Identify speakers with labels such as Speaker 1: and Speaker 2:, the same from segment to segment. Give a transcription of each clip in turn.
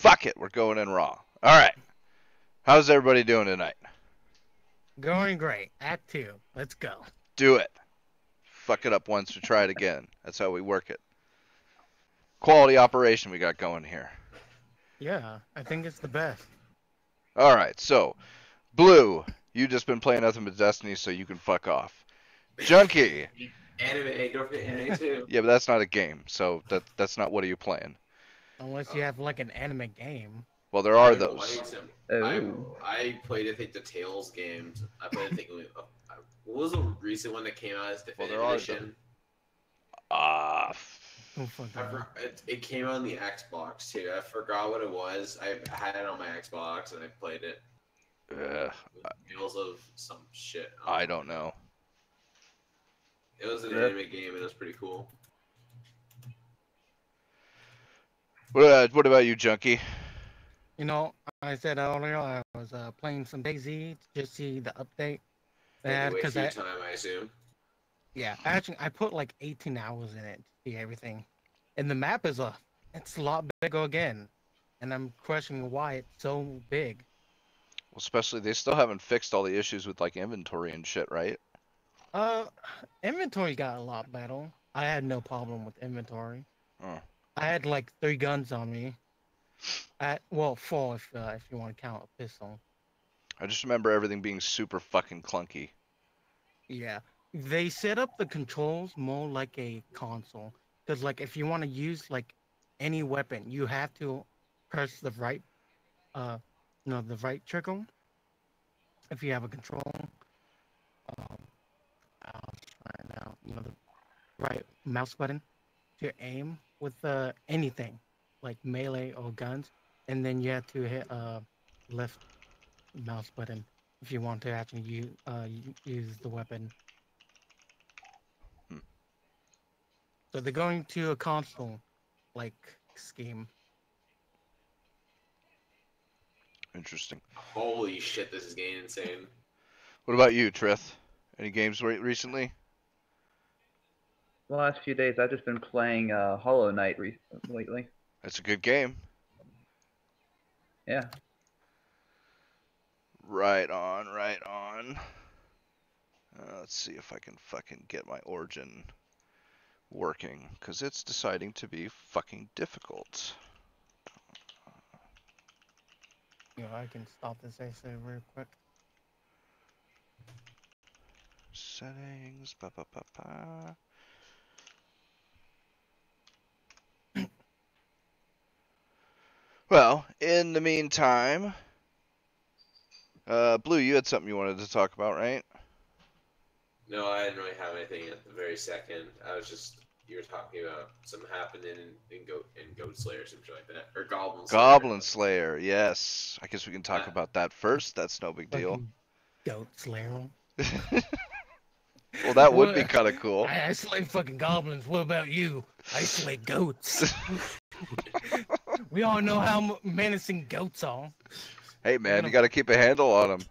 Speaker 1: Fuck it, we're going in raw. All right. How's everybody doing tonight?
Speaker 2: Going great. Act 2. Let's go.
Speaker 1: Do it. Fuck it up once to try it again. That's how we work it. Quality operation we got going here.
Speaker 2: Yeah, I think it's the best.
Speaker 1: All right, so Blue, you just been playing nothing but Destiny, so you can fuck off. Junkie.
Speaker 3: Anime, don't forget anime too.
Speaker 1: Yeah, but that's not a game, so that's not what are you playing?
Speaker 2: Unless you have like an anime game.
Speaker 1: Well, there are
Speaker 3: I've
Speaker 1: those.
Speaker 3: played some.
Speaker 4: Oh.
Speaker 3: I played I think the Tales games. I played I think what was the recent one that came out as Definitive
Speaker 1: there are
Speaker 3: Edition?
Speaker 1: Ah,
Speaker 2: Oh, fuck
Speaker 3: I
Speaker 2: that.
Speaker 3: it came out on the Xbox too. I forgot what it was. I had it on my Xbox and I played it. Tales of some shit.
Speaker 1: I don't know.
Speaker 3: It was an
Speaker 4: Yeah.
Speaker 3: anime game and it was pretty cool.
Speaker 1: What about you, Junkie?
Speaker 2: You know, I said earlier I was playing some DayZ to just see the update.
Speaker 3: Take away
Speaker 2: Because
Speaker 3: your time, I assume.
Speaker 2: yeah, actually I put like 18 hours in it to see everything. And the map is it's a lot bigger again. And I'm questioning why it's so big.
Speaker 1: Well, especially they still haven't fixed all the issues with like inventory and shit, right?
Speaker 2: Uh, Inventory got a lot better. I had no problem with inventory.
Speaker 1: Oh.
Speaker 2: I had like 3 guns on me. Well, 4 if you want to count a pistol.
Speaker 1: I just remember everything being super fucking clunky.
Speaker 2: Yeah, they set up the controls more like a console. Because like if you want to use like any weapon, you have to press the right, the right trigger. If you have a control, um, I'll try now. The right mouse button to aim with anything, like melee or guns, and then you have to hit left mouse button if you want to actually use the weapon.
Speaker 1: Hmm.
Speaker 2: So they're going to a console like scheme.
Speaker 1: Interesting.
Speaker 3: Holy shit, this is getting insane.
Speaker 1: What about you, Trith? Any games recently?
Speaker 4: The last few days, I've just been playing Hollow Knight lately.
Speaker 1: That's a good game.
Speaker 4: Yeah.
Speaker 1: Right on, right on. Let's see if I can fucking get my Origin working, because it's deciding to be fucking difficult.
Speaker 2: I can stop this essay real quick.
Speaker 1: Settings, Well, in the meantime, Blue, you had something you wanted to talk about, right?
Speaker 3: No, I didn't really have anything at the very second. I was just you were talking about something happening in Goat Slayer or something like that, or Goblin Slayer.
Speaker 1: Goblin Slayer, yes. I guess we can talk about that first. That's no big deal.
Speaker 2: Fucking Goat Slayer.
Speaker 1: Well, that would be kind of cool.
Speaker 2: I slay fucking goblins. What about you? I slay goats. We all know how menacing goats are.
Speaker 1: Hey, man, you got to keep a handle on them.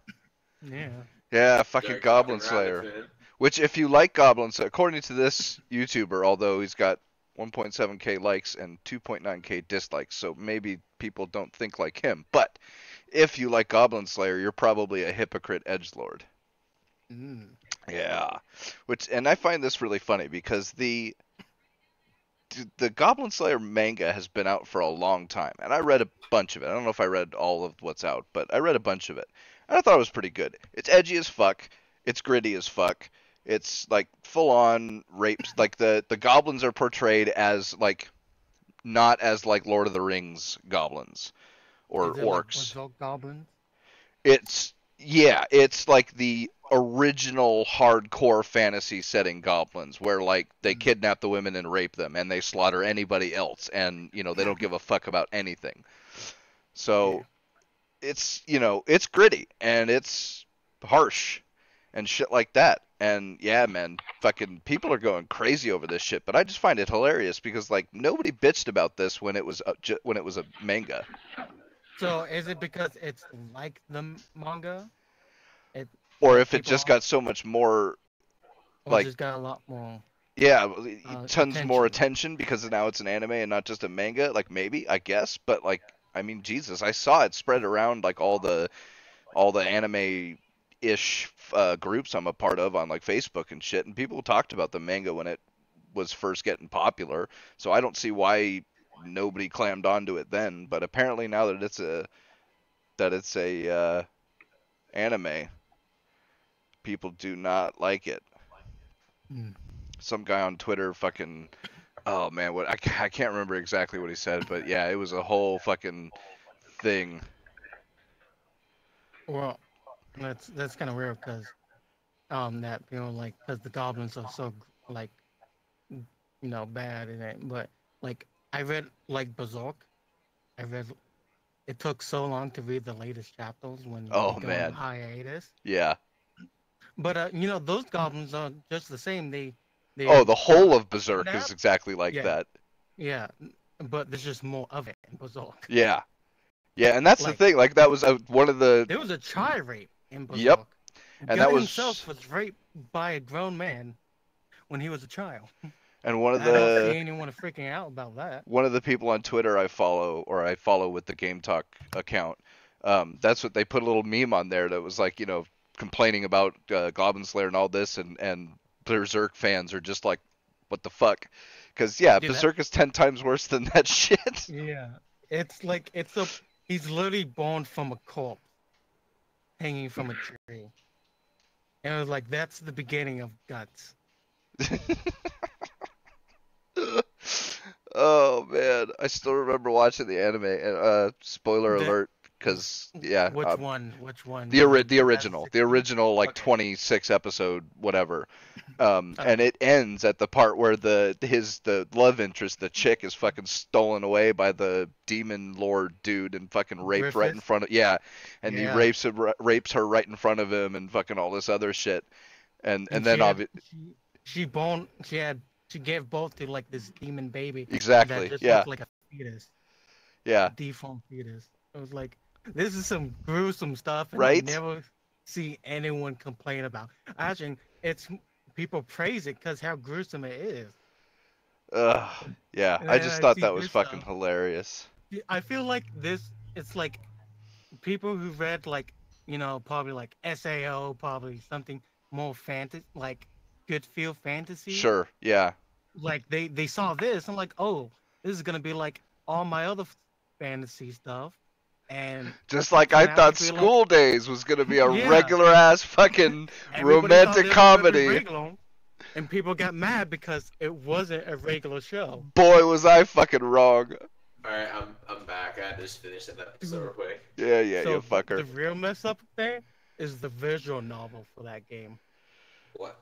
Speaker 2: Yeah.
Speaker 1: Yeah, fucking
Speaker 3: Dark
Speaker 1: Goblin
Speaker 3: fucking
Speaker 1: Slayer.
Speaker 3: rabbits, man.
Speaker 1: Which, if you like Goblin Slayer, according to this YouTuber, although he's got 1.7k likes and 2.9k dislikes, so maybe people don't think like him. But if you like Goblin Slayer, you're probably a hypocrite edgelord.
Speaker 2: Mm.
Speaker 1: Yeah, and I find this really funny because the Goblin Slayer manga has been out for a long time, and I read a bunch of it. I don't know if I read all of what's out, but I read a bunch of it, and I thought it was pretty good. It's edgy as fuck. It's gritty as fuck. It's like full on rapes. Like the goblins are portrayed as like not as like Lord of the Rings goblins or
Speaker 2: Is it like
Speaker 1: orcs.
Speaker 2: Berserk goblins?
Speaker 1: It's like the original hardcore fantasy setting goblins where like they kidnap the women and rape them and they slaughter anybody else and they don't give a fuck about anything. So it's it's gritty and it's harsh and shit like that. And yeah, man, fucking people are going crazy over this shit, but I just find it hilarious because like nobody bitched about this when it was a manga.
Speaker 2: So is it because it's like the manga?
Speaker 1: Or
Speaker 2: Like
Speaker 1: if it
Speaker 2: people
Speaker 1: just got so much more,
Speaker 2: or
Speaker 1: like,
Speaker 2: just got a lot more
Speaker 1: yeah, tons more
Speaker 2: attention.
Speaker 1: attention because now it's an anime and not just a manga. Like maybe, I guess, but like I mean, Jesus, I saw it spread around like all the anime-ish groups I'm a part of on like Facebook and shit, and people talked about the manga when it was first getting popular. So I don't see why nobody clammed onto it then. But apparently now that it's a anime, people do not like it.
Speaker 2: Mm.
Speaker 1: Some guy on Twitter fucking, oh man, what I can't remember exactly what he said, but yeah, it was a whole fucking thing.
Speaker 2: Well, that's kind of weird because that like because the goblins are so like bad in it. But like I read like Berserk. I read it took so long to read the latest chapters when they
Speaker 1: Oh
Speaker 2: go on
Speaker 1: man,
Speaker 2: hiatus.
Speaker 1: yeah.
Speaker 2: But those goblins are just the same.
Speaker 1: Oh,
Speaker 2: They're
Speaker 1: the whole of Berserk is
Speaker 2: kidnapped.
Speaker 1: exactly like
Speaker 2: Yeah,
Speaker 1: that.
Speaker 2: yeah. But there's just more of it in Berserk.
Speaker 1: Yeah, yeah, and that's the
Speaker 2: Like
Speaker 1: thing. Like that was one of the.
Speaker 2: there was a child rape in
Speaker 1: Yep,
Speaker 2: Berserk.
Speaker 1: and
Speaker 2: Guy
Speaker 1: that
Speaker 2: himself
Speaker 1: was
Speaker 2: was raped by a grown man when he was a child.
Speaker 1: and one of
Speaker 2: I don't see
Speaker 1: the
Speaker 2: anyone freaking out about that.
Speaker 1: people on Twitter I follow with the Game Talk account. That's what they put a little meme on there that was like complaining about Goblin Slayer and all this, and Berserk fans are just like, what the fuck? Because yeah,
Speaker 2: Dude,
Speaker 1: Berserk is 10 times worse than that shit.
Speaker 2: yeah, it's like he's literally born from a corpse hanging from a tree, and it was like that's the beginning of guts.
Speaker 1: Oh man, I still remember watching the anime. And spoiler
Speaker 2: The-
Speaker 1: alert, because yeah,
Speaker 2: Which one? Which one?
Speaker 1: the original, the
Speaker 2: 2016?
Speaker 1: original like
Speaker 2: Okay.
Speaker 1: 26 episode whatever. And
Speaker 2: Okay.
Speaker 1: it ends at the part where the love interest, the chick, is fucking stolen away by the demon lord dude and fucking raped right in
Speaker 2: Griffith?
Speaker 1: front of and he
Speaker 2: Yeah.
Speaker 1: rapes her right in front of him and fucking all this other shit. And
Speaker 2: And
Speaker 1: then
Speaker 2: she gave birth to like this demon baby
Speaker 1: exactly,
Speaker 2: that just
Speaker 1: yeah,
Speaker 2: looked like a fetus,
Speaker 1: yeah,
Speaker 2: deformed fetus. It was like this is some gruesome stuff, and
Speaker 1: right?
Speaker 2: I never see anyone complain about. Actually, it's people praise it because how gruesome it is.
Speaker 1: Yeah,
Speaker 2: And
Speaker 1: I
Speaker 2: then
Speaker 1: just
Speaker 2: I
Speaker 1: thought
Speaker 2: see
Speaker 1: that was
Speaker 2: this
Speaker 1: fucking
Speaker 2: stuff.
Speaker 1: hilarious.
Speaker 2: I feel like it's like people who read like probably like SAO, probably something more fantasy, like good feel fantasy.
Speaker 1: Sure, yeah.
Speaker 2: Like they saw this, I'm like, oh, this is gonna be like all my other fantasy stuff, and
Speaker 1: Just like I
Speaker 2: turned out to
Speaker 1: thought
Speaker 2: be like,
Speaker 1: School Days was gonna be a
Speaker 2: yeah,
Speaker 1: regular ass fucking
Speaker 2: everybody thought
Speaker 1: romantic
Speaker 2: this was gonna be
Speaker 1: comedy.
Speaker 2: regular, and people got mad because it wasn't a regular show.
Speaker 1: Boy, was I fucking wrong.
Speaker 3: Alright, I'm back. I had to just finish that episode real quick.
Speaker 1: Yeah, yeah,
Speaker 2: So
Speaker 1: you fucker.
Speaker 2: the real mess up there is the visual novel for that game.
Speaker 3: What?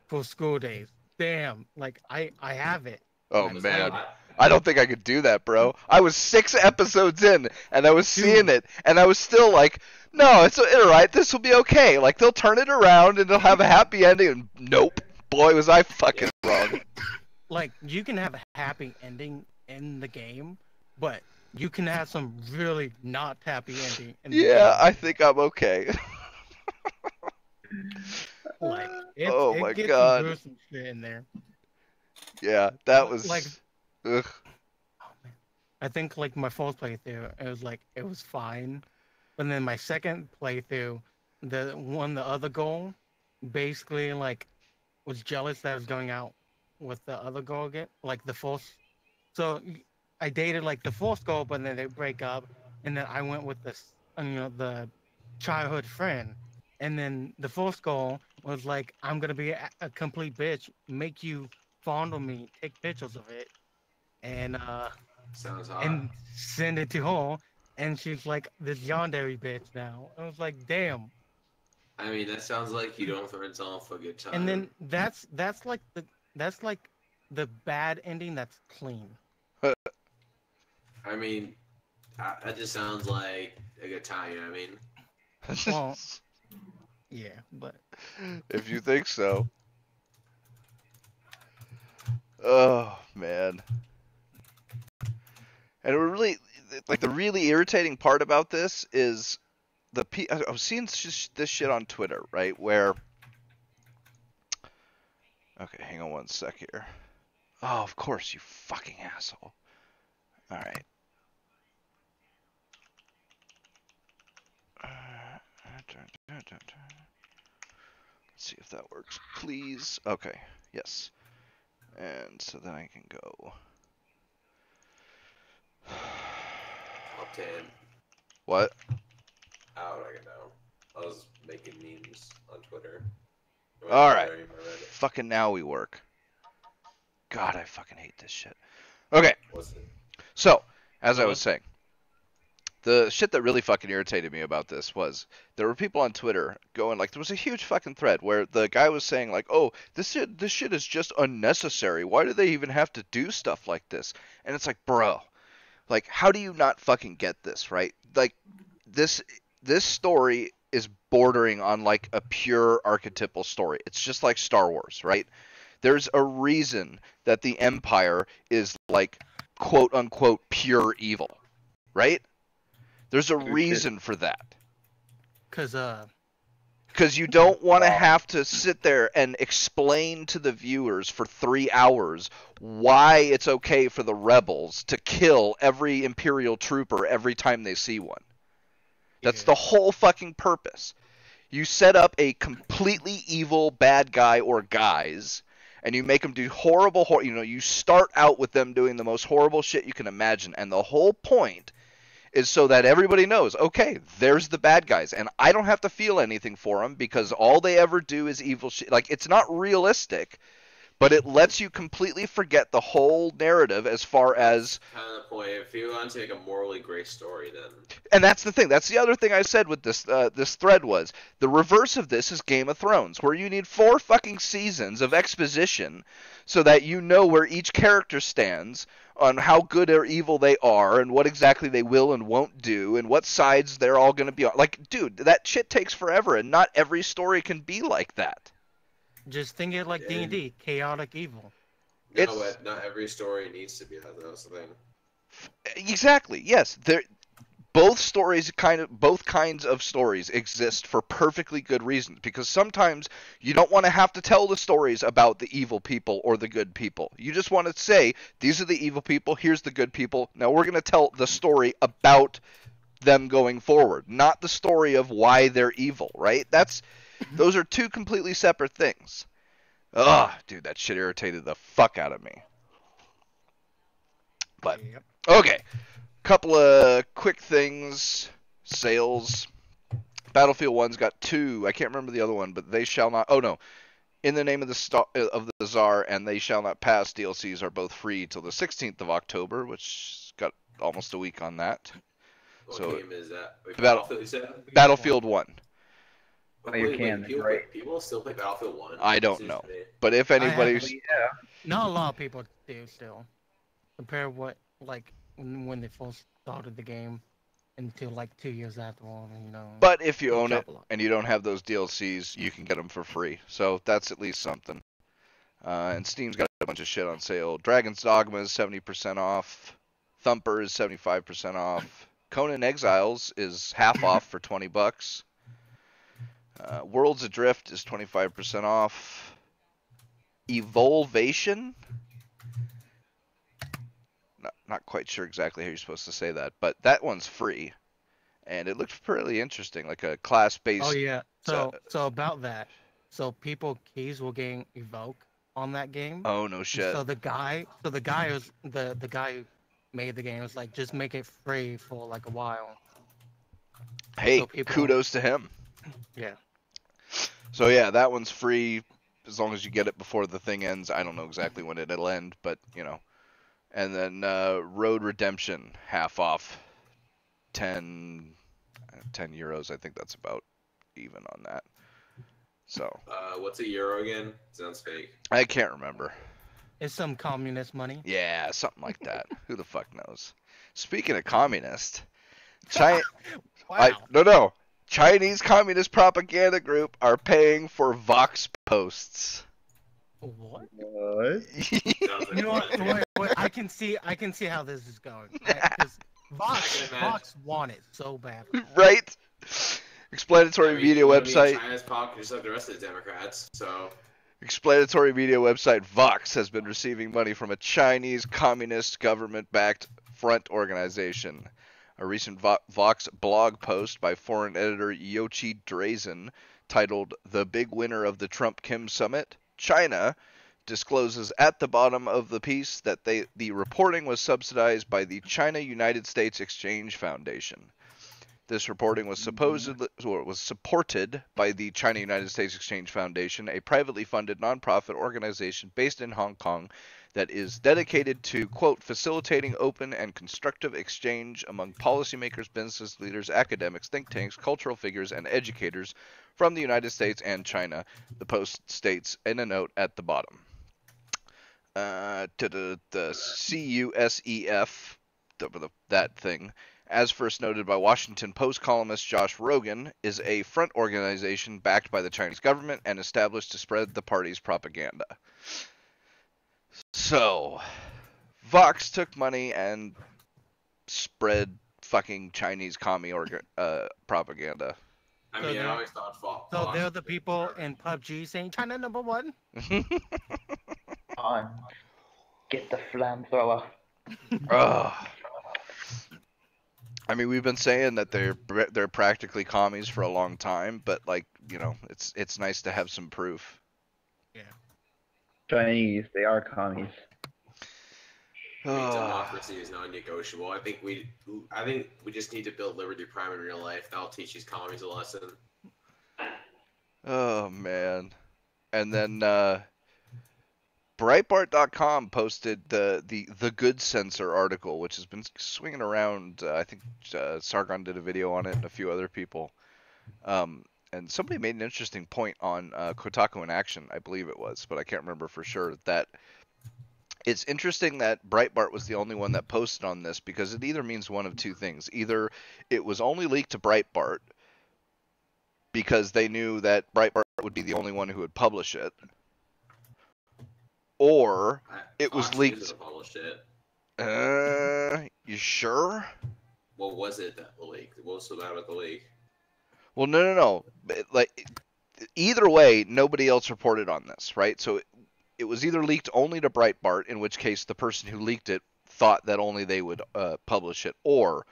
Speaker 2: For School Days. Damn, like I have it.
Speaker 1: Oh
Speaker 2: I
Speaker 3: Was
Speaker 2: played
Speaker 1: man,
Speaker 2: it.
Speaker 1: I don't think I could do that, bro. I was 6 episodes in, and I was seeing it, and I was still like, no, it's alright, this will be okay. Like, they'll turn it around, and they'll have a happy ending, and nope. Boy, was I fucking wrong.
Speaker 2: Like you can have a happy ending in the game, but you can have some really not happy ending in the
Speaker 1: Yeah,
Speaker 2: game.
Speaker 1: I think I'm okay.
Speaker 2: Like
Speaker 1: Oh
Speaker 2: it
Speaker 1: my
Speaker 2: gets
Speaker 1: God.
Speaker 2: some gruesome shit in there.
Speaker 1: Yeah, that was...
Speaker 2: Like
Speaker 1: Ugh.
Speaker 2: oh, man. I think like my first playthrough, it was fine, but then my second playthrough, the other goal, basically like was jealous that I was going out with the other girl again, like the first. So I dated like the first girl, but then they break up, and then I went with this, the childhood friend, and then the first girl was like, I'm gonna be a complete bitch, make you fondle me, take pictures of it, and
Speaker 3: Sounds hot.
Speaker 2: and send it to her, and she's like this yandere bitch now. I was like, damn.
Speaker 3: I mean, that sounds like you don't throw off a good time.
Speaker 2: And then that's like the bad ending that's clean.
Speaker 3: I mean, that just sounds like a good time. You know what I mean?
Speaker 2: Well, yeah, but
Speaker 1: If you think so. Oh, man. And it really, like, the really irritating part about this is I was seeing this shit on Twitter, right? Where, okay, hang on one sec here. Oh, of course, you fucking asshole. All right. Let's see if that works, please. Okay, yes. And so then I can go.
Speaker 3: Top 10.
Speaker 1: What?
Speaker 3: How would I get down? I was making memes on Twitter.
Speaker 1: All right. Fucking now we work. God, I fucking hate this shit. Okay.
Speaker 3: What's it?
Speaker 1: So, as I was saying, the shit that really fucking irritated me about this was there were people on Twitter going like, there was a huge fucking thread where the guy was saying like, oh, this shit is just unnecessary. Why do they even have to do stuff like this? And it's like, bro, like, how do you not fucking get this, right? Like, this story is bordering on like a pure archetypal story. It's just like Star Wars, right? There's a reason that the Empire is like quote unquote pure evil, right? There's a reason for that. Because you don't want to have to sit there and explain to the viewers for 3 hours why it's okay for the rebels to kill every Imperial trooper every time they see one. That's the whole fucking purpose. You set up a completely evil bad guy or guys, and you make them do horrible, you start out with them doing the most horrible shit you can imagine, and the whole point is so that everybody knows, okay, there's the bad guys, and I don't have to feel anything for them because all they ever do is evil shit. Like, it's not realistic, but it lets you completely forget the whole narrative as far as...
Speaker 3: Kind of the point. If you want to take a morally gray story, then...
Speaker 1: And that's the thing. That's the other thing I said with this this thread was, the reverse of this is Game of Thrones, where you need 4 fucking seasons of exposition so that you know where each character stands, on how good or evil they are, and what exactly they will and won't do, and what sides they're all going to be on. Like, dude, that shit takes forever, and not every story can be like that.
Speaker 2: Just think it like D&D, chaotic evil.
Speaker 3: No, but not every story needs to be that. That's the thing.
Speaker 1: Exactly. Yes, both kinds of stories exist for perfectly good reasons, because sometimes you don't want to have to tell the stories about the evil people or the good people. You just want to say, these are the evil people, here's the good people. Now we're going to tell the story about them going forward, not the story of why they're evil, right? Those are 2 completely separate things. Ugh, dude, that shit irritated the fuck out of me. But, okay. Couple of quick things. Sales. Battlefield 1's got 2. I can't remember the other one, but They Shall Not... Oh, no. In the Name of the Tsar and They Shall Not Pass DLCs are both free till the 16th of October, which got almost a week on that.
Speaker 3: What game is that? Wait,
Speaker 1: Battlefield 1.
Speaker 4: Oh, you can, right?
Speaker 3: People still play Battlefield 1?
Speaker 1: I don't know. But if anybody's...
Speaker 2: Not a lot of people do still. Compare what, like, when they first started the game until, like, 2 years after all,
Speaker 1: But if you own it and you don't have those DLCs, you can get them for free. So that's at least something. And Steam's got a bunch of shit on sale. Dragon's Dogma is 70% off. Thumper is 75% off. Conan Exiles is half off for $20. Worlds Adrift is 25% off. Evolvation? Not quite sure exactly how you're supposed to say that, but that one's free. And it looks pretty interesting, like a class-based...
Speaker 2: Oh, yeah. So about that. So keys will gain Evoke on that game.
Speaker 1: Oh, no shit.
Speaker 2: So the guy who made the game was like, just make it free for like a while.
Speaker 1: Hey, kudos to him.
Speaker 2: Yeah.
Speaker 1: So yeah, that one's free as long as you get it before the thing ends. I don't know exactly when it'll end, but And then Road Redemption, half off, 10 euros. I think that's about even on that. So.
Speaker 3: What's a euro again? Sounds fake.
Speaker 1: I can't remember.
Speaker 2: It's some communist money.
Speaker 1: Yeah, something like that. Who the fuck knows? Speaking of communist, China.
Speaker 2: Wow.
Speaker 1: No. Chinese Communist Propaganda Group are paying for Vox posts.
Speaker 2: What?
Speaker 4: What?
Speaker 2: Wait, I can see how this is going. Because Vox want it so bad.
Speaker 1: Right? Explanatory media website.
Speaker 3: China's pop just like the rest of the Democrats, so.
Speaker 1: Explanatory media website Vox has been receiving money from a Chinese communist government-backed front organization. A recent Vox blog post by foreign editor Yochi Drazen, titled "The Big Winner of the Trump-Kim Summit, China," discloses at the bottom of the piece that the reporting was subsidized by the China-United States Exchange Foundation. This reporting was supported by the China-United States Exchange Foundation, a privately funded nonprofit organization based in Hong Kong that is dedicated to, quote, facilitating open and constructive exchange among policymakers, business leaders, academics, think tanks, cultural figures, and educators from the United States and China, the Post states in a note at the bottom. The CUSEF, that thing, as first noted by Washington Post columnist Josh Rogan, is a front organization backed by the Chinese government and established to spread the party's propaganda. So, Vox took money and spread fucking Chinese commie propaganda.
Speaker 3: I
Speaker 2: So
Speaker 3: mean, I
Speaker 2: they're-
Speaker 3: always thought Fox.
Speaker 2: So they're the people in PUBG saying China #1.
Speaker 4: On. Get the flamethrower.
Speaker 1: Ugh. I mean, we've been saying that they're practically commies for a long time, but like, you know, it's nice to have some proof.
Speaker 4: Chinese, they are commies.
Speaker 3: I mean, democracy is non-negotiable. I think we just need to build Liberty Prime in real life. That'll teach these commies a lesson.
Speaker 1: Oh man. And then Breitbart.com posted the Good Censor article, which has been swinging around. I think Sargon did a video on it, and a few other people. And somebody made an interesting point on Kotaku in Action, I believe it was, but I can't remember for sure, that it's interesting that Breitbart was the only one that posted on this, because it either means one of two things. Either it was only leaked to Breitbart because they knew that Breitbart would be the only one who would publish it, or it was
Speaker 3: Fox
Speaker 1: leaked.
Speaker 3: News published it.
Speaker 1: You sure?
Speaker 3: What was it that leaked? What was so bad about the leak?
Speaker 1: Well, no. Like, either way, nobody else reported on this, right? So it was either leaked only to Breitbart, in which case the person who leaked it thought that only they would publish it, or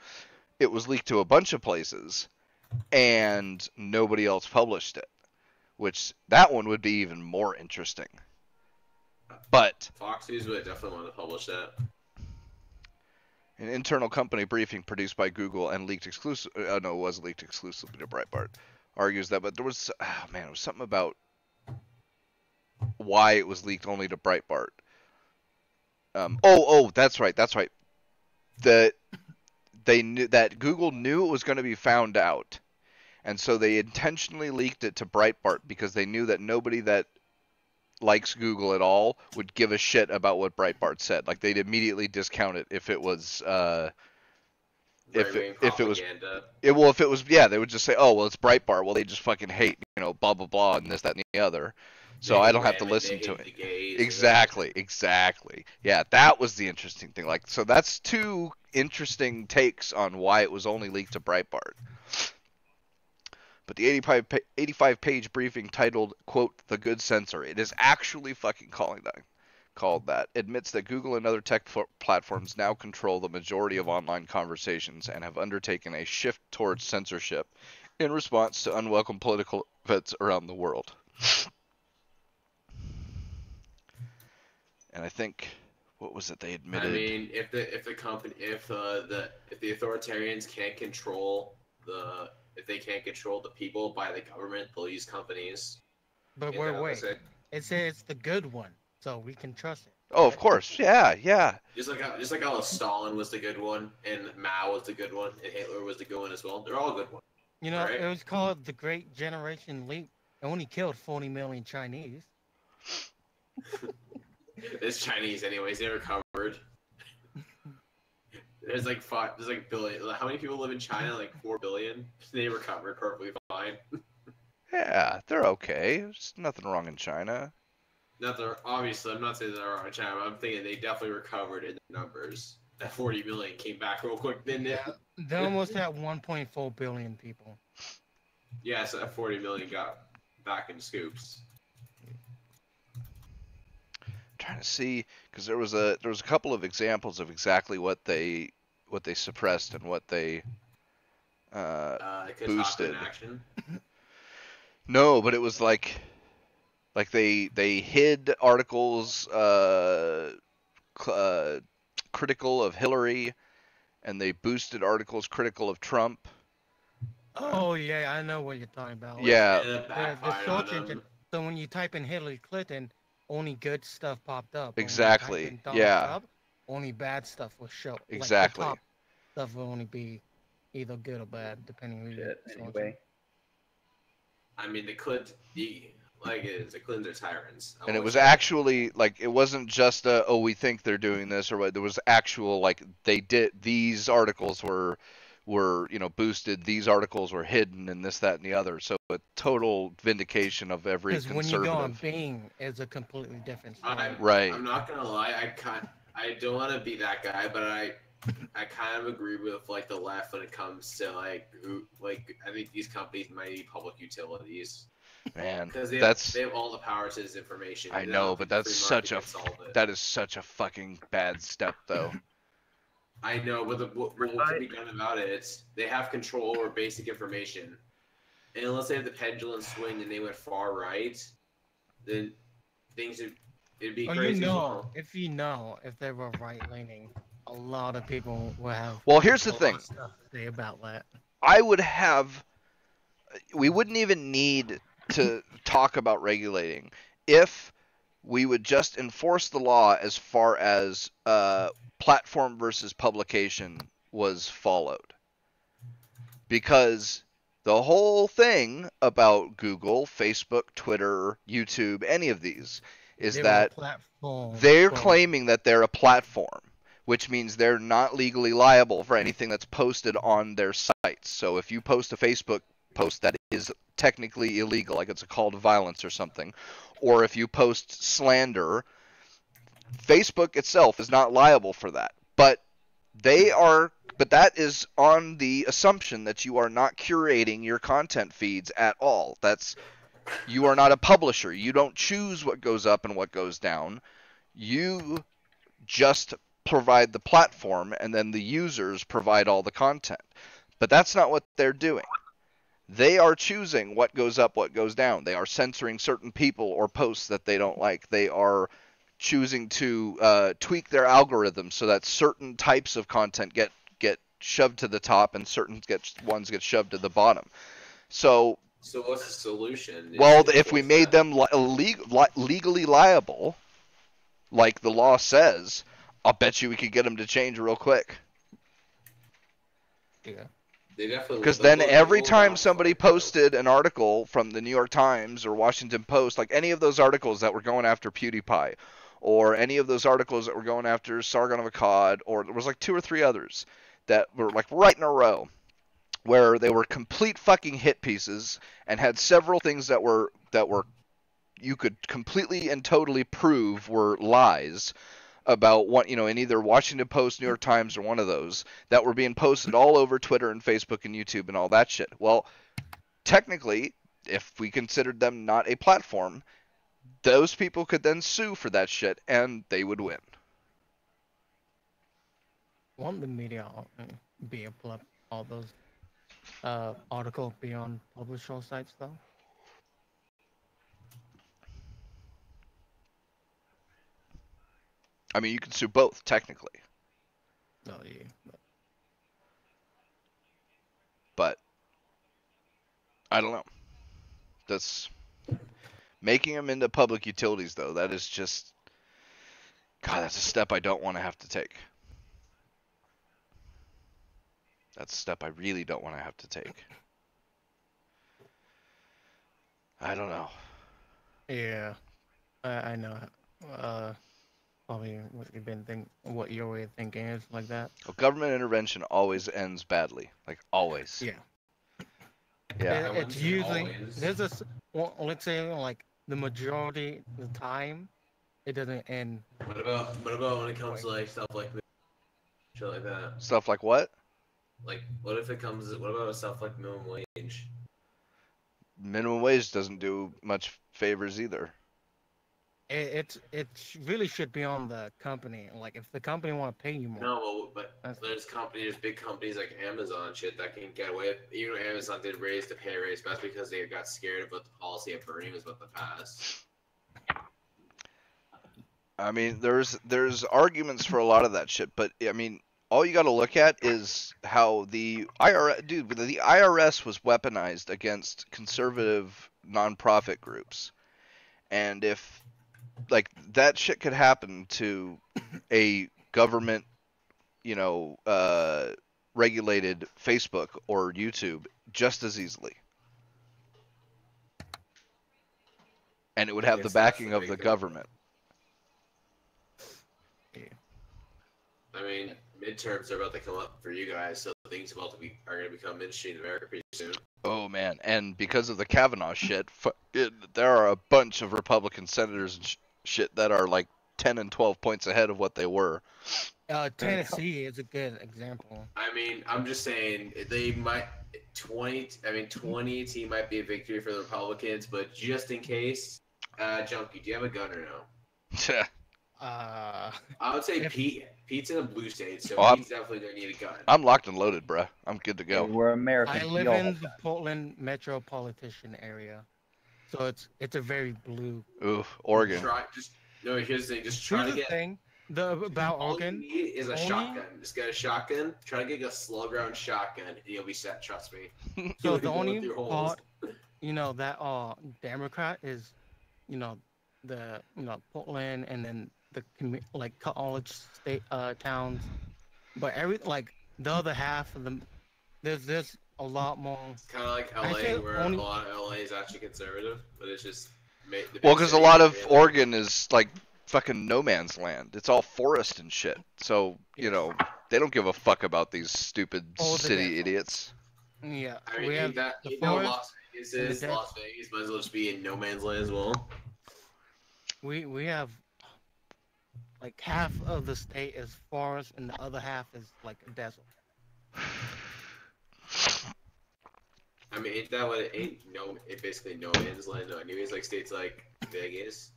Speaker 1: it was leaked to a bunch of places and nobody else published it, which that one would be even more interesting. But
Speaker 3: Fox News would definitely want to publish that.
Speaker 1: an internal company briefing produced by Google and leaked exclusively to Breitbart argues that, but there was, it was something about why it was leaked only to Breitbart. That's right. That they knew that Google knew it was going to be found out, and so they intentionally leaked it to Breitbart because they knew that nobody that likes Google at all would give a shit about what Breitbart said. Like, they'd immediately discount it if it was if it was they would just say, oh well, it's Breitbart, well they just fucking hate, blah blah blah and this, that, and the other, so I don't have to listen to it. Exactly. Yeah, that was the interesting thing. Like, so that's two interesting takes on why it was only leaked to Breitbart. But the 85-page briefing titled, quote, "The Good Censor," it is actually fucking called that, admits that Google and other tech platforms now control the majority of online conversations and have undertaken a shift towards censorship in response to unwelcome political events around the world. And I think, what was it they admitted?
Speaker 3: I mean, if the authoritarians can't control if they can't control the people by the government, they'll use companies.
Speaker 2: But
Speaker 3: Is that what
Speaker 2: wait.
Speaker 3: they say?
Speaker 2: It says it's the good one, so we can trust it.
Speaker 1: Oh, of course. Yeah.
Speaker 3: Just like how Stalin was the good one, and Mao was the good one, and Hitler was the good one as well. They're all good ones. Right.
Speaker 2: It was called the Great Generation Leap. It only killed 40 million Chinese.
Speaker 3: It's Chinese anyways, they recovered. There's like billion. How many people live in China? Like 4 billion. They recovered perfectly fine.
Speaker 1: Yeah, they're okay. There's nothing wrong in China.
Speaker 3: Obviously, I'm not saying they're wrong in China, but I'm thinking they definitely recovered in the numbers. That 40 million came back real quick, didn't it?
Speaker 2: They almost had 1.4 billion people.
Speaker 3: Yeah, so that 40 million got back in scoops.
Speaker 1: Trying to see, because there was a couple of examples of exactly what they suppressed and what they
Speaker 3: Kotaku
Speaker 1: boosted.
Speaker 3: in action.
Speaker 1: No, but it was like they hid articles critical of Hillary, and they boosted articles critical of Trump.
Speaker 2: Oh yeah, I know what you're talking about.
Speaker 1: Yeah.
Speaker 3: And it
Speaker 2: The
Speaker 3: backfired
Speaker 2: search
Speaker 3: on
Speaker 2: engine.
Speaker 3: them.
Speaker 2: So when you type in Hillary Clinton, only good stuff popped up. But
Speaker 1: Exactly,
Speaker 2: When you type in Donald
Speaker 1: yeah.
Speaker 2: Trump, only bad stuff will show.
Speaker 1: Exactly.
Speaker 2: Like the top stuff will only be either good or bad, depending on who you're
Speaker 4: Shit,
Speaker 2: searching.
Speaker 4: anyway.
Speaker 3: I mean, the Clintons are tyrants.
Speaker 1: And it was actually like, it wasn't just we think they're doing this or what. There was actual, like, they did, these articles were boosted, these articles were hidden, and this, that, and the other. So a total vindication of every
Speaker 2: Because when you go on
Speaker 1: conservative.
Speaker 2: Bing, it's a completely different story.
Speaker 1: Right.
Speaker 3: I'm not gonna lie. I don't want to be that guy, but I kind of agree with like the left when it comes to like I think these companies might be public utilities.
Speaker 1: Man,
Speaker 3: Because they have all the power to this information.
Speaker 1: I
Speaker 3: and
Speaker 1: know,
Speaker 3: don't
Speaker 1: but
Speaker 3: think
Speaker 1: that's
Speaker 3: free
Speaker 1: such
Speaker 3: market
Speaker 1: a
Speaker 3: can solve it.
Speaker 1: that is such a fucking bad step, though.
Speaker 3: I know, but what can be done about it? It's they have control over basic information, and unless they have the pendulum swing and they went far right, then it'd be
Speaker 2: Or
Speaker 3: crazy.
Speaker 2: if they were right leaning, a lot of people will have.
Speaker 1: Well, here's the
Speaker 2: a lot
Speaker 1: thing.
Speaker 2: of stuff to say about that.
Speaker 1: We wouldn't even need to talk about regulating if we would just enforce the law as far as platform versus publication was followed. Because the whole thing about Google, Facebook, Twitter, YouTube, any of these, is that they're claiming that they're a platform, which means they're not legally liable for anything that's posted on their sites. So if you post a Facebook post that is technically illegal, like it's a call to violence or something, or if you post slander, Facebook itself is not liable for that. But that is on the assumption that you are not curating your content feeds at all. You are not a publisher. You don't choose what goes up and what goes down. You just provide the platform, and then the users provide all the content. But that's not what they're doing. They are choosing what goes up, what goes down. They are censoring certain people or posts that they don't like. They are choosing to tweak their algorithms so that certain types of content get shoved to the top and certain ones get shoved to the bottom. So
Speaker 3: what's the solution?
Speaker 1: Well, if we made them legally liable, like the law says, I'll bet you we could get them to change real quick.
Speaker 2: Yeah.
Speaker 1: Because then every time somebody posted an article from the New York Times or Washington Post, like any of those articles that were going after PewDiePie, or any of those articles that were going after Sargon of Akkad, or there was like 2 or 3 others that were like right in a row, where they were complete fucking hit pieces and had several things that were you could completely and totally prove were lies about what, in either Washington Post, New York Times, or one of those, that were being posted all over Twitter and Facebook and YouTube and all that shit. Well, technically, if we considered them not a platform, those people could then sue for that shit and they would win.
Speaker 2: Won't the media be all those articles be on publisher sites though?
Speaker 1: I mean, you can sue both, technically.
Speaker 2: Oh, yeah.
Speaker 1: But I don't know. That's making them into public utilities, though. That is just, God, that's a step I don't want to have to take. That's a step I really don't want to have to take. I don't know.
Speaker 2: Yeah, I know. Probably what your way of thinking is like that.
Speaker 1: Well, government intervention always ends badly, like always.
Speaker 2: Yeah.
Speaker 1: Yeah.
Speaker 2: It's usually let's say like the majority of the time, it doesn't end.
Speaker 3: What about when it comes to like stuff like shit like that?
Speaker 1: Stuff like what?
Speaker 3: Like, what about stuff like minimum wage?
Speaker 1: Minimum wage doesn't do much favors either.
Speaker 2: It really should be on the company. Like if the company want to pay you more.
Speaker 3: No, but
Speaker 2: That's-
Speaker 3: there's big companies like Amazon shit that can get away. Even though Amazon did raise the pay raise, that's because they got scared of what the policy of Bernie was about to pass.
Speaker 1: I mean, there's arguments for a lot of that shit, but I mean, all you got to look at is how the IRS was weaponized against conservative nonprofit groups, and if like that shit could happen to a government, regulated Facebook or YouTube just as easily, and it would have the
Speaker 3: Yes, that's
Speaker 1: backing
Speaker 3: the
Speaker 1: of
Speaker 3: big
Speaker 1: the
Speaker 3: thing.
Speaker 1: government.
Speaker 3: I mean, midterms are about to come up for you guys, so things are going to become interesting in America pretty soon.
Speaker 1: Oh man, and because of the Kavanaugh shit, there are a bunch of Republican senators and shit that are like 10 and 12 points ahead of what they were.
Speaker 2: Tennessee is a good example.
Speaker 3: I mean, I'm just saying they might 2018 might be a victory for the Republicans, but just in case, Junkie, do you have a gun or no? I would say
Speaker 2: If-
Speaker 3: Pete's in a blue state, so
Speaker 1: Oh,
Speaker 3: he's definitely gonna need a gun.
Speaker 1: I'm locked and loaded, bruh. I'm good to go.
Speaker 4: We're Americans.
Speaker 2: I
Speaker 4: we
Speaker 2: live
Speaker 4: all
Speaker 2: in
Speaker 4: have
Speaker 2: the
Speaker 4: that.
Speaker 2: Portland metropolitan area, so it's a very blue.
Speaker 1: Ooh, Oregon.
Speaker 3: Here's the thing. Just try
Speaker 2: Here's
Speaker 3: to
Speaker 2: the
Speaker 3: get.
Speaker 2: thing about
Speaker 3: All
Speaker 2: Oregon.
Speaker 3: you need is a
Speaker 2: only-
Speaker 3: shotgun. Just get a shotgun. Try to get a slug round shotgun, and you'll be set. Trust me.
Speaker 2: So
Speaker 3: You'll
Speaker 2: the
Speaker 3: be going
Speaker 2: only
Speaker 3: through holes.
Speaker 2: part, that Democrat is, the Portland and then the like college state towns, but the other half of them, there's a lot more.
Speaker 3: It's kind of like
Speaker 2: I
Speaker 3: LA,
Speaker 2: feel
Speaker 3: where
Speaker 2: only-
Speaker 3: a lot of LA is actually conservative, but it's just.
Speaker 1: Well, because a lot of Oregon is like fucking no man's land. It's all forest and shit. So, they don't give a fuck about these stupid
Speaker 2: Oh, the
Speaker 1: city
Speaker 2: desert.
Speaker 1: idiots.
Speaker 2: Yeah,
Speaker 3: I mean,
Speaker 2: we have the forest.
Speaker 3: Las Vegas
Speaker 2: and the
Speaker 3: is
Speaker 2: desert.
Speaker 3: Las Vegas, might as well just be in no man's land as well.
Speaker 2: We have like half of the state is forest and the other half is like a desert.
Speaker 3: I mean, ain't that what it ain't? It basically no man's land. No, anyways, like states like Vegas.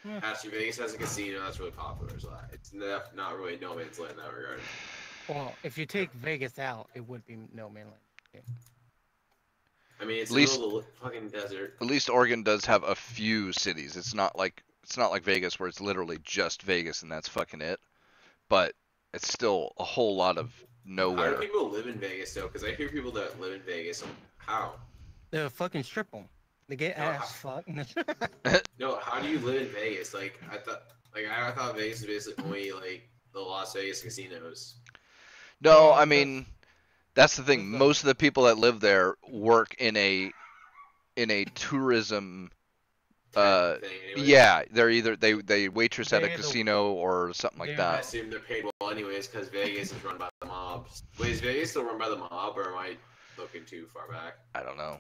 Speaker 2: Yeah.
Speaker 3: Actually, Vegas has a casino that's really popular, so it's not really no man's land in that regard.
Speaker 2: Well, if you take Vegas out, it would be no mainland.
Speaker 3: I mean, it's
Speaker 1: At least-
Speaker 3: in the middle of the fucking desert.
Speaker 1: At least Oregon does have a few cities. It's not like Vegas where it's literally just Vegas and that's fucking it. But it's still a whole lot of
Speaker 3: How do
Speaker 1: nowhere.
Speaker 3: people live in Vegas though? Because I hear people that live in Vegas. How?
Speaker 2: They're fucking strip them. They get
Speaker 3: No,
Speaker 2: ass fucked.
Speaker 3: No, how do you live in Vegas? Like I thought Vegas was basically only like the Las Vegas casinos.
Speaker 1: No,
Speaker 2: Well,
Speaker 1: I mean, that's the thing.
Speaker 2: the-
Speaker 1: Most of the people that live there work in a tourism.
Speaker 3: Thing, anyways.
Speaker 1: Yeah, they're either they waitress at a
Speaker 2: They're the-
Speaker 1: casino or something like
Speaker 2: they're
Speaker 3: I
Speaker 1: that.
Speaker 3: assume they're paid well anyways because Vegas is run by the mob. Wait, is Vegas still run by the mob, or am I looking too far back?
Speaker 1: I don't know.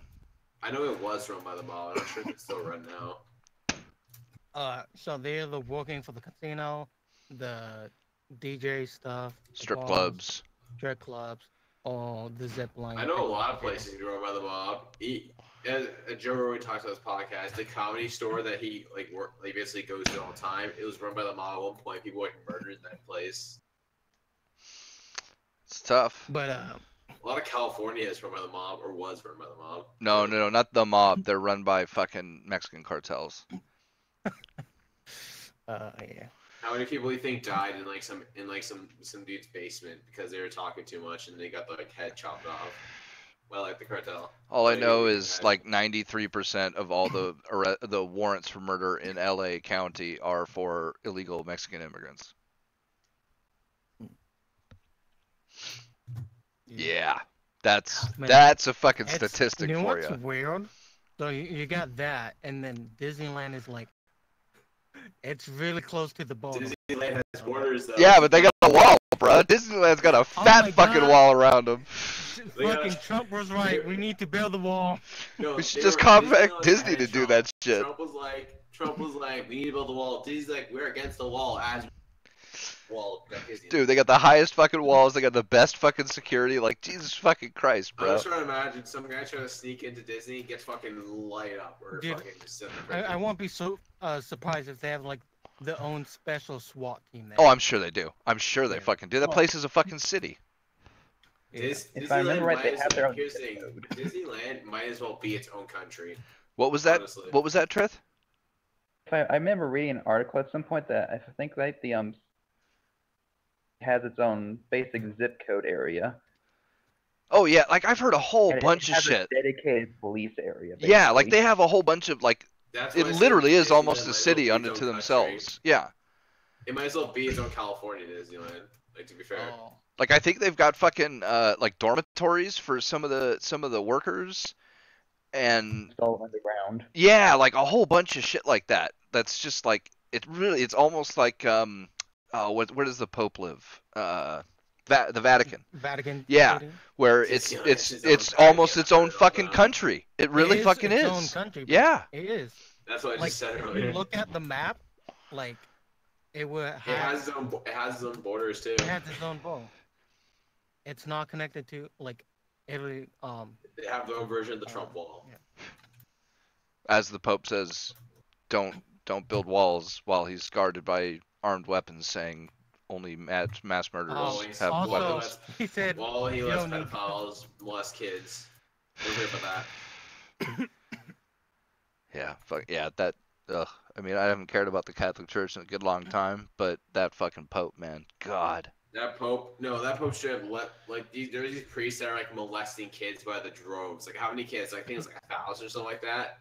Speaker 3: I know it was run by the mob. I'm not sure if it's still run now.
Speaker 2: So they're the working for the casino, the DJ stuff, the
Speaker 1: Strip
Speaker 2: bars,
Speaker 1: clubs.
Speaker 2: strip clubs, or the zip line.
Speaker 3: I know a lot of places are run by the mob. As Joe Rogan talks about this podcast, the comedy store that he basically goes to all the time, it was run by the mob at one point. People were murdered in that place.
Speaker 1: It's tough.
Speaker 2: But
Speaker 3: A lot of California is run by the mob, or was run by the mob.
Speaker 1: No, not the mob. They're run by fucking Mexican cartels.
Speaker 2: yeah.
Speaker 3: How many people do you think died in some dude's basement because they were talking too much and they got their head chopped off? Well, like the cartel.
Speaker 1: All I
Speaker 3: Like,
Speaker 1: know
Speaker 3: you
Speaker 1: is
Speaker 3: had-
Speaker 1: like 93% of all the warrants for murder in LA County are for illegal Mexican immigrants. Yeah, that's
Speaker 2: Man,
Speaker 1: a fucking
Speaker 2: It's-
Speaker 1: statistic
Speaker 2: you know
Speaker 1: for
Speaker 2: what's
Speaker 1: you.
Speaker 2: weird? So you got that, and then Disneyland is like, it's really close to the border.
Speaker 3: Disneyland has borders though.
Speaker 1: Yeah, but they got a wall, bro. Disneyland's got a fat
Speaker 2: my
Speaker 1: fucking
Speaker 2: God.
Speaker 1: wall around them.
Speaker 3: They got-
Speaker 2: Fucking Trump was right. We need to build the wall.
Speaker 3: No,
Speaker 1: We should
Speaker 3: they
Speaker 1: just
Speaker 3: were-
Speaker 1: contact
Speaker 3: Disneyland
Speaker 1: Disney
Speaker 3: had
Speaker 1: to do
Speaker 3: Trump.
Speaker 1: that shit.
Speaker 3: Trump was like, we need to build the wall. Disney's like, we're against the wall. As wall. Disney.
Speaker 1: Dude, they got the highest fucking walls. They got the best fucking security. Like, Jesus fucking Christ,
Speaker 3: I'm
Speaker 1: bro.
Speaker 3: just trying to imagine some guy trying to sneak into Disney gets fucking light up or
Speaker 2: Dude,
Speaker 3: fucking just sit in the
Speaker 2: I won't be so surprised if they have like their own special SWAT team there.
Speaker 1: Oh, I'm sure they do. I'm sure they
Speaker 2: Yeah.
Speaker 1: fucking do. That place is a fucking city.
Speaker 2: Yeah.
Speaker 4: If I remember right, they
Speaker 3: Disneyland
Speaker 4: have their own
Speaker 3: here's the
Speaker 4: zip
Speaker 3: thing,
Speaker 4: code.
Speaker 3: Disneyland might as well be its own country.
Speaker 1: What was that?
Speaker 3: Honestly.
Speaker 1: What was that, Trith?
Speaker 4: I remember reading an article at some point that I think like the has its own basic zip code area.
Speaker 1: Oh yeah, like I've heard a whole
Speaker 4: And
Speaker 1: bunch
Speaker 4: it
Speaker 1: of
Speaker 4: has
Speaker 1: shit.
Speaker 4: a dedicated police area.
Speaker 1: Yeah, like
Speaker 4: basically.
Speaker 1: they have a whole bunch of like.
Speaker 3: That's
Speaker 1: It
Speaker 3: why I said
Speaker 1: literally is
Speaker 3: Disneyland
Speaker 1: almost
Speaker 3: might
Speaker 1: a
Speaker 3: as
Speaker 1: city
Speaker 3: well be
Speaker 1: unto
Speaker 3: its
Speaker 1: to
Speaker 3: own
Speaker 1: themselves.
Speaker 3: country.
Speaker 1: Yeah.
Speaker 3: It might as well be its own California Disneyland. Like to be fair.
Speaker 2: Oh.
Speaker 1: Like I think they've got fucking like dormitories for some of the workers, and
Speaker 4: It's all underground.
Speaker 1: yeah, like a whole bunch of shit like that. That's just like it's almost like where does the Pope live? The Vatican,
Speaker 2: Vatican.
Speaker 1: Yeah.
Speaker 2: City.
Speaker 1: where
Speaker 3: It's
Speaker 1: it's
Speaker 3: its own
Speaker 1: almost
Speaker 3: Vatican.
Speaker 1: its own fucking country. It really
Speaker 2: It
Speaker 1: fucking
Speaker 2: its
Speaker 1: is.
Speaker 2: own country, bro.
Speaker 1: Yeah.
Speaker 2: It is.
Speaker 3: That's what I
Speaker 2: Like,
Speaker 3: just said
Speaker 2: if you
Speaker 3: earlier.
Speaker 2: look at the map, like, it would
Speaker 3: It
Speaker 2: have
Speaker 3: has its own. It has its own borders too.
Speaker 2: it has its own bow. It's not connected to like Italy.
Speaker 3: They have their own version of the Trump wall.
Speaker 2: Yeah.
Speaker 1: As the Pope says, don't build walls while he's guarded by armed weapons, saying only mass murderers
Speaker 2: Oh,
Speaker 1: have
Speaker 2: also,
Speaker 1: weapons.
Speaker 2: he said,
Speaker 3: Well, he
Speaker 2: You
Speaker 3: lets
Speaker 2: don't need-
Speaker 3: pedophiles molest kids. We're here for that.
Speaker 1: Yeah, fuck yeah, that. Ugh. I mean, I haven't cared about the Catholic Church in a good long time, but that fucking Pope, man, God.
Speaker 3: That Pope straight up there's these priests that are like molesting kids by the droves. Like how many kids? I think it's like 1,000 or something like that.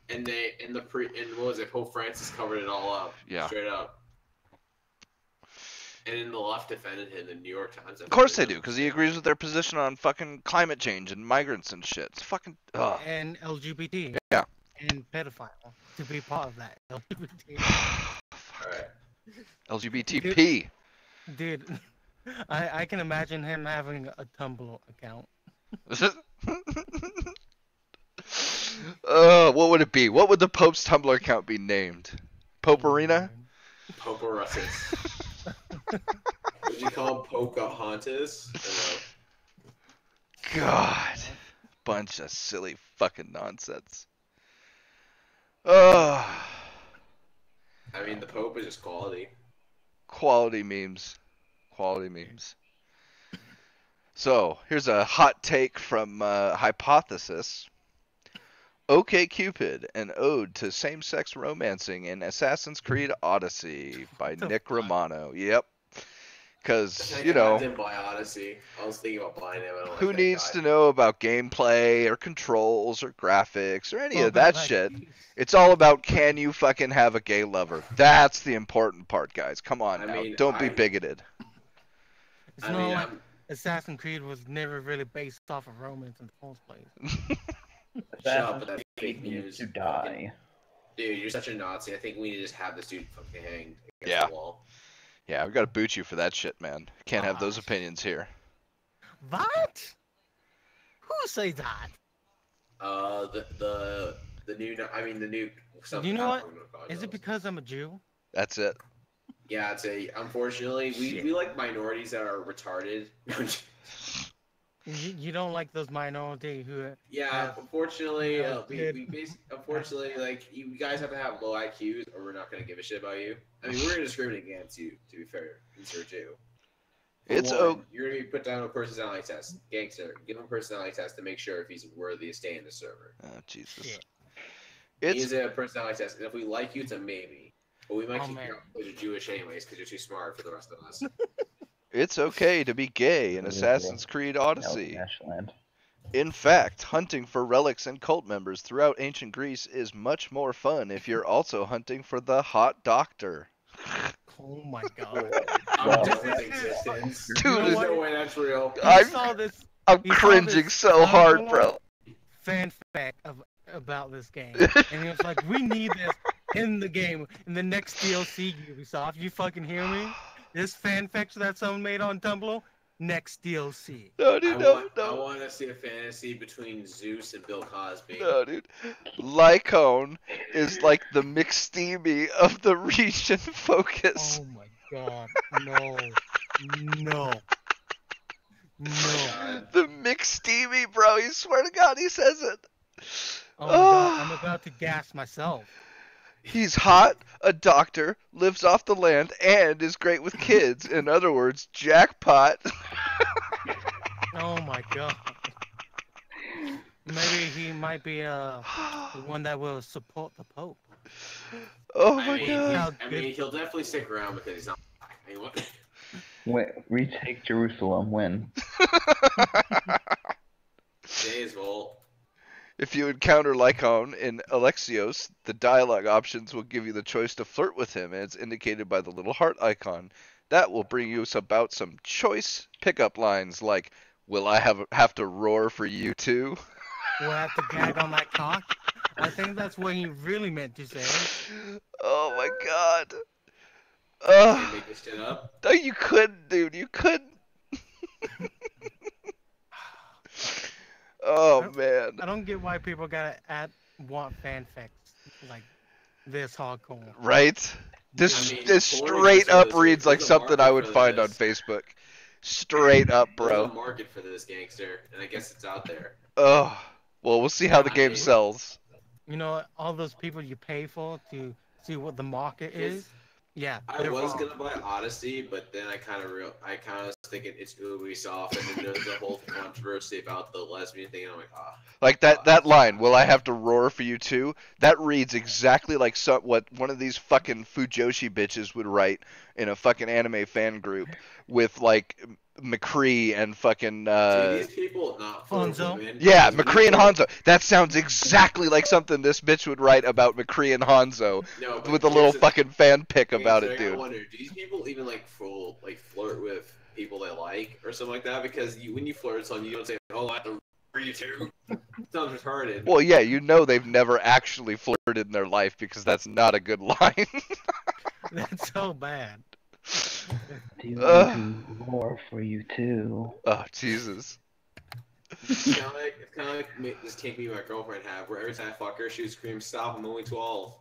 Speaker 3: And what was it? Pope Francis covered it all up.
Speaker 1: Yeah.
Speaker 3: Straight up. And then the left defended him in the New York Times.
Speaker 1: Of course they do, because he agrees with their position on fucking climate change and migrants and shit. It's fucking. Ugh.
Speaker 2: and LGBT.
Speaker 1: Yeah.
Speaker 2: And pedophile to be part of that LGBT.
Speaker 3: Alright.
Speaker 1: LGBTP.
Speaker 2: Dude, I can imagine him having a Tumblr account.
Speaker 1: What would it be? What would the Pope's Tumblr account be named? Pope Arena?
Speaker 3: Pope Russus. Would you call him Pocahontas?
Speaker 1: God. Bunch of silly fucking nonsense. Ugh.
Speaker 3: I mean, the Pope is just quality.
Speaker 1: Quality memes. Quality memes. So, here's a hot take from Hypothesis. OkCupid, an ode to same-sex romancing in Assassin's Creed Odyssey by
Speaker 2: The
Speaker 1: Nick
Speaker 2: fuck?
Speaker 1: Romano. Yep. Because,
Speaker 3: I
Speaker 1: you know,
Speaker 3: didn't buy Odyssey. I was thinking about buying it. But I don't
Speaker 1: who
Speaker 3: like that
Speaker 1: needs
Speaker 3: guy.
Speaker 1: to know about gameplay or controls or graphics or any
Speaker 2: Well,
Speaker 1: of that
Speaker 2: like,
Speaker 1: shit? It's all about, can you fucking have a gay lover? That's the important part, guys. Come on
Speaker 3: I
Speaker 1: now.
Speaker 3: mean,
Speaker 1: Don't be
Speaker 3: I-
Speaker 1: bigoted.
Speaker 2: It's
Speaker 3: I
Speaker 2: not
Speaker 3: mean,
Speaker 2: like Assassin's Creed was never really based off of romance in the first place.
Speaker 3: Shut up
Speaker 4: Assassin's
Speaker 3: with that
Speaker 4: Creed
Speaker 3: fake
Speaker 4: needs
Speaker 3: news.
Speaker 4: to die.
Speaker 3: Dude, you're such a Nazi. I think we need to just have this dude fucking hanged against
Speaker 1: Yeah.
Speaker 3: the wall.
Speaker 1: Yeah, I've got to boot you for that shit, man. Can't have those
Speaker 2: Ah.
Speaker 1: opinions here.
Speaker 2: What? Who say that?
Speaker 3: The new. I mean, the new.
Speaker 2: You know what?
Speaker 3: what?
Speaker 2: Is it because I'm a Jew?
Speaker 1: That's it.
Speaker 3: Yeah, it's a. Unfortunately, we like minorities that are retarded.
Speaker 2: You don't like those minority who?
Speaker 3: Yeah, unfortunately,
Speaker 2: Yeah,
Speaker 3: unfortunately, like you guys have to have low IQs, or we're not gonna give a shit about you. I mean, we're gonna discriminate against you. To be fair, insert you. For
Speaker 1: It's
Speaker 3: one, you're gonna be put down a personality test. Gangster, give him a personality test to make sure if he's worthy of staying in the server.
Speaker 1: Oh, Jesus.
Speaker 2: Shit.
Speaker 3: He
Speaker 1: It's
Speaker 3: needs a personality test, and if we like you, it's a maybe. But we might
Speaker 2: Oh,
Speaker 3: keep
Speaker 2: man.
Speaker 3: you out because you're Jewish anyways, because you're too smart for the rest of us.
Speaker 1: it's okay to be gay in
Speaker 4: Yeah.
Speaker 1: Assassin's Creed Odyssey.
Speaker 4: Ashland.
Speaker 1: In fact, hunting for relics and cult members throughout ancient Greece is much more fun if you're also hunting for the hot doctor.
Speaker 2: Oh my god!
Speaker 3: I'm
Speaker 4: Well,
Speaker 3: done with existence.
Speaker 1: Dude,
Speaker 3: There's
Speaker 2: what?
Speaker 3: no way that's real.
Speaker 2: I
Speaker 1: I'm-
Speaker 2: saw this
Speaker 1: I'm
Speaker 2: You saw
Speaker 1: cringing
Speaker 2: this
Speaker 1: so hard, bro.
Speaker 2: fan fact about this game, and he was like, "We need this in the game in the next DLC, Ubisoft. You fucking hear me? This fan fiction that someone made on Tumblr, next DLC."
Speaker 1: No,
Speaker 3: I
Speaker 1: dude, no,
Speaker 3: want, I
Speaker 1: no.
Speaker 3: want to see a fantasy between Zeus and Bill Cosby.
Speaker 1: No, dude. Lycone is like the McSteamy of the region focus.
Speaker 2: Oh my god. No. No. No.
Speaker 3: God.
Speaker 1: The McSteamy, bro. You swear to God, he says it.
Speaker 2: Oh my god, I'm about to gas myself.
Speaker 1: He's hot, a doctor, lives off the land, and is great with kids. In other words, jackpot.
Speaker 2: Oh my god. Maybe he might be the one that will support the Pope.
Speaker 1: Oh
Speaker 3: I
Speaker 1: my
Speaker 3: mean,
Speaker 1: God.
Speaker 3: I mean, he'll definitely stick around because he's not black. I mean, what?
Speaker 4: Retake Jerusalem. When?
Speaker 3: Days will.
Speaker 1: If you encounter Lycon in Alexios, the dialogue options will give you the choice to flirt with him, and it's indicated by the little heart icon. That will bring you about some choice pickup lines like, "Will I have to roar for you too?"
Speaker 2: We'll have to gag on that cock. I think that's what he really meant to say.
Speaker 1: Oh my God.
Speaker 3: Can't make this shit up.
Speaker 1: No, you couldn't, dude. You couldn't. Oh man.
Speaker 2: I don't get why people gotta want fanfics like this hardcore.
Speaker 1: Right? This
Speaker 3: I mean,
Speaker 1: this
Speaker 3: Corey
Speaker 1: straight
Speaker 3: just
Speaker 1: up
Speaker 3: was-
Speaker 1: reads like
Speaker 3: there's a
Speaker 1: something I
Speaker 3: market
Speaker 1: would
Speaker 3: for
Speaker 1: find on
Speaker 3: this.
Speaker 1: Facebook. Straight up,
Speaker 3: There's
Speaker 1: bro.
Speaker 3: a market for this gangster, and I guess it's out there.
Speaker 1: Oh. Well, we'll see how the
Speaker 3: I
Speaker 1: game
Speaker 3: mean-
Speaker 1: sells.
Speaker 2: You know, all those people you pay for to see what the market is. Yeah,
Speaker 3: I
Speaker 2: they're
Speaker 3: was
Speaker 2: wrong.
Speaker 3: gonna buy Odyssey, but then I kind of was thinking it's Ubisoft, and then there's a whole controversy about the lesbian thing, and I'm like, ah.
Speaker 1: Like that line, "Will I have to roar for you too?" That reads exactly like what one of these fucking Fujoshi bitches would write in a fucking anime fan group with like McCree and fucking
Speaker 3: Do these people not for
Speaker 2: Hanzo?
Speaker 3: women?
Speaker 1: yeah,
Speaker 3: Because when
Speaker 1: McCree
Speaker 3: you
Speaker 1: and
Speaker 3: put-
Speaker 1: Hanzo. That sounds exactly like something this bitch would write about McCree and Hanzo
Speaker 3: No, but
Speaker 1: with a little
Speaker 3: here's the-
Speaker 1: fucking fan pic
Speaker 3: okay,
Speaker 1: about
Speaker 3: so
Speaker 1: it,
Speaker 3: I gotta
Speaker 1: dude.
Speaker 3: wonder, do these people even flirt with people they like or something like that? Because when you flirt with someone, you don't say, "Oh, I have to for you too." Sounds retarded.
Speaker 1: Well, yeah, you know they've never actually flirted in their life because that's not a good line.
Speaker 2: That's so bad.
Speaker 4: Do you
Speaker 1: Ugh.
Speaker 4: want to roar for you too?
Speaker 1: Oh, Jesus.
Speaker 3: It's kind of like this take me and my girlfriend have, where every time I fuck her, she would scream, "Stop! I'm only 12."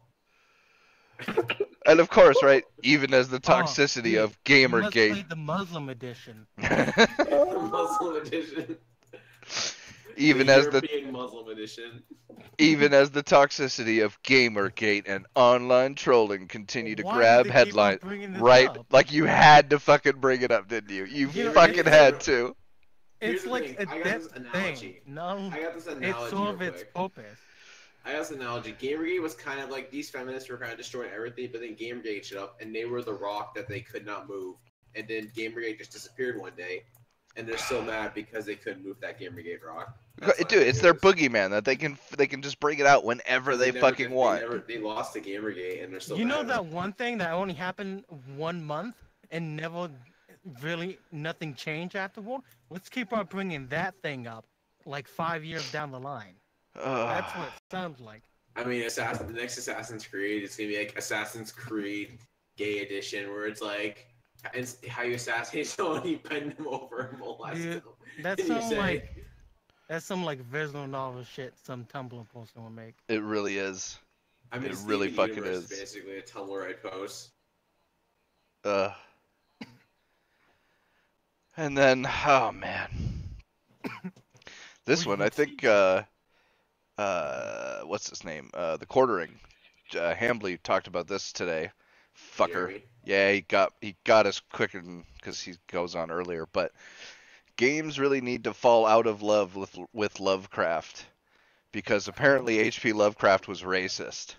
Speaker 1: And of course, right, even as the toxicity
Speaker 2: dude,
Speaker 1: of
Speaker 2: You must play
Speaker 1: Gamergate.
Speaker 2: the Muslim edition.
Speaker 3: Muslim edition.
Speaker 1: even
Speaker 3: the
Speaker 1: as the
Speaker 3: European Muslim edition.
Speaker 1: even as the toxicity of Gamergate and online trolling continue to
Speaker 2: Why
Speaker 1: grab
Speaker 2: do they keep on
Speaker 1: headlines.
Speaker 2: bringing this
Speaker 1: Right,
Speaker 2: up?
Speaker 1: like you had to fucking bring it up, didn't you? You
Speaker 2: You know,
Speaker 1: fucking
Speaker 2: it's-
Speaker 1: had to.
Speaker 3: Here's
Speaker 2: It's
Speaker 3: the
Speaker 2: like
Speaker 3: thing,
Speaker 2: a
Speaker 3: I got
Speaker 2: depth
Speaker 3: this analogy.
Speaker 2: thing. No,
Speaker 3: I got this
Speaker 2: it's
Speaker 3: analogy
Speaker 2: sort of
Speaker 3: real
Speaker 2: its
Speaker 3: quick.
Speaker 2: purpose.
Speaker 3: I got this analogy. Gamergate was kind of like these feminists were kind of destroying everything, but then Gamergate shut up, and they were the rock that they could not move. And then Gamergate just disappeared one day, and they're still mad because they couldn't move that Gamergate rock. That's what
Speaker 1: Dude,
Speaker 3: I
Speaker 1: it's
Speaker 3: think
Speaker 1: their
Speaker 3: it is.
Speaker 1: boogeyman that they can just bring it out whenever they
Speaker 3: never
Speaker 1: fucking
Speaker 3: did-
Speaker 1: want.
Speaker 3: They lost to Gamergate, and they're still.
Speaker 2: You
Speaker 3: mad
Speaker 2: know
Speaker 3: about
Speaker 2: that one thing that only happened 1 month and never really nothing changed afterward? Let's keep on bringing that thing up like 5 years down the line. That's what it sounds like.
Speaker 3: I mean, the next Assassin's Creed, it's gonna be like Assassin's Creed Gay Edition, where it's like, it's how you assassinate someone, you bend them over and molest
Speaker 2: Dude,
Speaker 3: them.
Speaker 2: That's
Speaker 3: And you
Speaker 2: some
Speaker 3: say-
Speaker 2: like visual novel shit some Tumblr poster will make.
Speaker 1: It really is.
Speaker 3: I mean,
Speaker 1: It
Speaker 3: Steven
Speaker 1: really fucking
Speaker 3: Universe
Speaker 1: is.
Speaker 3: basically a Tumblr I post.
Speaker 1: And then, oh man, this
Speaker 2: Well,
Speaker 1: one
Speaker 2: you
Speaker 1: I
Speaker 2: can
Speaker 1: think what's his name? The quartering. Hambly talked about this today. Fucker.
Speaker 3: Jeremy.
Speaker 1: Yeah, he got us quicker because he goes on earlier. But games really need to fall out of love with Lovecraft because apparently H.P. Lovecraft was racist.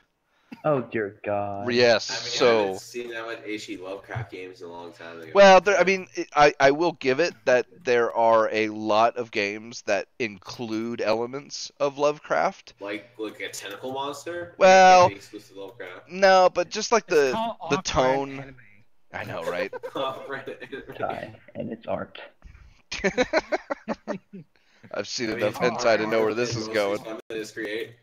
Speaker 4: Oh dear God.
Speaker 1: Yes,
Speaker 3: I mean, I
Speaker 1: so
Speaker 3: haven't seen that much H.P. Lovecraft games in a long time ago.
Speaker 1: well, I mean, I will give it that there are a lot of games that include elements of Lovecraft.
Speaker 3: like a tentacle monster.
Speaker 1: Well-
Speaker 3: Like, exclusive to Lovecraft.
Speaker 1: No, but just like
Speaker 2: It's called
Speaker 1: the
Speaker 2: off-brand
Speaker 1: tone.
Speaker 2: anime.
Speaker 1: I know, right?
Speaker 4: Kai, and it's art.
Speaker 1: I've seen
Speaker 3: I mean,
Speaker 1: enough
Speaker 3: it's
Speaker 1: hentai to know where
Speaker 3: hard
Speaker 1: this
Speaker 3: and
Speaker 1: is
Speaker 3: most
Speaker 1: going.
Speaker 3: feminists create.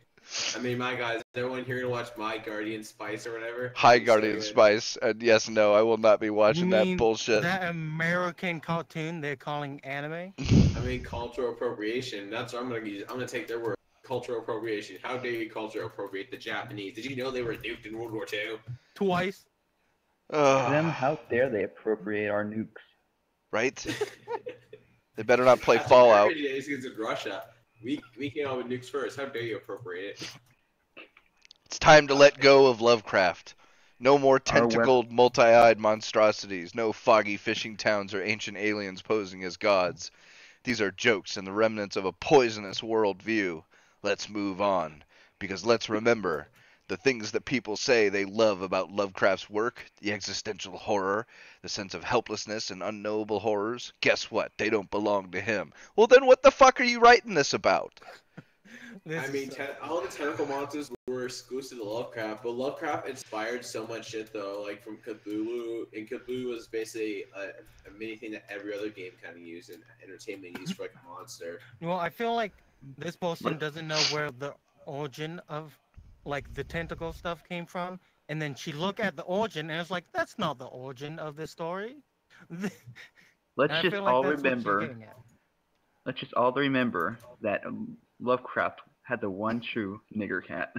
Speaker 3: I mean, my guys, is everyone here gonna watch My Guardian Spice or whatever?
Speaker 1: Hi,
Speaker 3: It's so
Speaker 1: Guardian
Speaker 3: good.
Speaker 1: Spice, and yes, no, I will not be watching
Speaker 2: You
Speaker 1: that
Speaker 2: mean
Speaker 1: bullshit.
Speaker 2: That American cartoon they're calling anime?
Speaker 3: I mean, cultural appropriation. That's what I'm gonna use. I'm gonna take their word. Cultural appropriation. How dare you cultural appropriate the Japanese? Did you know they were nuked in World War II?
Speaker 2: Twice.
Speaker 4: Them, how dare they appropriate our nukes?
Speaker 1: Right? They better not play
Speaker 3: After
Speaker 1: Fallout.
Speaker 3: American Days against Russia. We came out with nukes first. How dare you appropriate it?
Speaker 1: It's time to let go of Lovecraft. No more tentacled, multi-eyed monstrosities. No foggy fishing towns or ancient aliens posing as gods. These are jokes and the remnants of a poisonous worldview. Let's move on. Because let's remember, the things that people say they love about Lovecraft's work, the existential horror, the sense of helplessness and unknowable horrors, guess what? They don't belong to him. Well, then what the fuck are you writing this about?
Speaker 3: I mean, all the tentacle monsters were exclusive to Lovecraft, but Lovecraft inspired so much shit though, like from Cthulhu, and Cthulhu was basically a mini thing that every other game kind of used and entertainment used for like a monster.
Speaker 2: Well, I feel like this person doesn't know where the origin of like the tentacle stuff came from, and then she looked at the origin and it's like, that's not the origin of the story.
Speaker 4: Let's
Speaker 2: I
Speaker 4: just
Speaker 2: feel like
Speaker 4: all
Speaker 2: that's what she's
Speaker 4: remember.
Speaker 2: getting at.
Speaker 4: Let's just all remember that Lovecraft had the one true nigger cat.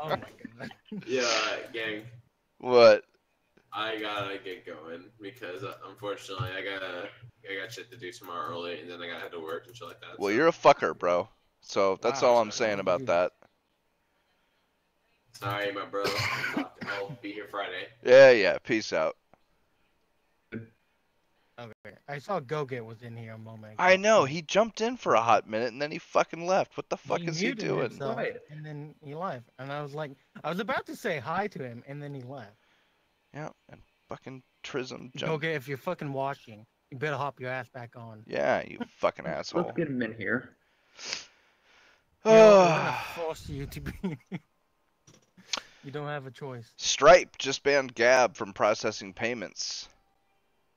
Speaker 2: Oh my god.
Speaker 3: Yeah, gang.
Speaker 1: What?
Speaker 3: I gotta get going because unfortunately I got shit to do tomorrow early, and then I gotta head to work and shit like that.
Speaker 1: Well,
Speaker 3: so.
Speaker 1: you're a fucker, bro. So that's
Speaker 2: Wow.
Speaker 1: all I'm saying about that.
Speaker 3: Sorry, my bro. I'll be here Friday.
Speaker 1: Yeah. Peace out.
Speaker 2: Okay. I saw Go-Get was in here a moment ago.
Speaker 1: I know, he jumped in for a hot minute and then he fucking left. What the fuck is he
Speaker 2: muted
Speaker 1: doing?
Speaker 2: himself,
Speaker 4: Right.
Speaker 2: And then he left. And I was like, I was about to say hi to him, and then he left.
Speaker 1: Yeah, and fucking Trism jumped.
Speaker 2: Go-Get, if you're fucking watching, you better hop your ass back on.
Speaker 1: Yeah, you fucking asshole.
Speaker 4: Let's get him in here.
Speaker 2: You know, we're gonna force you to be. You don't have a choice.
Speaker 1: Stripe just banned Gab from processing payments.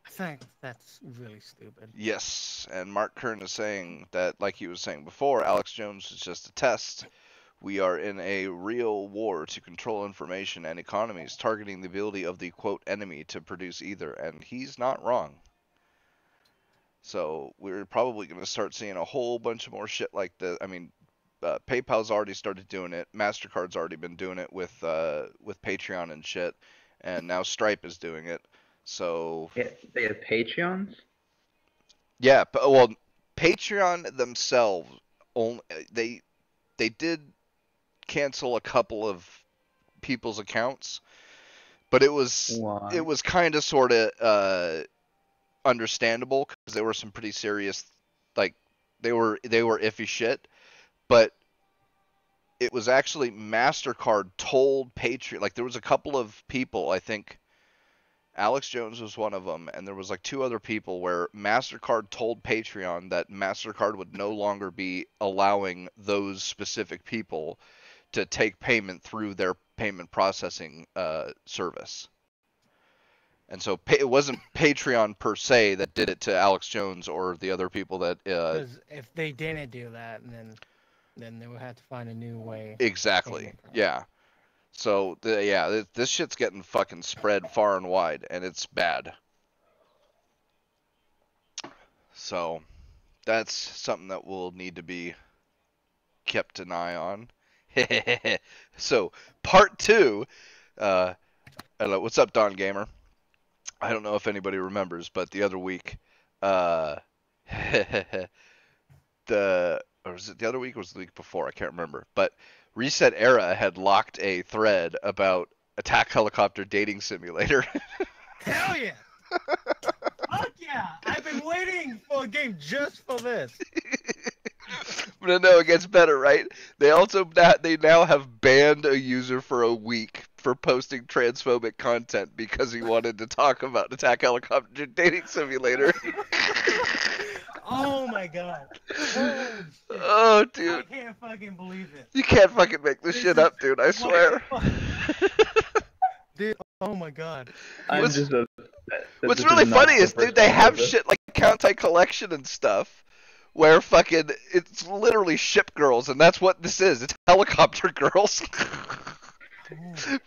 Speaker 2: I think that's really stupid.
Speaker 1: Yes, and Mark Kern is saying that, like he was saying before, Alex Jones is just a test. We are in a real war to control information and economies, targeting the ability of the, quote, enemy to produce either, and he's not wrong. So we're probably going to start seeing a whole bunch of more shit like this. I mean, PayPal's already started doing it. MasterCard's already been doing it with Patreon and shit, and now Stripe is doing it. So
Speaker 4: They have Patreons?
Speaker 1: yeah, but well, Patreon themselves only they did cancel a couple of people's accounts, but it was
Speaker 4: Why?
Speaker 1: kind of sort of understandable because there were some pretty serious, like they were iffy shit, but it was actually MasterCard told Patreon, like there was a couple of people, I think Alex Jones was one of them, and there was like two other people where MasterCard told Patreon that MasterCard would no longer be allowing those specific people to take payment through their payment processing service. And so it wasn't Patreon per se that did it to Alex Jones or the other people that...
Speaker 2: Because if they didn't do that, then they would have to find a new way.
Speaker 1: Exactly, yeah. So, this shit's getting fucking spread far and wide, and it's bad. So, that's something that will need to be kept an eye on. So, part 2, what's up, Don Gamer? I don't know if anybody remembers, but the other week, or was it the other week or was it the week before? I can't remember, but Reset Era had locked a thread about Attack Helicopter Dating Simulator.
Speaker 2: Hell yeah! Fuck yeah! I've been waiting for a game just for this.
Speaker 1: But no, it gets better, right? They now have banned a user for a week for posting transphobic content because he wanted to talk about Attack Helicopter Dating Simulator.
Speaker 2: Oh my god.
Speaker 1: Oh,
Speaker 2: I
Speaker 1: dude.
Speaker 2: can't fucking believe it.
Speaker 1: You can't fucking make this shit up, dude. I swear.
Speaker 2: Dude, oh my god.
Speaker 4: I'm
Speaker 1: What's-
Speaker 4: just
Speaker 1: What's really funny is, dude, they have shit like County Collection and stuff where fucking it's literally ship girls, and that's what this is. It's helicopter girls.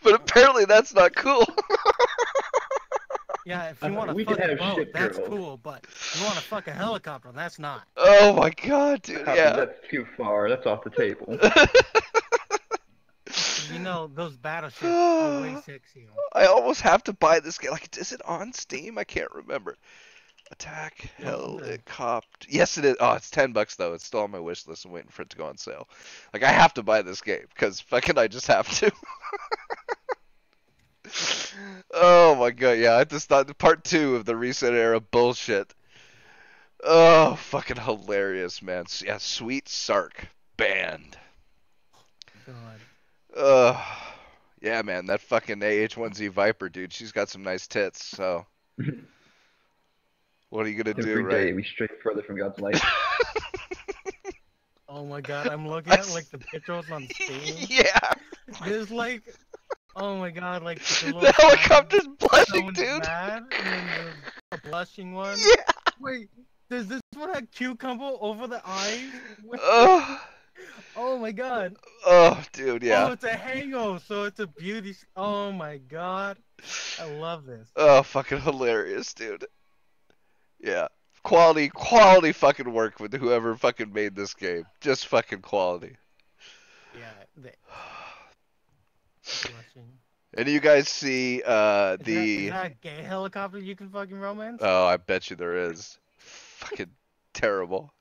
Speaker 1: But apparently that's not cool.
Speaker 2: Yeah, if you want to
Speaker 4: we
Speaker 2: fuck
Speaker 4: can
Speaker 2: a
Speaker 4: have
Speaker 2: boat,
Speaker 4: ship
Speaker 2: that's
Speaker 4: girls.
Speaker 2: cool, but if you want to fuck a helicopter, that's not.
Speaker 1: Oh my god, dude, yeah.
Speaker 4: That's too far. That's off the table.
Speaker 2: You know, those battleships are way sexier.
Speaker 1: I almost have to buy this game. Like, is it on Steam? I can't remember. Attack
Speaker 2: No, okay.
Speaker 1: Helicopter. Yes, it is. Oh, it's $10 though. It's still on my wish list. I'm waiting for it to go on sale. Like, I have to buy this game because fucking I just have to. Oh my god, yeah. I just thought part 2 of the Reset era bullshit. Oh, fucking hilarious, man. Yeah, Sweet Sark banned.
Speaker 2: God.
Speaker 1: Yeah, man. That fucking AH-1Z Viper, dude. She's got some nice tits. So, what are you gonna do,
Speaker 4: Every
Speaker 1: right?
Speaker 4: day we stray further from God's light.
Speaker 2: Oh my god, I'm looking at like the pictures on Steam.
Speaker 1: Yeah.
Speaker 2: There's like, oh my god, like
Speaker 1: The helicopter's blushing,
Speaker 2: someone's
Speaker 1: dude.
Speaker 2: mad, and then there's a blushing one.
Speaker 1: Yeah.
Speaker 2: Wait, does this one have cucumber over the eyes?
Speaker 1: Oh,
Speaker 2: Oh my god.
Speaker 1: dude,
Speaker 2: Oh,
Speaker 1: yeah.
Speaker 2: it's a hango, so it's a beauty. Oh my god. I love this.
Speaker 1: Oh, fucking hilarious, dude. Yeah. Quality fucking work with whoever fucking made this game. Just fucking quality.
Speaker 2: Yeah, the blushing.
Speaker 1: And you guys see
Speaker 2: Is that
Speaker 1: the
Speaker 2: a gay helicopter you can fucking romance?
Speaker 1: Oh, I bet you there is. Fucking terrible.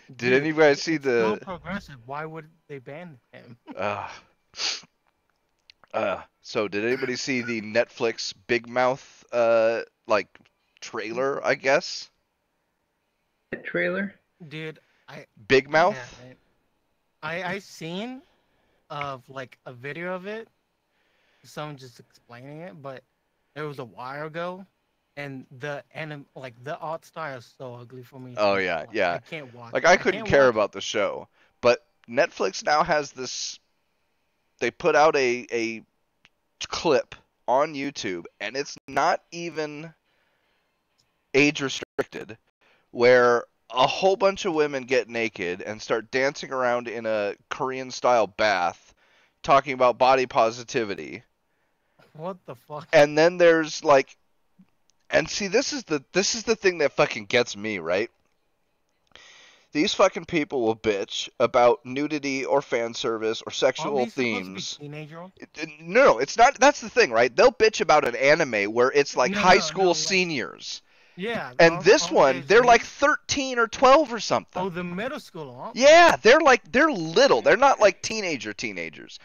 Speaker 1: Did
Speaker 2: Dude,
Speaker 1: any of you guys see
Speaker 2: it's so
Speaker 1: the
Speaker 2: progressive. Why would they ban him?
Speaker 1: So did anybody see the Netflix Big Mouth like trailer, I guess?
Speaker 4: Trailer?
Speaker 2: Dude,
Speaker 1: Big Mouth?
Speaker 2: yeah, I seen of like a video of it, someone just explaining it, but it was a while ago, and the art style is so ugly for me.
Speaker 1: Oh, yeah,
Speaker 2: Like,
Speaker 1: yeah.
Speaker 2: I can't watch.
Speaker 1: Like
Speaker 2: it.
Speaker 1: I couldn't
Speaker 2: can't
Speaker 1: care
Speaker 2: watch
Speaker 1: about the show, but Netflix now has this. They put out a clip on YouTube, and it's not even age restricted, where a whole bunch of women get naked and start dancing around in a Korean style bath, talking about body positivity.
Speaker 2: it. What the fuck?
Speaker 1: And then there's like, and see, this is the thing that fucking gets me, right? These fucking people will bitch about nudity or fan service or
Speaker 2: Aren't
Speaker 1: sexual
Speaker 2: these supposed to be
Speaker 1: themes.
Speaker 2: teenager?
Speaker 1: No, it's not. That's the thing, right? They'll bitch about an anime where it's like
Speaker 2: No,
Speaker 1: high
Speaker 2: no,
Speaker 1: school
Speaker 2: no, like-
Speaker 1: seniors,
Speaker 2: Yeah.
Speaker 1: and this
Speaker 2: aren't
Speaker 1: one,
Speaker 2: they
Speaker 1: they're
Speaker 2: asleep?
Speaker 1: like 13 or 12 or something.
Speaker 2: Oh, the middle school, aren't they?
Speaker 1: Yeah, they're little. They're not like teenagers.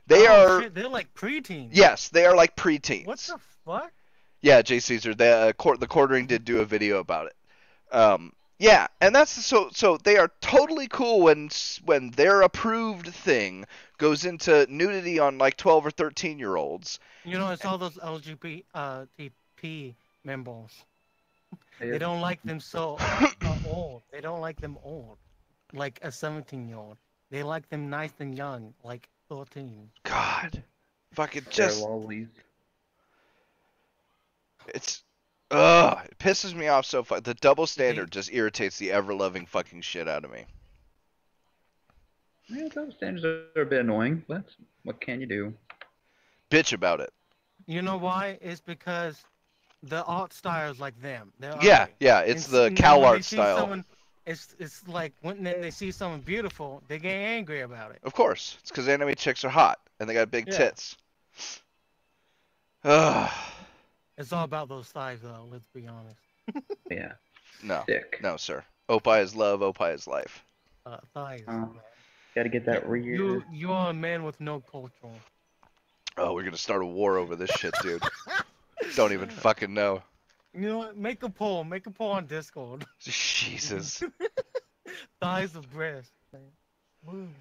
Speaker 1: They
Speaker 2: Oh,
Speaker 1: are.
Speaker 2: shit, they're like preteens.
Speaker 1: Yes, they are like preteens.
Speaker 2: What the fuck?
Speaker 1: Yeah, Jay Caesar. The Quartering did do a video about it. Yeah, and that's so they are totally cool when their approved thing goes into nudity on like 12 or 13-year-olds.
Speaker 2: You know, it's all those LGBT members. They don't like them so old. They don't like them old, like a 17-year-old. They like them nice and young, like 13.
Speaker 1: God, fucking
Speaker 4: They're
Speaker 1: just
Speaker 4: lollies.
Speaker 1: it's it pisses me off so far. The double standard just irritates the ever-loving fucking shit out of me.
Speaker 4: Yeah, those standards are a bit annoying, but what can you do?
Speaker 1: Bitch about it.
Speaker 2: You know why? It's because the art style is like them. They're
Speaker 1: Yeah,
Speaker 2: ugly.
Speaker 1: yeah, it's
Speaker 2: And
Speaker 1: the
Speaker 2: then
Speaker 1: Cal
Speaker 2: when they
Speaker 1: art
Speaker 2: see
Speaker 1: style.
Speaker 2: someone- it's like when they see someone beautiful, they get angry about it.
Speaker 1: Of course, it's because anime chicks are hot and they got big
Speaker 2: Yeah.
Speaker 1: tits. Ugh.
Speaker 2: It's all about those thighs, though. Let's be honest.
Speaker 4: Yeah,
Speaker 1: No,
Speaker 4: sick.
Speaker 1: no, sir. Opie is love. Opie is life.
Speaker 2: Thighs.
Speaker 4: Oh.
Speaker 2: Man.
Speaker 4: Gotta get that rear.
Speaker 2: You are a man with no culture.
Speaker 1: Oh, we're gonna start a war over this shit, dude. Don't even fucking know.
Speaker 2: You know what? Make a poll. Make a poll on Discord.
Speaker 1: Jesus.
Speaker 2: Thighs of breast. Man. Boobs.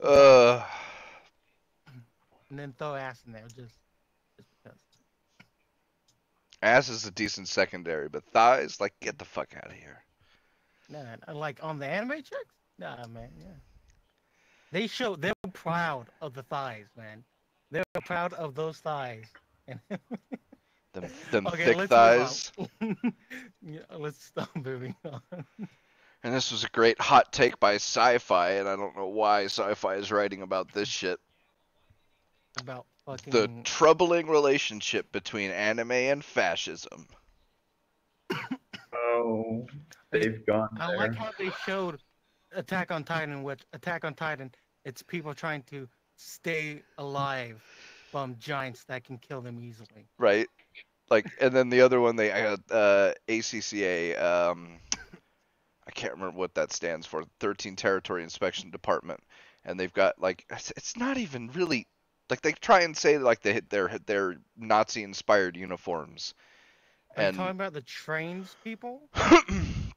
Speaker 1: Uh.
Speaker 2: And then throw ass in there, just because.
Speaker 1: Ass is a decent secondary, but thighs, like, get the fuck out of here.
Speaker 2: Nah, like on the anime chicks? Nah, man, yeah. They're proud of the thighs, man. They're proud of those thighs.
Speaker 1: Them
Speaker 2: Okay,
Speaker 1: thick
Speaker 2: let's
Speaker 1: thighs.
Speaker 2: move on. Yeah, let's stop moving on.
Speaker 1: And this was a great hot take by Sci-Fi, and I don't know why Sci-Fi is writing about this shit.
Speaker 2: About fucking.
Speaker 1: The troubling relationship between anime and fascism.
Speaker 4: Oh, they've gone
Speaker 2: I
Speaker 4: there.
Speaker 2: like how they showed Attack on Titan, which Attack on Titan, it's people trying to stay alive from giants that can kill them easily.
Speaker 1: right? Like, and then the other one they ACCA. I can't remember what that stands for. 13 Territory Inspection Department, and they've got like it's not even really like they try and say like they're Nazi-inspired uniforms,
Speaker 2: Are you
Speaker 1: and
Speaker 2: talking about the trains people?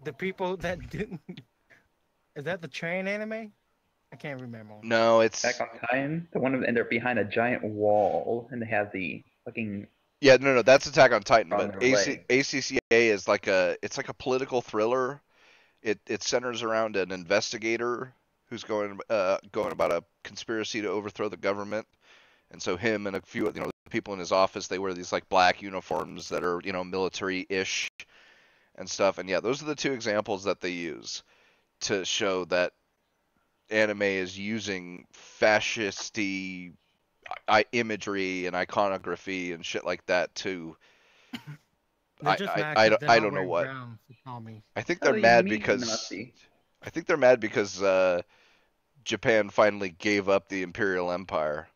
Speaker 2: The people that didn't. Is that the train anime? I can't remember.
Speaker 1: no, it's
Speaker 4: Attack on Titan, the one and they're behind a giant wall, and they have the fucking
Speaker 1: yeah, no, that's Attack on Titan,
Speaker 4: on
Speaker 1: but
Speaker 4: their leg.
Speaker 1: ACCA is like a political thriller. It centers around an investigator who's going about a conspiracy to overthrow the government, and so him and a few people in his office, they wear these like black uniforms that are military-ish and stuff. And yeah, those are the two examples that they use to show that anime is using fascisty imagery and iconography and shit like that to
Speaker 2: They're just mad
Speaker 1: I
Speaker 2: 'cause
Speaker 1: don't
Speaker 2: they're not
Speaker 1: know
Speaker 2: wearing
Speaker 1: what.
Speaker 2: brown for Tommy.
Speaker 1: I think
Speaker 4: How
Speaker 1: they're
Speaker 4: do you
Speaker 1: mad
Speaker 4: mean
Speaker 1: because
Speaker 4: Nazi?
Speaker 1: Japan finally gave up the Imperial Empire.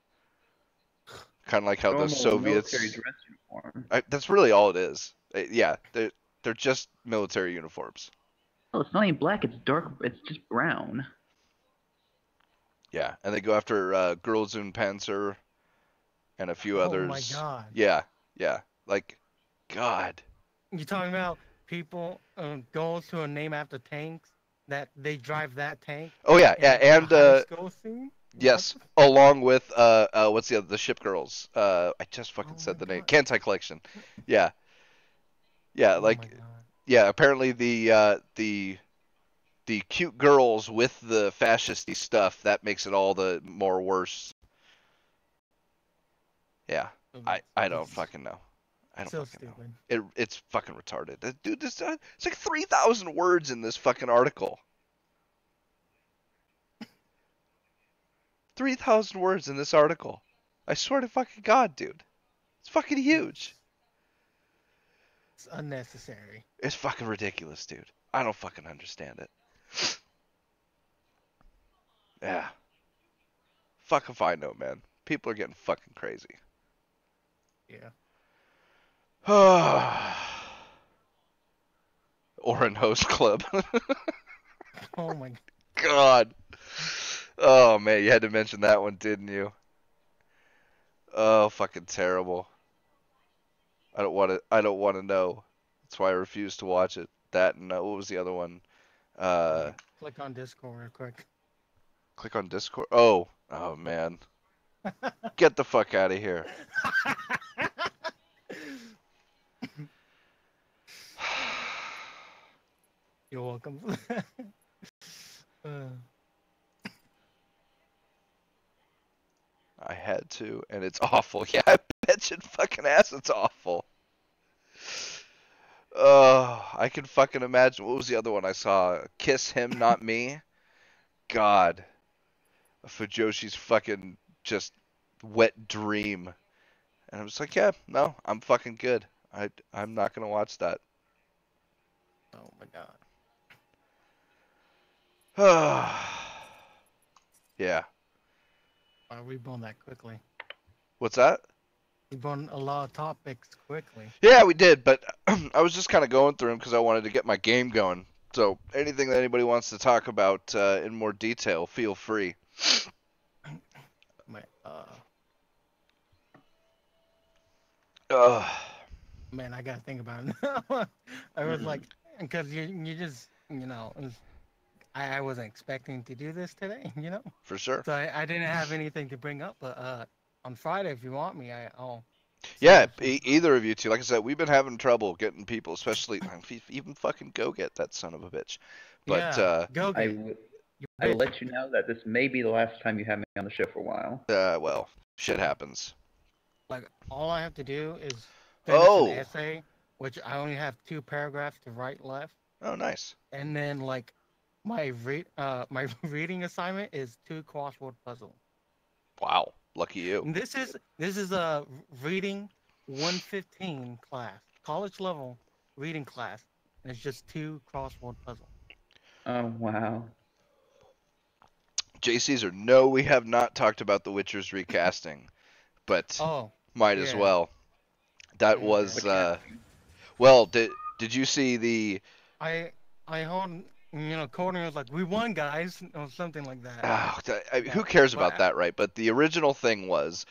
Speaker 1: Kind of like how the
Speaker 4: Normal
Speaker 1: Soviets.
Speaker 4: military dress uniform.
Speaker 1: That's really all it is. Yeah, they're just military uniforms.
Speaker 4: Oh, it's not even black. It's dark. It's just brown.
Speaker 1: Yeah, and they go after Panzer and a few
Speaker 2: Oh
Speaker 1: others.
Speaker 2: my god.
Speaker 1: Yeah, like, God.
Speaker 2: You're talking about people go to a name after tanks that they drive that tank.
Speaker 1: Oh yeah, yeah, and
Speaker 2: high school scene?
Speaker 1: yes, along with what's the ship girls? I just fucking
Speaker 2: Oh
Speaker 1: said
Speaker 2: my
Speaker 1: the name.
Speaker 2: God.
Speaker 1: Kantai Collection. Yeah, yeah,
Speaker 2: Oh
Speaker 1: like
Speaker 2: my god.
Speaker 1: yeah. Apparently the cute girls with the fascisty stuff that makes it all the more worse. Yeah, I don't fucking know. I don't
Speaker 2: So
Speaker 1: fucking know.
Speaker 2: stupid.
Speaker 1: It's fucking retarded. Dude, it's like 3,000 words in this fucking article. 3,000 words in this article. I swear to fucking God, dude. It's fucking huge.
Speaker 2: It's unnecessary.
Speaker 1: It's fucking ridiculous, dude. I don't fucking understand it. Yeah. Fuck if I know, man. People are getting fucking crazy.
Speaker 2: Yeah.
Speaker 1: Orin Host Club.
Speaker 2: Oh my
Speaker 1: God. Oh man, you had to mention that one, didn't you? Oh, fucking terrible. I don't want to know. That's why I refuse to watch it. That and what was the other one?
Speaker 2: Click on Discord real quick.
Speaker 1: Click on Discord. Oh man. Get the fuck out of here.
Speaker 2: You're welcome.
Speaker 1: I had to, and it's awful. Yeah, I bet your fucking ass it's awful. Oh, I can fucking imagine. What was the other one I saw? Kiss Him, Not Me? God. A Fujoshi's fucking just wet dream. And I was like, yeah, no, I'm fucking good. I'm not gonna watch that.
Speaker 2: Oh my god.
Speaker 1: Yeah.
Speaker 2: Wow, we blown that quickly.
Speaker 1: What's that?
Speaker 2: We blown a lot of topics quickly.
Speaker 1: Yeah, we did, but I was just kind of going through them because I wanted to get my game going. So anything that anybody wants to talk about in more detail, feel free.
Speaker 2: My, man, I gotta think about it now. I was like, because you just, I wasn't expecting to do this today,
Speaker 1: For sure.
Speaker 2: So I didn't have anything to bring up, but on Friday, if you want me, I'll.
Speaker 1: Yeah, either of you two. Like I said, we've been having trouble getting people, especially even fucking Go Get that son of a bitch. But
Speaker 2: yeah, go
Speaker 4: I
Speaker 2: get
Speaker 4: will I will let you know that this may be the last time you have me on the show for a while.
Speaker 1: well, shit happens.
Speaker 2: Like all I have to do is finish an essay, which I only have 2 paragraphs to write left,
Speaker 1: Oh, nice.
Speaker 2: and then like my reading assignment is 2 crossword puzzle.
Speaker 1: Wow, lucky you.
Speaker 2: And this is a reading 115 class, college level reading class, and it's just 2 crossword puzzle.
Speaker 4: Oh wow.
Speaker 1: J. Caesar, no, we have not talked about The Witcher's recasting, but
Speaker 2: Oh,
Speaker 1: might as
Speaker 2: yeah.
Speaker 1: well. That
Speaker 2: Yeah.
Speaker 1: was well. Did you see the?
Speaker 2: I heard, Courtney was like, "We won, guys," or something like that.
Speaker 1: Who cares
Speaker 2: But
Speaker 1: about that, right? But the original thing was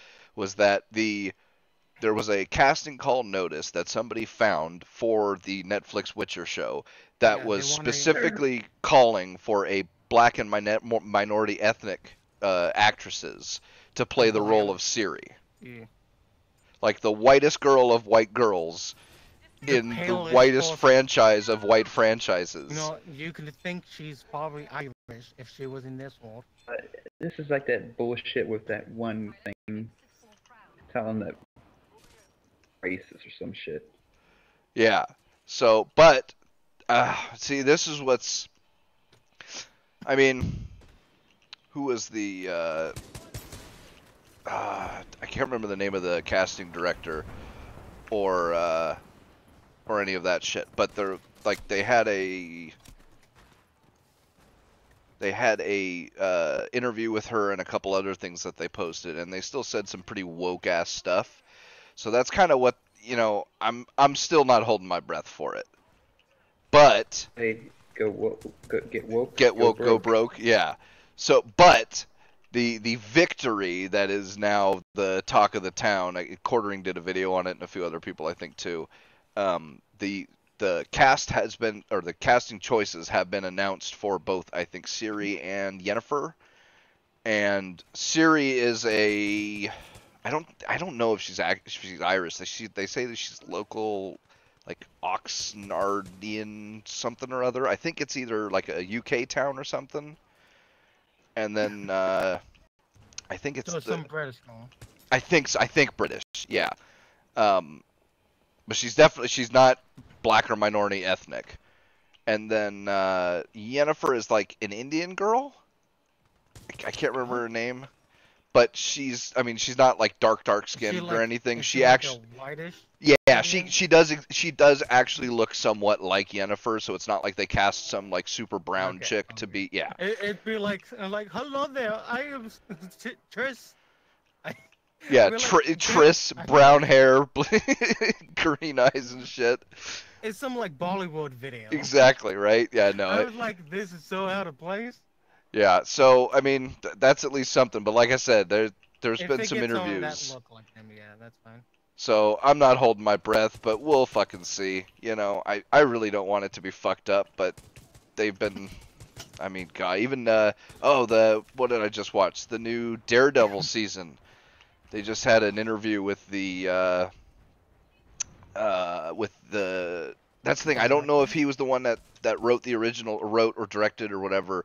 Speaker 1: that there was a casting call notice that somebody found for the Netflix Witcher show that
Speaker 2: Yeah,
Speaker 1: was
Speaker 2: they wanted-
Speaker 1: specifically calling for a black and minority ethnic actresses to play the role of Ciri,
Speaker 2: Yeah.
Speaker 1: like the whitest girl of white girls in the
Speaker 2: palest
Speaker 1: whitest
Speaker 2: person.
Speaker 1: franchise of white franchises.
Speaker 2: You could think she's probably Irish if she was in this world.
Speaker 4: This is like that bullshit with that one thing telling that racist or some shit.
Speaker 1: Yeah. So, but see, this is what's. I mean, who was the? I can't remember the name of the casting director, or any of that shit. But they're like they had a interview with her and a couple other things that they posted, and they still said some pretty woke ass stuff. So that's kind of what I'm still not holding my breath for it. But
Speaker 4: Hey, get woke,
Speaker 1: go broke. Yeah. So, but the victory that is now the talk of the town. Quartering did a video on it, and a few other people, I think, too. The cast has been, or the casting choices have been announced for both, I think, Ciri and Yennefer. And Ciri is I don't know if she's Irish. They say that she's local, like Oxnardian something or other. I think it's either like a UK town or something. And then I think it's
Speaker 2: some British girl.
Speaker 1: I think British. Yeah. But she's not black or minority ethnic. And then Yennefer is like an Indian girl. I can't remember her name. But she's not like dark skinned or anything. She actually,
Speaker 2: like whitish?
Speaker 1: Yeah, she does actually look somewhat like Yennefer, so it's not like they cast some like super brown chick to be, yeah.
Speaker 2: It'd be like hello there, I am Triss.
Speaker 1: Yeah,
Speaker 2: like,
Speaker 1: Triss, brown hair, green eyes and shit.
Speaker 2: It's some like Bollywood video.
Speaker 1: Exactly, right? Yeah, no.
Speaker 2: I was like, this is so out of place.
Speaker 1: Yeah, so I mean that's at least something. But like I said, there's been some interviews.
Speaker 2: That look like him, yeah, that's fine.
Speaker 1: So I'm not holding my breath, but we'll fucking see. I really don't want it to be fucked up, but they've been. I mean, God, even what did I just watch? The new Daredevil season. They just had an interview with the. That's the thing. I don't know if he was the one that wrote the original, or wrote or directed or whatever.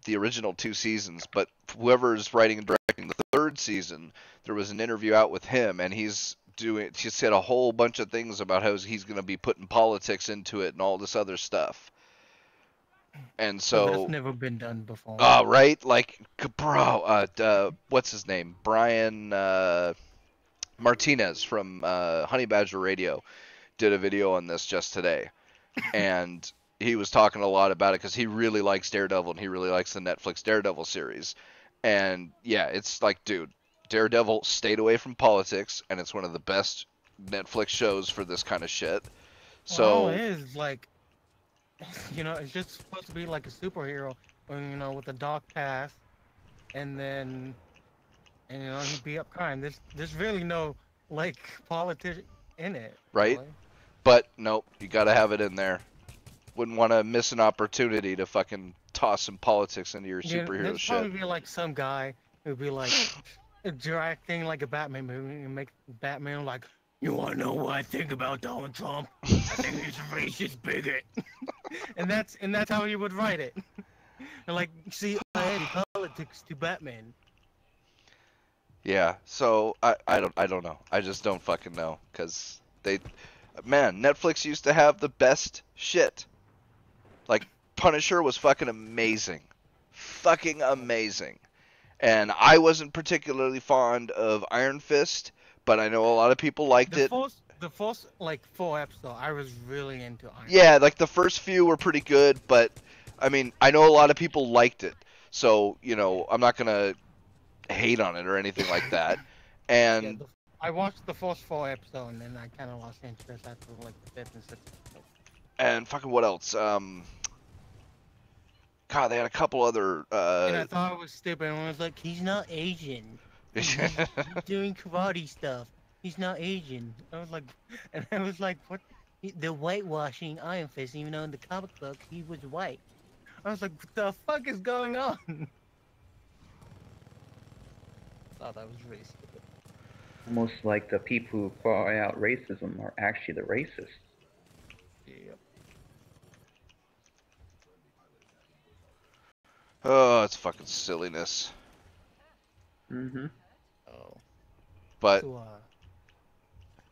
Speaker 1: The original 2 seasons, but whoever's writing and directing the 3rd season, there was an interview out with him, and he said a whole bunch of things about how he's going to be putting politics into it and all this other stuff. And so
Speaker 2: that's never been done before.
Speaker 1: Right? Like, bro, what's his name? Brian Martinez from Honey Badger Radio did a video on this just today, and he was talking a lot about it because he really likes Daredevil and he really likes the Netflix Daredevil series. And yeah, it's like, dude, Daredevil stayed away from politics, and it's one of the best Netflix shows for this kind of shit. So
Speaker 2: it is like, it's just supposed to be like a superhero, with a dark past, and then, he'd be up crime. There's really no like politics in it,
Speaker 1: right?
Speaker 2: Really.
Speaker 1: But nope, you gotta have it in there. Wouldn't want to miss an opportunity to fucking toss some politics into your superhero
Speaker 2: there'd
Speaker 1: shit.
Speaker 2: Probably be like some guy who'd be like directing like a Batman movie and make Batman like, you want to know what I think about Donald Trump? I think he's a racist bigot. and that's how he would write it. And like, see, adding politics to Batman.
Speaker 1: Yeah, so I don't know. I just don't fucking know, because Netflix used to have the best shit. Like, Punisher was fucking amazing. Fucking amazing. And I wasn't particularly fond of Iron Fist, but I know a lot of people liked it.
Speaker 2: The first, like, 4 episodes, I was really into Iron Fist.
Speaker 1: Yeah, like, the first few were pretty good, but, I mean, I know a lot of people liked it. So, you know, I'm not gonna hate on it or anything like that.
Speaker 2: Yeah,
Speaker 1: And
Speaker 2: I watched the first 4 episodes and then I kind of lost interest after like the fifth and sixth episode.
Speaker 1: fucking what else? God, they had a couple other.
Speaker 2: And I thought it was stupid. And I was like, he's not Asian. He's doing karate stuff. He's not Asian. I was like, and I was like, what? The whitewashing Iron Fist, even though in the comic book he was white. I was like, what the fuck is going on? I thought that was really stupid.
Speaker 4: Almost like the people who cry out racism are actually the racists.
Speaker 2: Yeah.
Speaker 1: Oh, it's fucking silliness.
Speaker 4: Mm-hmm.
Speaker 2: Oh.
Speaker 1: But
Speaker 2: So,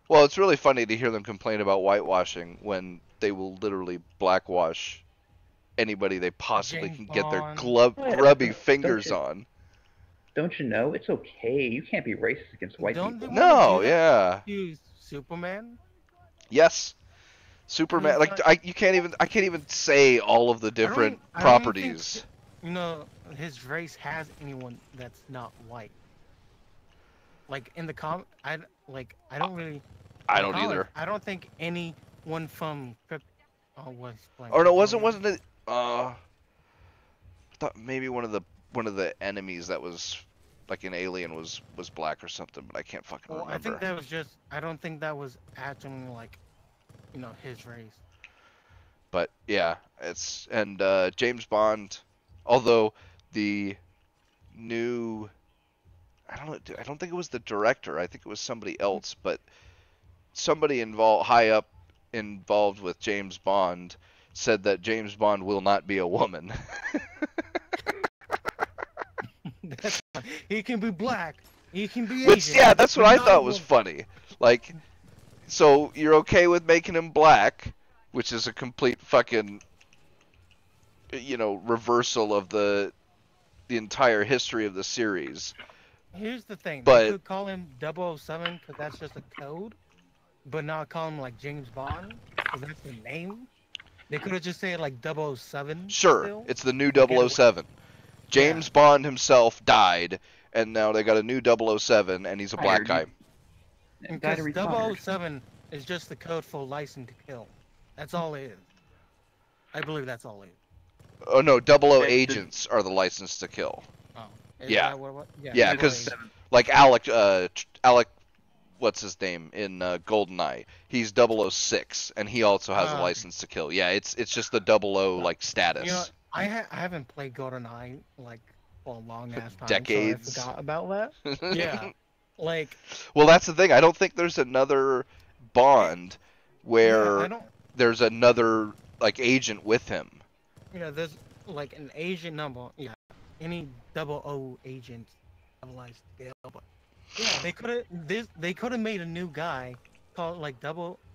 Speaker 1: well, it's really funny to hear them complain about whitewashing when they will literally blackwash anybody they possibly
Speaker 2: James
Speaker 1: can get their
Speaker 2: Bond.
Speaker 1: grubby fingers
Speaker 4: you-
Speaker 1: on.
Speaker 4: Don't you know? It's okay. You can't be racist against white
Speaker 2: Don't
Speaker 4: people.
Speaker 2: they-
Speaker 1: No,
Speaker 2: do that?
Speaker 1: yeah.
Speaker 2: use Superman?
Speaker 1: Yes. Superman,
Speaker 2: It's
Speaker 1: like
Speaker 2: like-
Speaker 1: I can't even say all of the different
Speaker 2: I don't think-
Speaker 1: properties.
Speaker 2: You know, his race has anyone that's not white. Like in the I don't really.
Speaker 1: I
Speaker 2: in
Speaker 1: don't
Speaker 2: comics,
Speaker 1: either.
Speaker 2: I don't think anyone from Krypton was playing.
Speaker 1: Or no,
Speaker 2: Kryptonian.
Speaker 1: wasn't it? I thought maybe one of the enemies that was like an alien was black or something, but I can't fucking
Speaker 2: Well,
Speaker 1: remember.
Speaker 2: I think that was just. I don't think that was actually like, you know, his race.
Speaker 1: But yeah, it's and James Bond, although the new, I don't think it was the director. I think it was somebody else, but somebody involved with James Bond said that James Bond will not be a woman.
Speaker 2: That's fine. He can be black. He can be
Speaker 1: Which,
Speaker 2: Asian.
Speaker 1: yeah, that's what
Speaker 2: but
Speaker 1: I
Speaker 2: not
Speaker 1: thought
Speaker 2: a
Speaker 1: was
Speaker 2: woman.
Speaker 1: funny. Like, so you're okay with making him black, which is a complete fucking, you know, reversal of the entire history of the series.
Speaker 2: Here's the thing.
Speaker 1: But-
Speaker 2: They could call him 007 because that's just a code, but not call him like James Bond because that's the name. They could have just said like 007.
Speaker 1: Sure,
Speaker 2: still.
Speaker 1: it's the new
Speaker 2: Get away-
Speaker 1: 007. James Bond himself died, and now they got a new 007, and he's a black guy.
Speaker 4: And guy to
Speaker 2: Because
Speaker 4: retire.
Speaker 2: 007 is just the code for license to kill. That's all it is. I believe that's all it is.
Speaker 1: Oh no, 00
Speaker 4: the-
Speaker 1: agents are the license to kill.
Speaker 2: Oh. Is
Speaker 1: Yeah.
Speaker 2: that what,
Speaker 1: Yeah,
Speaker 2: 00
Speaker 1: 'cause-
Speaker 2: agent.
Speaker 1: Like Alec, what's his name in GoldenEye? He's 006, and he also has a
Speaker 2: okay.
Speaker 1: license to kill. Yeah, it's just the 00 like status.
Speaker 2: You know, I haven't played GoldenEye like for a long ass time.
Speaker 1: Decades.
Speaker 2: So I forgot about that. Yeah. Like,
Speaker 1: Well, that's the thing. I don't think there's another Bond where
Speaker 2: yeah, I don't.
Speaker 1: there's another like agent with him.
Speaker 2: You know, there's like an Asian number. Yeah. Any 00 agent have a license to kill, but yeah, they could have made a new guy called like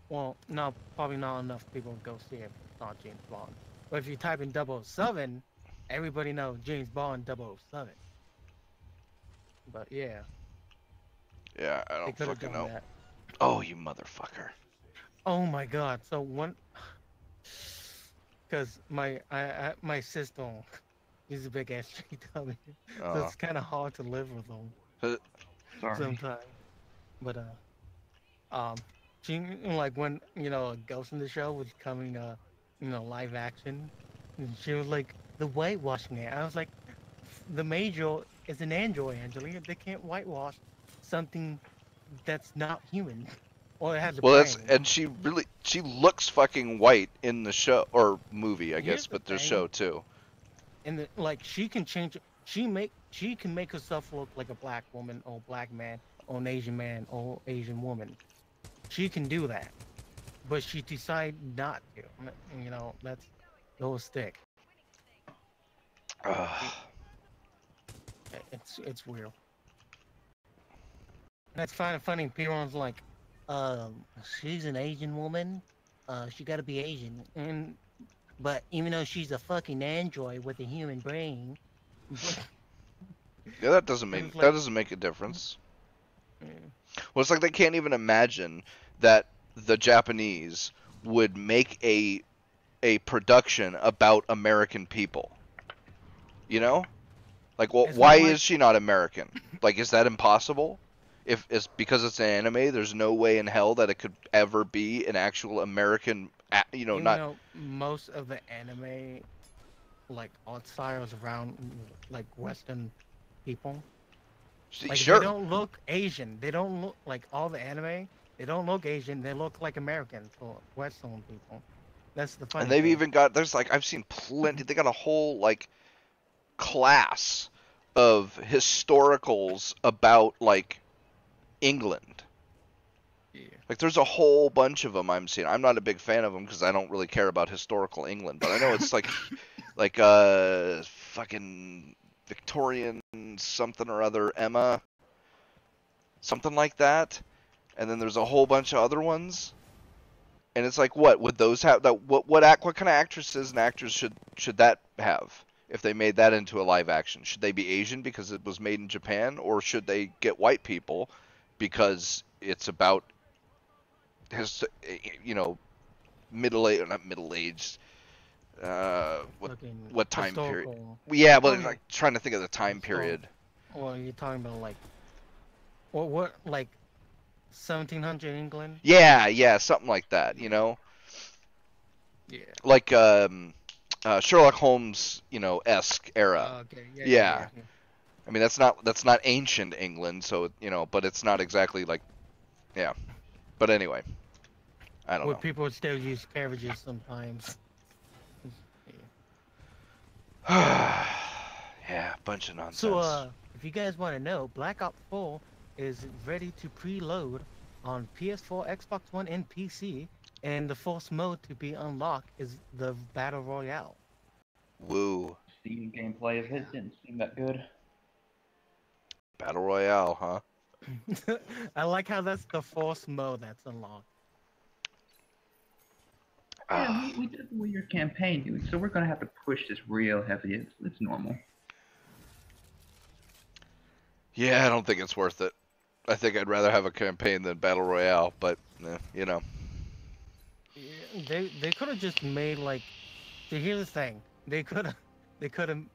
Speaker 2: well, no, probably not enough people go see it. It's not James Bond. But if you type in 007, everybody knows James Bond 007. But yeah,
Speaker 1: Yeah, I
Speaker 2: they
Speaker 1: don't
Speaker 2: could have
Speaker 1: fucking
Speaker 2: done
Speaker 1: know.
Speaker 2: that.
Speaker 1: Oh, you motherfucker.
Speaker 2: Oh my god! So one, because my sister, he's a big ass dummy, so
Speaker 1: Oh.
Speaker 2: it's kind of hard to live with him
Speaker 4: Sorry.
Speaker 2: sometimes. But she like when a Ghost in the Shell was coming live action, and she was like the whitewashing it. I was like, the Major is an android, Angelina. They can't whitewash something that's not human. Or it has a
Speaker 1: Well, that's
Speaker 2: brain.
Speaker 1: and she looks fucking white in the show or movie, I
Speaker 2: Here's
Speaker 1: guess,
Speaker 2: the
Speaker 1: but the
Speaker 2: thing.
Speaker 1: show too.
Speaker 2: And like she can change. She can make herself look like a black woman or black man or an Asian man or Asian woman. She can do that, but she decided not to. That's the whole stick.
Speaker 1: Ugh.
Speaker 2: It's weird. That's kind of funny. People's like, she's an Asian woman. She got to be Asian, but even though she's a fucking android with a human brain.
Speaker 1: Yeah, that doesn't
Speaker 2: It's
Speaker 1: make a difference.
Speaker 2: Yeah.
Speaker 1: Well, it's like they can't even imagine that the Japanese would make a production about American people. You know? Like, well,
Speaker 2: It's
Speaker 1: why
Speaker 2: not like-
Speaker 1: is she not American? Like, is that impossible? If it's because it's an anime, there's no way in hell that it could ever be an actual American. You know,
Speaker 2: Even
Speaker 1: not
Speaker 2: though most of the anime, like art styles around like Western people, like
Speaker 1: sure.
Speaker 2: they don't look Asian. They don't look like all the anime. They don't look Asian. They look like American for Western people. That's the funny
Speaker 1: And they've
Speaker 2: thing.
Speaker 1: even got there's like I've seen plenty. They got a whole like class of historicals about like England.
Speaker 2: Yeah.
Speaker 1: Like there's a whole bunch of them I'm seeing. I'm not a big fan of them because I don't really care about historical England, but I know it's like fucking Victorian something or other Emma, something like that. And then there's a whole bunch of other ones. And it's like, what would those have? That what kind of actresses and actors should that have if they made that into a live action? Should they be Asian because it was made in Japan, or should they get white people because it's about his, you know, not middle aged.
Speaker 2: Looking
Speaker 1: What time period?
Speaker 2: historical.
Speaker 1: Yeah, but
Speaker 2: Oh,
Speaker 1: like trying to think of the time
Speaker 2: Historical.
Speaker 1: period.
Speaker 2: Well, you're talking about like what like 1700 England?
Speaker 1: Yeah, something like that. You know,
Speaker 2: Yeah.
Speaker 1: like Sherlock Holmes, you know, esque era.
Speaker 2: Okay.
Speaker 1: Yeah. I mean, that's not ancient England, so you know, but it's not exactly like, yeah. But anyway, I don't
Speaker 2: Where
Speaker 1: know.
Speaker 2: people still use carriages sometimes.
Speaker 1: Yeah, bunch of nonsense.
Speaker 2: So, if you guys want to know, Black Ops 4 is ready to preload on PS4, Xbox One, and PC, and the first mode to be unlocked is the Battle Royale.
Speaker 1: Woo,
Speaker 4: The gameplay of it didn't seem that good.
Speaker 1: Battle Royale, huh?
Speaker 2: I like how that's the first mode that's unlocked.
Speaker 1: Ah,
Speaker 4: Yeah, we did the your campaign, dude. So we're gonna have to push this real heavy. It's normal.
Speaker 1: yeah, I don't think it's worth it. I think I'd rather have a campaign than Battle Royale, but you know.
Speaker 2: Yeah, they could have just made like. So here's the thing, they could have,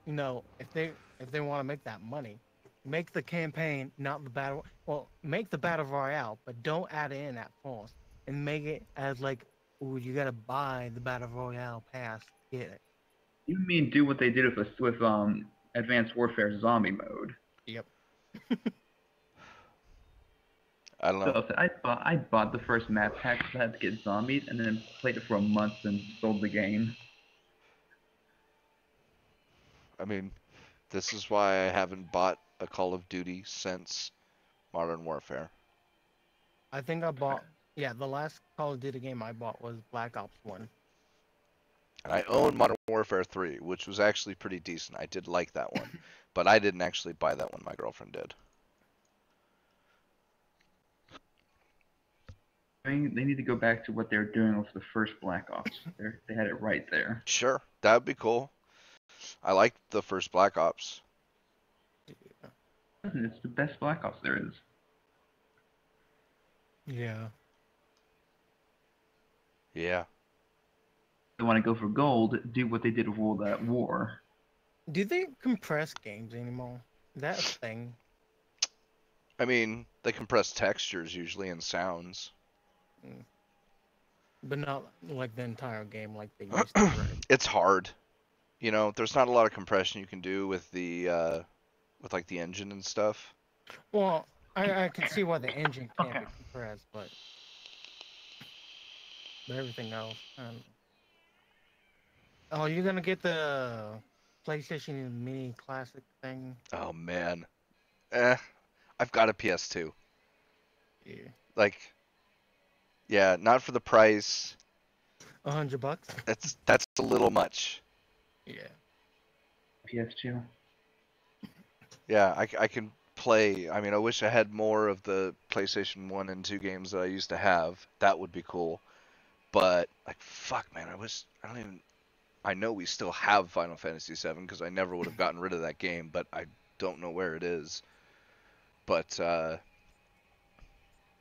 Speaker 2: you know, if they want to make that money, make the campaign not the battle. Well, make the Battle Royale, but don't add it in at first, and make it as like, ooh, you gotta buy the Battle Royale pass to get it.
Speaker 4: You mean do what they did with Advanced Warfare Zombie mode?
Speaker 2: Yep.
Speaker 1: I don't know.
Speaker 4: So I bought the first map pack so I had to get zombies, and then played it for a month and sold the game.
Speaker 1: I mean, this is why I haven't bought a Call of Duty since Modern Warfare.
Speaker 2: I think I bought. Yeah, the last Call of Duty game I bought was Black Ops 1.
Speaker 1: And I own Modern Warfare 3, which was actually pretty decent. I did like that one. But I didn't actually buy that one. My girlfriend did.
Speaker 4: I mean, they need to go back to what they were doing with the first Black Ops. They had it right there.
Speaker 1: Sure, that would be cool. I liked the first Black Ops.
Speaker 4: It's the best Black Ops there is.
Speaker 2: Yeah.
Speaker 1: Yeah.
Speaker 4: They want to go for gold, do what they did with World at War.
Speaker 2: Do they compress games anymore? Is that a thing?
Speaker 1: I mean, they compress textures usually and sounds.
Speaker 2: But not like the entire game like they used to, right?
Speaker 1: It's hard. You know, there's not a lot of compression you can do with the with like the engine and stuff.
Speaker 2: Well, I can see why the engine can't
Speaker 4: Okay.
Speaker 2: be compressed, but everything else. Oh, you're gonna get the PlayStation Mini Classic thing?
Speaker 1: Oh man. I've got a PS2.
Speaker 2: Yeah.
Speaker 1: Like, yeah, not for the price.
Speaker 2: $100?
Speaker 1: That's a little much.
Speaker 2: Yeah.
Speaker 4: PS2.
Speaker 1: Yeah, I can play. I mean, I wish I had more of the PlayStation 1 and 2 games that I used to have. That would be cool. But, like, fuck, man, I know we still have Final Fantasy VII because I never would have gotten rid of that game, but I don't know where it is. But,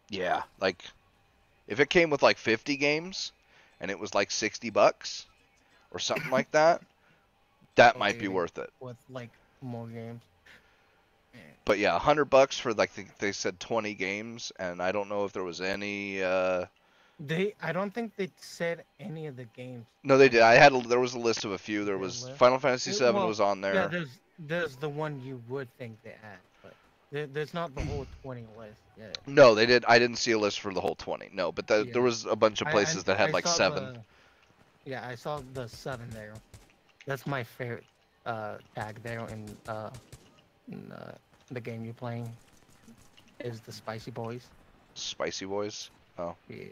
Speaker 1: yeah, like, if it came with, like, 50 games and it was, like, $60 or something like that, that might be worth it.
Speaker 2: With like more games.
Speaker 1: But yeah, $100 for like they said 20 games, and I don't know if there was any.
Speaker 2: I don't think they said any of the games.
Speaker 1: No, they did. There was a list of a few. There
Speaker 2: Their
Speaker 1: was
Speaker 2: list.
Speaker 1: Final Fantasy VII
Speaker 2: Well,
Speaker 1: was on
Speaker 2: yeah,
Speaker 1: there.
Speaker 2: there's the one you would think they had, but there's not the whole 20 list yet.
Speaker 1: No, they did. I didn't see a list for the whole 20. No, but
Speaker 2: Yeah.
Speaker 1: there was a bunch of places that had like
Speaker 2: saw
Speaker 1: 7.
Speaker 2: Yeah, I saw the 7 there. That's my favorite tag there in the game you're playing. Is the Spicy Boys.
Speaker 1: Spicy Boys. Oh.
Speaker 2: Yeah.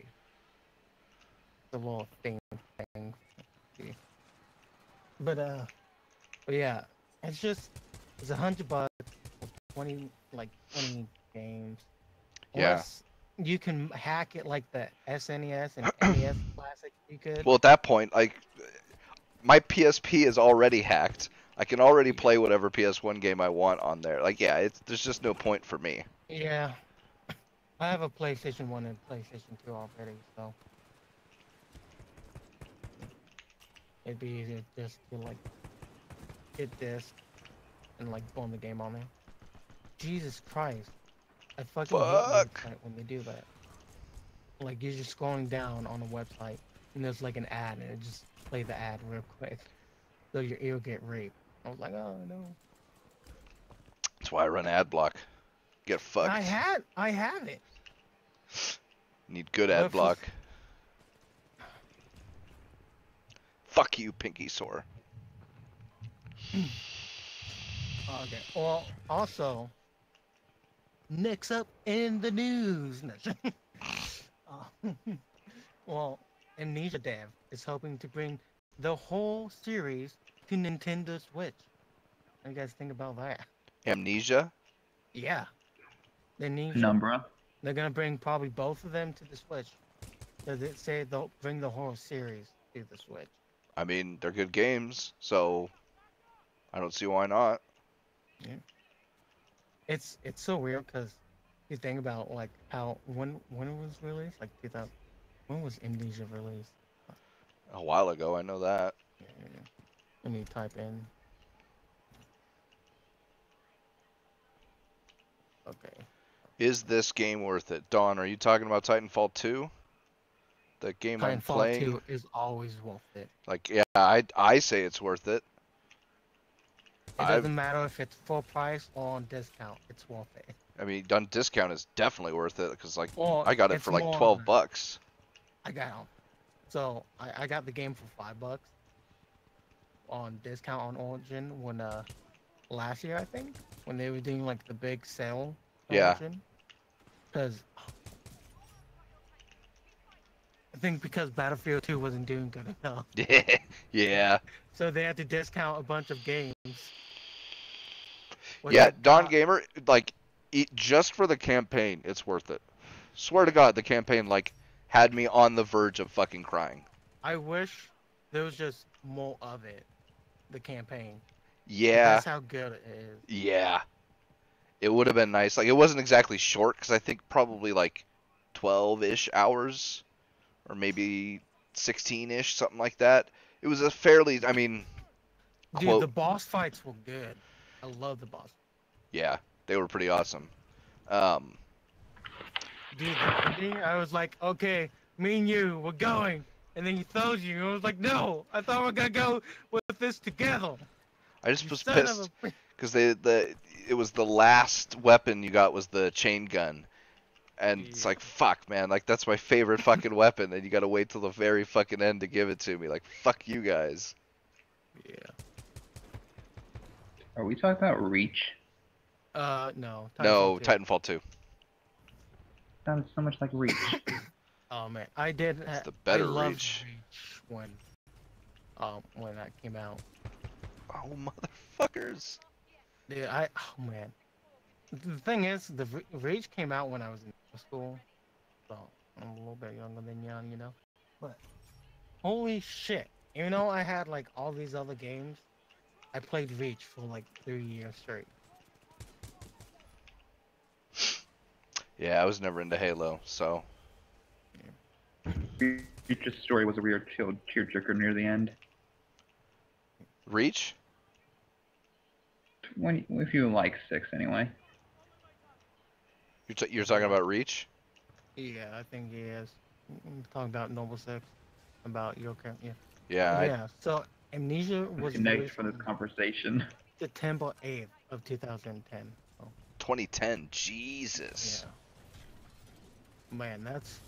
Speaker 2: The little thing. Yeah. But yeah, it's $100, 20 games.
Speaker 1: Yeah.
Speaker 2: Unless you can hack it like the SNES and NES Classic. You could.
Speaker 1: Well, at that point, like my PSP is already hacked. I can already play whatever PS1 game I want on there. Like, yeah, there's just no point for me.
Speaker 2: Yeah. I have a PlayStation 1 and PlayStation 2 already, so it'd be easier just to like hit this and like go on the game on there. Jesus Christ. I fucking hate website when they do that. Like you're just scrolling down on a website and there's like an ad and it just play the ad real quick. So your ear get raped. I was like, oh no.
Speaker 1: That's why I run ad block. Get fucked.
Speaker 2: I have it.
Speaker 1: Need good ad block. Fuck you, Pinky Sore.
Speaker 2: Okay. Well, also, next up in the news. Well, Amnesia Dev is hoping to bring the whole series to Nintendo Switch. What do you guys think about that?
Speaker 1: Amnesia?
Speaker 2: Yeah.
Speaker 4: Penumbra.
Speaker 2: They're gonna bring probably both of them to the Switch. So they say they'll bring the whole series to the Switch.
Speaker 1: I mean, they're good games, so I don't see why not.
Speaker 2: Yeah. It's so weird because you think about like how when it was released, like 2000. When was Amnesia released?
Speaker 1: A while ago, I know that.
Speaker 2: Yeah. Let me type in. Okay.
Speaker 1: Is this game worth it? Dawn, are you talking about Titanfall 2? The game I'm playing?
Speaker 2: Titanfall 2 is always worth it.
Speaker 1: Like, yeah, I say it's worth it.
Speaker 2: It doesn't matter if it's full price or on discount. It's worth it.
Speaker 1: I mean, on discount is definitely worth it because, like,
Speaker 2: Well,
Speaker 1: I got it for like $12.
Speaker 2: I got it. So I got the game for $5 on discount on Origin when last year I think when they were doing like the big sale.
Speaker 1: Yeah.
Speaker 2: Because I think because Battlefield 2 wasn't doing good enough.
Speaker 1: Yeah.
Speaker 2: So they had to discount a bunch of games.
Speaker 1: Yeah, Dawn Gamer, like, just for the campaign, it's worth it. Swear to God, the campaign, like, had me on the verge of fucking crying.
Speaker 2: I wish there was just more of it, the campaign.
Speaker 1: Yeah.
Speaker 2: That's how good it is.
Speaker 1: Yeah. It would have been nice. Like, it wasn't exactly short, because I think probably, like, 12-ish hours, or maybe 16-ish, something like that. It was a fairly, I mean...
Speaker 2: Dude, the boss fights were good. I love the boss.
Speaker 1: Yeah, they were pretty awesome.
Speaker 2: Dude, I was like, okay, me and you, we're going. And then he throws you, and I was like, no, I thought we were gonna go with this together.
Speaker 1: I just was pissed, because it was the last weapon you got was the chain gun. And it's like, fuck, man, like, that's my favorite fucking weapon, and you gotta wait till the very fucking end to give it to me. Like, fuck you guys.
Speaker 2: Yeah.
Speaker 4: Are we talking about Reach?
Speaker 2: No.
Speaker 1: No, Titanfall 2.
Speaker 4: Sounds so much like Reach.
Speaker 2: Oh man, I did.
Speaker 1: It's the better
Speaker 2: I loved
Speaker 1: Reach.
Speaker 2: when that came out.
Speaker 1: Oh, motherfuckers.
Speaker 2: Dude, oh man. The thing is, the Reach came out when I was in middle school, so I'm a little bit younger than young, you know. But holy shit, even though I had like all these other games, I played Reach for like 3 years straight.
Speaker 1: Yeah, I was never into Halo, so.
Speaker 4: Reach's story was a weird tearjerker near the end.
Speaker 1: Reach?
Speaker 4: if you like 6 anyway.
Speaker 1: You're talking about Reach?
Speaker 2: Yeah, I think he is. Talking about Noble Six, about your character. Yeah.
Speaker 1: Yeah.
Speaker 2: Yeah. So Amnesia was
Speaker 4: Connect
Speaker 2: released
Speaker 4: for this
Speaker 2: on
Speaker 4: conversation.
Speaker 2: September 8th of 2010. So
Speaker 1: 2010. Jesus.
Speaker 2: yeah. Man, that's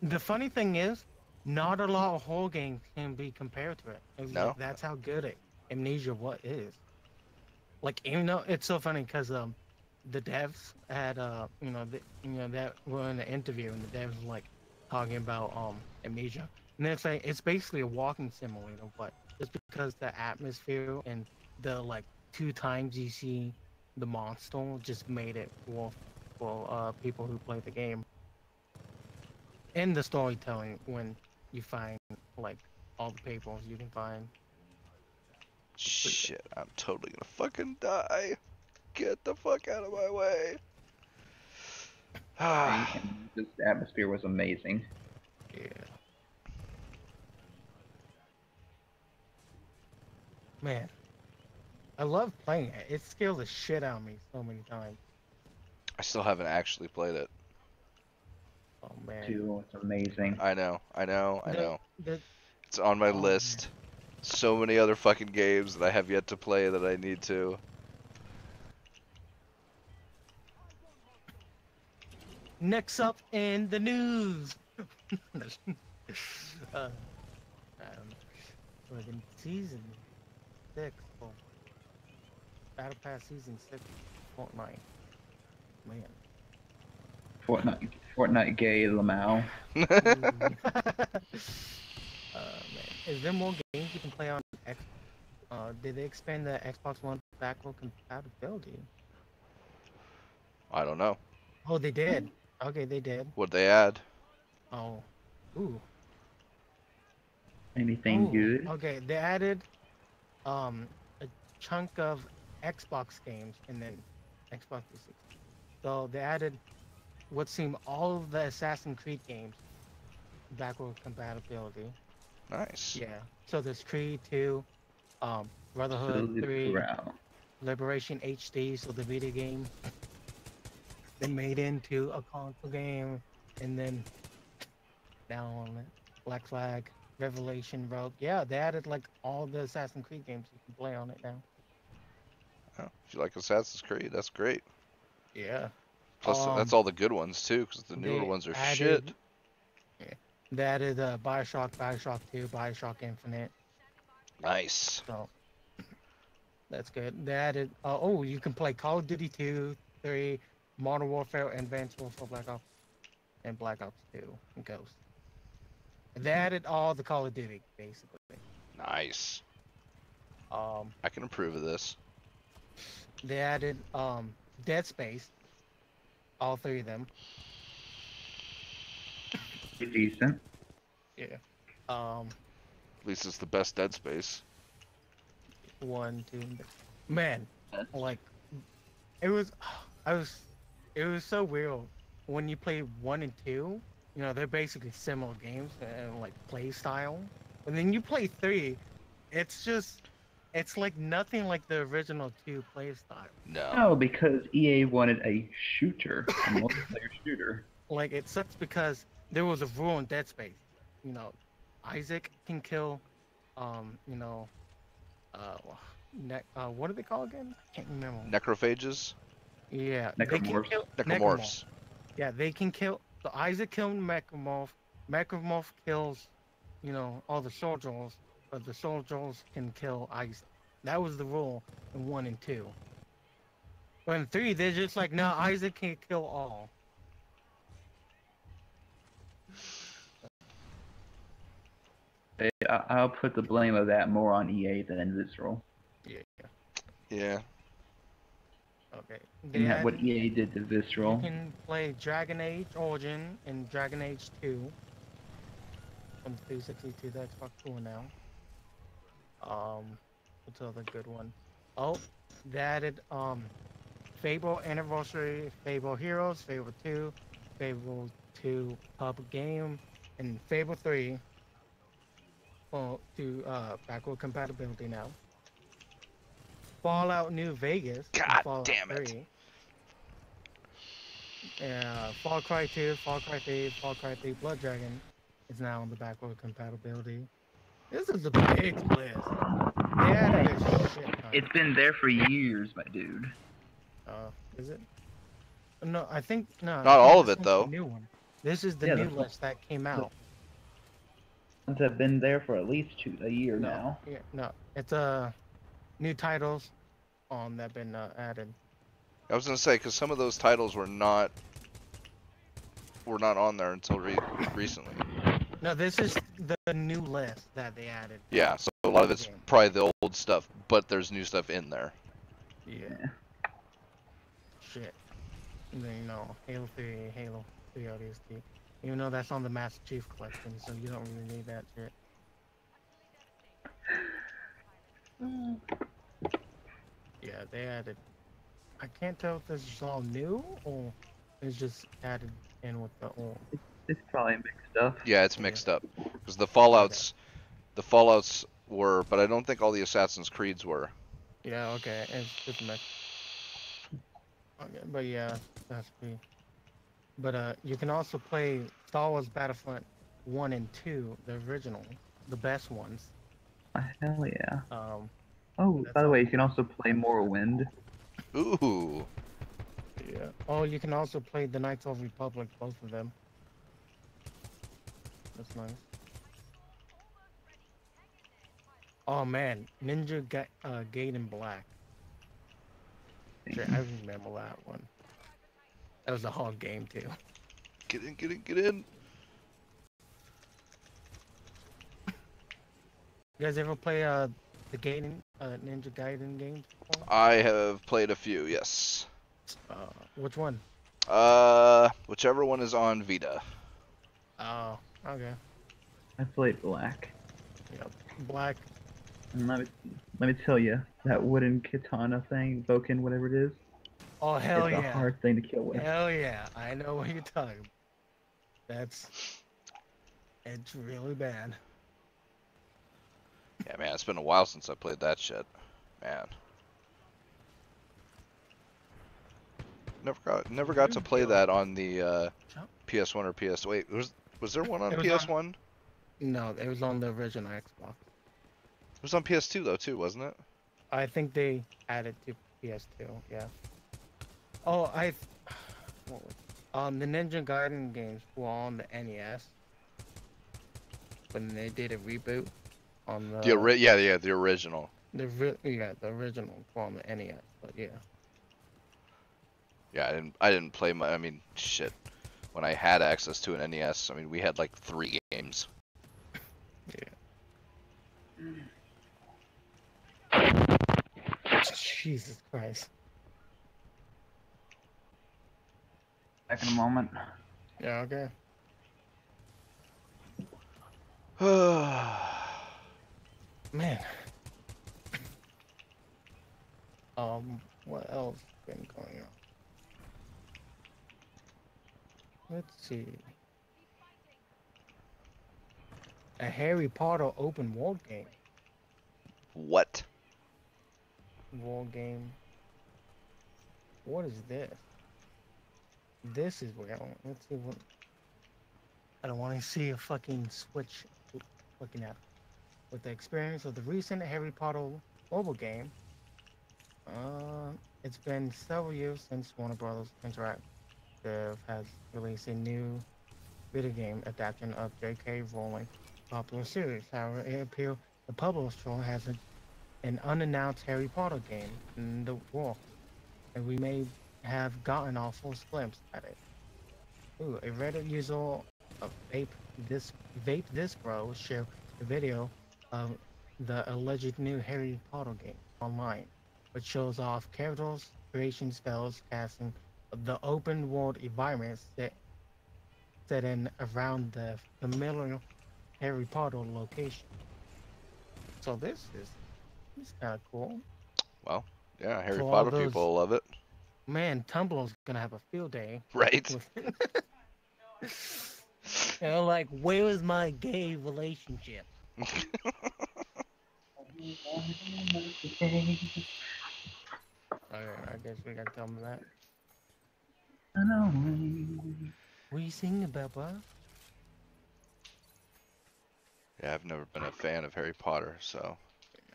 Speaker 2: the funny thing is, not a lot of horror games can be compared to it. It's
Speaker 1: No?
Speaker 2: like, that's how good Amnesia what is. Like even though it's so funny because the devs had that were in the interview and the devs were, like talking about Amnesia, and it's like it's basically a walking simulator, but just because the atmosphere and the like 2 times you see the monster just made it for people who play the game, and the storytelling when you find like all the papers you can find.
Speaker 1: Shit, I'm totally gonna fucking die. Get the fuck out of my way.
Speaker 4: And this atmosphere was amazing.
Speaker 2: Yeah. Man, I love playing it. It scares the shit out of me so many times.
Speaker 1: I still haven't actually played it.
Speaker 2: Oh man.
Speaker 4: Too, it's amazing.
Speaker 1: I know.
Speaker 2: The-
Speaker 1: It's on my
Speaker 2: Oh,
Speaker 1: list. So many other fucking games that I have yet to play that I need to.
Speaker 2: Next up in the news. I don't know. Like in season 6, oh, Battle Pass season 6, Fortnite. Man.
Speaker 4: Fortnite gay Lamau.
Speaker 2: Man. Is there more games you can play on X? Did they expand the Xbox One backward compatibility?
Speaker 1: I don't know.
Speaker 2: Oh, they did. Okay, they did.
Speaker 1: What'd they add?
Speaker 2: Oh. Ooh.
Speaker 4: Anything
Speaker 2: Ooh.
Speaker 4: good?
Speaker 2: Okay, they added a chunk of Xbox games and then Xbox 360. So they added what seemed all of the Assassin's Creed games backward compatibility.
Speaker 1: Nice.
Speaker 2: Yeah. So there's Creed 2, Brotherhood
Speaker 4: Build it
Speaker 2: 3,
Speaker 4: around.
Speaker 2: Liberation HD, so the video game they made into a console game, and then now on it, Black Flag, Revelation, Rogue. Yeah, they added like all the Assassin's Creed games you can play on it now.
Speaker 1: Oh, if you like Assassin's Creed, that's great.
Speaker 2: Yeah.
Speaker 1: Plus, that's all the good ones too, because the newer
Speaker 2: They
Speaker 1: ones are
Speaker 2: added,
Speaker 1: shit.
Speaker 2: Yeah, they added Bioshock, Bioshock 2, Bioshock Infinite.
Speaker 1: Nice.
Speaker 2: So that's good. They added. Oh, you can play Call of Duty 2, 3, Modern Warfare, Advanced Warfare, Black Ops, and Black Ops 2, and Ghost. They added all the Call of Duty basically.
Speaker 1: Nice.
Speaker 2: Um,
Speaker 1: I can approve of this.
Speaker 2: they added Dead Space, all 3 of them.
Speaker 4: Decent.
Speaker 2: Yeah.
Speaker 1: At least it's the best Dead Space.
Speaker 2: 1, 2. Man, like it was so weird when you play 1 and 2. You know, they're basically similar games and like play style. And then you play 3, it's like nothing like the original 2 play style.
Speaker 1: No.
Speaker 4: No, because EA wanted a shooter, a multiplayer shooter.
Speaker 2: Like it sucks because there was a rule in Dead Space. You know, Isaac can kill, you know, what do they call again? I can't remember.
Speaker 1: Necrophages?
Speaker 2: Yeah,
Speaker 4: Necromorphs.
Speaker 2: they can kill
Speaker 1: Necromorphs.
Speaker 2: Yeah, they can kill. So Isaac killed Necromorph. Necromorph kills, you know, all the soldiers, but the soldiers can kill Isaac. That was the rule in 1 and 2. But in 3, they're just like, no, Isaac can kill all.
Speaker 4: I'll put the blame of that more on EA than Visceral.
Speaker 2: Yeah.
Speaker 1: Yeah.
Speaker 2: Okay.
Speaker 4: And that what EA did to
Speaker 2: You
Speaker 4: Visceral.
Speaker 2: can play Dragon Age Origin and Dragon Age 2 from 360 to the Xbox One now. What's the other good one? Oh, they added Fable Anniversary, Fable Heroes, Fable 2, Fable 2 Pub Game, and Fable 3 to backward compatibility now. Fallout New Vegas. and
Speaker 1: God
Speaker 2: Fallout
Speaker 1: damn it.
Speaker 2: 3. Far Cry 2, Far Cry 3, Far Cry 3 Blood Dragon is now on the backward compatibility. This is a big list. They added a shit ton.
Speaker 4: It's been there for years, my dude.
Speaker 2: Is it? No, I think no.
Speaker 1: Not all of
Speaker 2: this
Speaker 1: it,
Speaker 2: one's
Speaker 1: though.
Speaker 2: the New one. This is the
Speaker 4: Yeah,
Speaker 2: new
Speaker 4: that's what-
Speaker 2: list that came out.
Speaker 4: Ones have been there for at least a year
Speaker 2: No,
Speaker 4: now.
Speaker 2: yeah, no, it's new titles on that been added.
Speaker 1: I was gonna say because some of those titles were not on there until recently.
Speaker 2: No, this is the new list that they added.
Speaker 1: Yeah, so a lot of it's probably the old stuff, but there's new stuff in there.
Speaker 2: Yeah. Shit. And then, Halo 3, Halo 3 ODST. Even though that's on the Master Chief Collection, so you don't really need that shit. Yeah, they added. I can't tell if this is all new or it's just added in with the old.
Speaker 4: It's probably mixed up.
Speaker 1: Yeah, it's mixed up because the Fallouts were, but I don't think all the Assassin's Creeds were.
Speaker 2: Yeah, okay, it's just mixed. Okay, but yeah, that's pretty. But you can also play Star Wars Battlefront 1 and 2, the original, the best ones.
Speaker 4: Hell yeah.
Speaker 2: Oh,
Speaker 4: by the way, you can also play Morrowind.
Speaker 1: Ooh.
Speaker 2: Yeah. Oh, you can also play the Knights of Republic, both of them. That's nice. Oh man, Ninja Gaiden Black. Shit, I remember that one. That was a hard game too.
Speaker 1: Get in, get in, get in.
Speaker 2: You guys ever play the Gaiden, Ninja Gaiden games before?
Speaker 1: I have played a few, yes.
Speaker 2: Which one?
Speaker 1: Whichever one is on Vita.
Speaker 2: Oh, okay.
Speaker 4: I played Black.
Speaker 2: Yep. Black.
Speaker 4: And let me tell you, that wooden katana thing, Boken, whatever it is,
Speaker 2: Oh hell
Speaker 4: it's
Speaker 2: yeah.
Speaker 4: a hard thing to kill with.
Speaker 2: Hell yeah. I know what you're talking about. It's really bad.
Speaker 1: Yeah, man, it's been a while since I played that shit. Man. Never got to play that on the PS1 or PS. Wait, was there one on
Speaker 2: It was
Speaker 1: PS1?
Speaker 2: No, it was on the original Xbox.
Speaker 1: It was on PS2 though too, wasn't it?
Speaker 2: I think they added to PS2, yeah. Oh, the Ninja Gaiden games were on the NES. When they did a reboot on the...
Speaker 1: The original.
Speaker 2: The original were on the NES, but yeah.
Speaker 1: Yeah, I didn't play my. I mean, shit. When I had access to an NES, I mean, we had like 3 games.
Speaker 2: Yeah. Jesus Christ.
Speaker 4: Back in a moment.
Speaker 2: Yeah, okay. Man. What else been going on? Let's see. A Harry Potter open world game.
Speaker 1: What?
Speaker 2: World game. What is this? This is where let's see what. I don't want to see a fucking Switch looking at it. With the experience of the recent Harry Potter mobile game, it's been several years since Warner Bros. Interactive has released a new video game adaptation of J.K. Rowling's popular series. However, it appears the publisher has an unannounced Harry Potter game in the world, and we may have gotten our first glimpse at it. Ooh, a Reddit user of Vape This Bro shared a video of the alleged new Harry Potter game online, which shows off characters, creation spells, casting the open world environment set in around the familiar Harry Potter location. So this is kind of cool.
Speaker 1: Well, yeah, Harry
Speaker 2: So all
Speaker 1: Potter
Speaker 2: those-
Speaker 1: people love it.
Speaker 2: Man, Tumblr's gonna have a field day.
Speaker 1: Right?
Speaker 2: Like, where is my gay relationship? I guess we gotta tell them that.
Speaker 4: I know.
Speaker 2: What are you singing about, bud?
Speaker 1: Yeah, I've never been a fan of Harry Potter, so.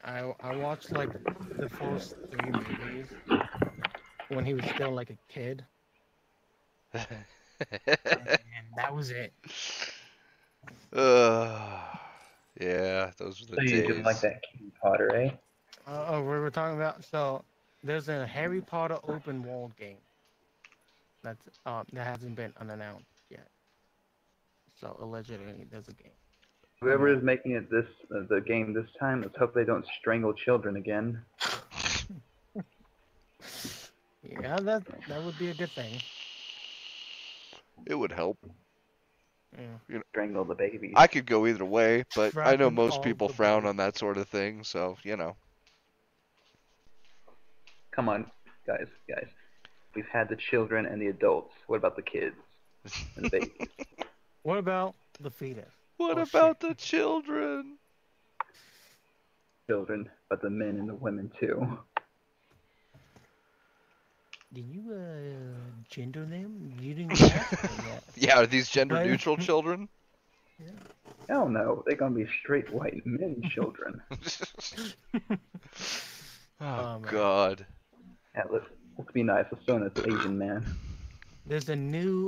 Speaker 2: I watched like the first 3 movies when he was still like a kid, and that was it.
Speaker 1: Yeah, those were
Speaker 4: So
Speaker 1: the
Speaker 4: you didn't like
Speaker 1: days.
Speaker 4: that King Potter, eh?
Speaker 2: Oh, we were talking about there's a Harry Potter open world game that hasn't been unannounced yet. So allegedly there's a game
Speaker 4: Whoever
Speaker 2: coming
Speaker 4: is making it the game this time, let's hope they don't strangle children again.
Speaker 2: out. Yeah, that would be a good thing.
Speaker 1: It would help.
Speaker 2: Yeah.
Speaker 4: Strangle the babies.
Speaker 1: I could go either way, but I know
Speaker 2: Shrapnel
Speaker 1: most
Speaker 2: all
Speaker 1: people
Speaker 2: the
Speaker 1: frown
Speaker 2: way.
Speaker 1: on that sort of thing, so, you know.
Speaker 4: Come on, guys. We've had the children and the adults. What about the kids and the babies?
Speaker 2: What about the fetus?
Speaker 1: What
Speaker 2: Oh,
Speaker 1: about
Speaker 2: shit.
Speaker 1: the children?
Speaker 4: Children, but the men and the women too.
Speaker 2: Did you gender them? You didn't ask them yet.
Speaker 1: Yeah, are these gender
Speaker 2: Right.
Speaker 1: neutral children?
Speaker 4: Hell no, they're gonna be straight white men children.
Speaker 1: Oh,
Speaker 2: man.
Speaker 1: God.
Speaker 4: Yeah, let's be nice. Let's throw in an Asian man.
Speaker 2: There's a new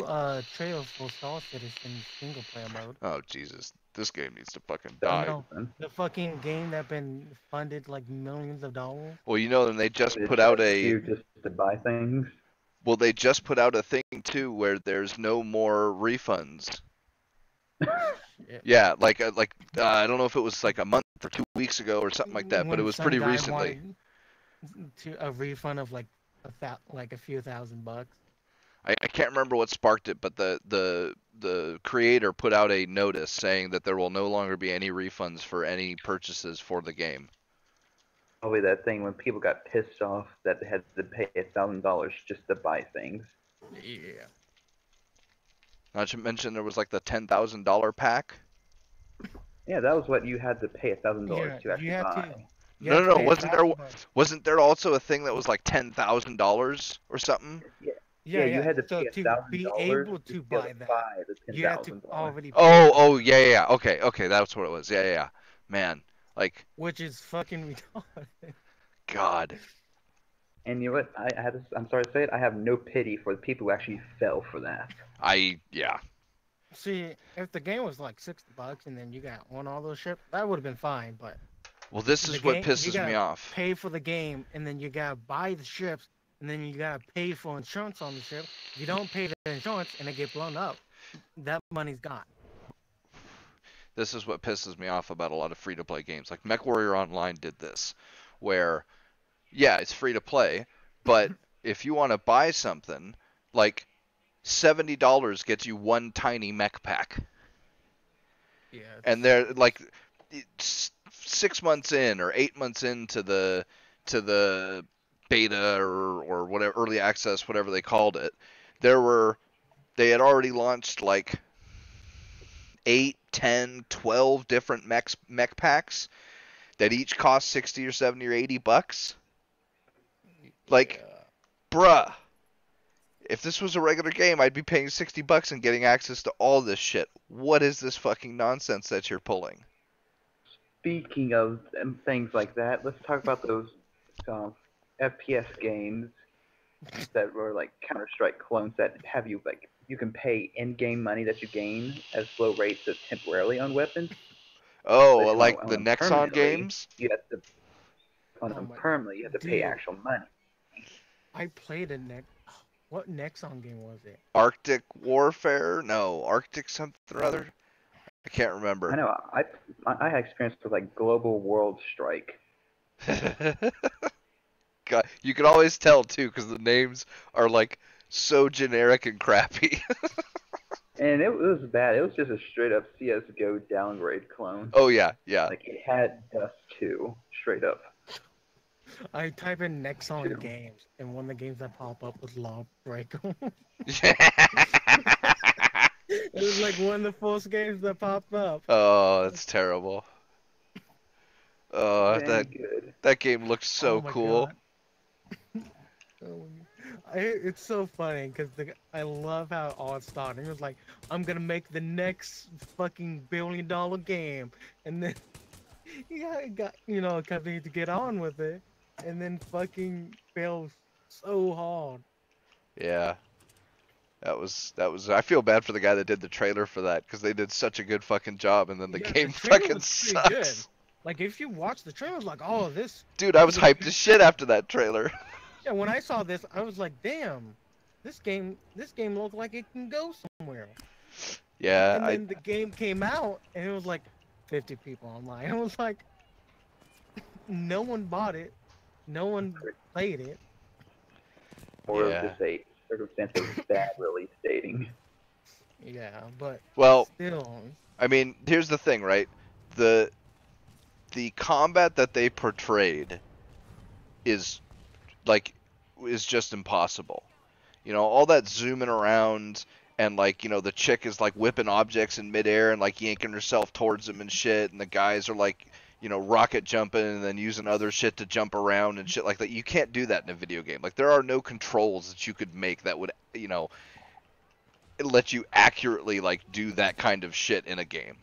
Speaker 2: trailer for Star Citizen single player mode.
Speaker 1: Oh, Jesus. This game needs to fucking
Speaker 2: I
Speaker 1: die.
Speaker 2: know. The fucking game that been funded like millions of dollars.
Speaker 1: Well, you know, and they just
Speaker 4: They
Speaker 1: put out
Speaker 4: charge
Speaker 1: a...
Speaker 4: you just to buy things.
Speaker 1: Well, they just put out a thing, too, where there's no more refunds. Yeah, I don't know if it was like a month or 2 weeks ago or something like that, but it
Speaker 2: When
Speaker 1: was
Speaker 2: some
Speaker 1: pretty
Speaker 2: guy
Speaker 1: recently.
Speaker 2: wanted a refund of like a few $1,000.
Speaker 1: I can't remember what sparked it, but the creator put out a notice saying that there will no longer be any refunds for any purchases for the game.
Speaker 4: Probably that thing when people got pissed off that they had to pay $1,000 just to buy things.
Speaker 2: Yeah.
Speaker 1: Not to mention there was like the $10,000 pack.
Speaker 4: Yeah, that was what you had to pay $1,000
Speaker 2: Yeah,
Speaker 4: to actually
Speaker 2: you have to-
Speaker 4: buy.
Speaker 2: You
Speaker 1: No,
Speaker 2: have
Speaker 1: no,
Speaker 2: to pay $1,000.
Speaker 1: wasn't there also a thing that was like $10,000 or something?
Speaker 4: Yeah, you had to
Speaker 2: So
Speaker 4: pay
Speaker 2: to
Speaker 4: $1,000
Speaker 2: be able to
Speaker 4: be able
Speaker 2: buy
Speaker 4: to
Speaker 2: that,
Speaker 4: buy the
Speaker 2: you have to
Speaker 4: $10,000.
Speaker 2: already pay
Speaker 1: Oh, yeah. Okay, that's what it was. Yeah. Man, like,
Speaker 2: which is fucking retarded.
Speaker 1: God.
Speaker 4: And you know what? I'm sorry to say it. I have no pity for the people who actually fell for that.
Speaker 1: Yeah.
Speaker 2: See, if the game was like $60 and then you got won all those ships, that would have been fine. But
Speaker 1: Well, this
Speaker 2: The
Speaker 1: is what
Speaker 2: game- you
Speaker 1: pisses
Speaker 2: gotta
Speaker 1: me off.
Speaker 2: pay for the game and then you gotta buy the ships and then you gotta pay for insurance on the ship. If you don't pay the insurance and it get blown up, that money's gone.
Speaker 1: This is what pisses me off about a lot of free-to-play games. Like MechWarrior Online did this, where, yeah, it's free to play, but if you want to buy something, like $70 gets you one tiny mech pack.
Speaker 2: Yeah.
Speaker 1: And they're like 6 months in or 8 months into the beta or whatever, early access, whatever they called it, they had already launched like 8, 10, 12 different mech packs that each cost 60 or 70 or 80 bucks. Like, bruh, if this was a regular game, I'd be paying 60 bucks and getting access to all this shit. What is this fucking nonsense that you're pulling?
Speaker 4: Speaking of things like that, let's talk about those FPS games that were like Counter-Strike clones that have you like you can pay in-game money that you gain as slow rates of temporarily on weapons.
Speaker 1: Oh,
Speaker 4: But
Speaker 1: like
Speaker 4: on
Speaker 1: the
Speaker 4: them
Speaker 1: Nexon
Speaker 4: permanently,
Speaker 1: games?
Speaker 4: You have to on
Speaker 2: Oh
Speaker 4: them
Speaker 2: my-
Speaker 4: permanently. You have to pay
Speaker 2: dude.
Speaker 4: actual money.
Speaker 2: I played a What Nexon game was it?
Speaker 1: Arctic Warfare? No, Arctic something or other? I can't remember.
Speaker 4: I know. I had experience with like Global World Strike.
Speaker 1: God, you can always tell too because the names are like so generic and crappy.
Speaker 4: And it was bad. It was just a straight up CS:GO downgrade clone.
Speaker 1: Oh yeah.
Speaker 4: Like it had Dust 2, straight up.
Speaker 2: I type in Nexon games, and one of the games that pop up was Lawbreaker. It was like one of the first games that popped up.
Speaker 1: Oh, that's terrible. Oh,
Speaker 4: Dang good.
Speaker 1: that game looks so
Speaker 2: Oh my
Speaker 1: cool.
Speaker 2: God. It's so funny because I love how it all started. It was like, I'm gonna make the next fucking $1 billion game, and then yeah, it got a company to get on with it, and then fucking fails so hard.
Speaker 1: Yeah. That was. I feel bad for the guy that did the trailer for that because they did such a good fucking job, and then the
Speaker 2: Yeah,
Speaker 1: game
Speaker 2: the trailer
Speaker 1: fucking
Speaker 2: was pretty good.
Speaker 1: sucks.
Speaker 2: Like if you watch the trailer, it's like, oh, this.
Speaker 1: Dude, I was
Speaker 2: is a
Speaker 1: hyped
Speaker 2: good
Speaker 1: as shit after that trailer.
Speaker 2: Yeah, when I saw this, I was like, damn, this game looks like it can go somewhere.
Speaker 1: Yeah,
Speaker 2: And then the game came out, and it was like 50 people online. It was like, no one bought it, no one played it.
Speaker 4: Or
Speaker 1: Yeah.
Speaker 4: just a circumstance of bad release dating.
Speaker 2: Yeah, but
Speaker 1: Well,
Speaker 2: still,
Speaker 1: I mean, here's the thing, right? The combat that they portrayed is just impossible. All that zooming around and the chick is like whipping objects in midair and like yanking herself towards them and shit, and the guys are like, rocket jumping and then using other shit to jump around and shit like that. You can't do that in a video game. Like there are no controls that you could make that would, let you accurately like do that kind of shit in a game.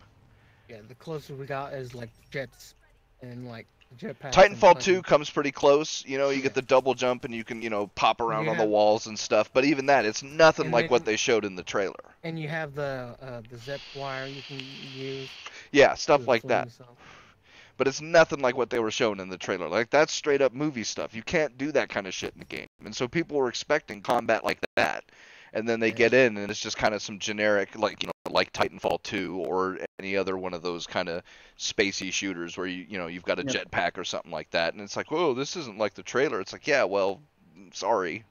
Speaker 2: yeah, the closest we got is like jets and like jetpacks.
Speaker 1: Titanfall
Speaker 2: and
Speaker 1: 2 comes pretty close. You get the double jump and you can, pop around on the
Speaker 2: Yeah.
Speaker 1: walls and stuff. But even that, it's nothing
Speaker 2: And
Speaker 1: like what
Speaker 2: then-
Speaker 1: they showed in the trailer.
Speaker 2: And you have the zip wire you can use.
Speaker 1: Yeah, stuff
Speaker 2: to
Speaker 1: like
Speaker 2: fling
Speaker 1: that.
Speaker 2: yourself.
Speaker 1: But it's nothing like what they were showing in the trailer. Like that's straight up movie stuff. You can't do that kind of shit in the game. And so people were expecting combat like that. And then they
Speaker 2: Yeah.
Speaker 1: get in and it's just kind of some generic like Titanfall 2 or any other one of those kind of spacey shooters where you've got a
Speaker 4: Yeah.
Speaker 1: jetpack or something like that. And it's like, "Whoa, this isn't like the trailer." It's like, "Yeah, well, sorry."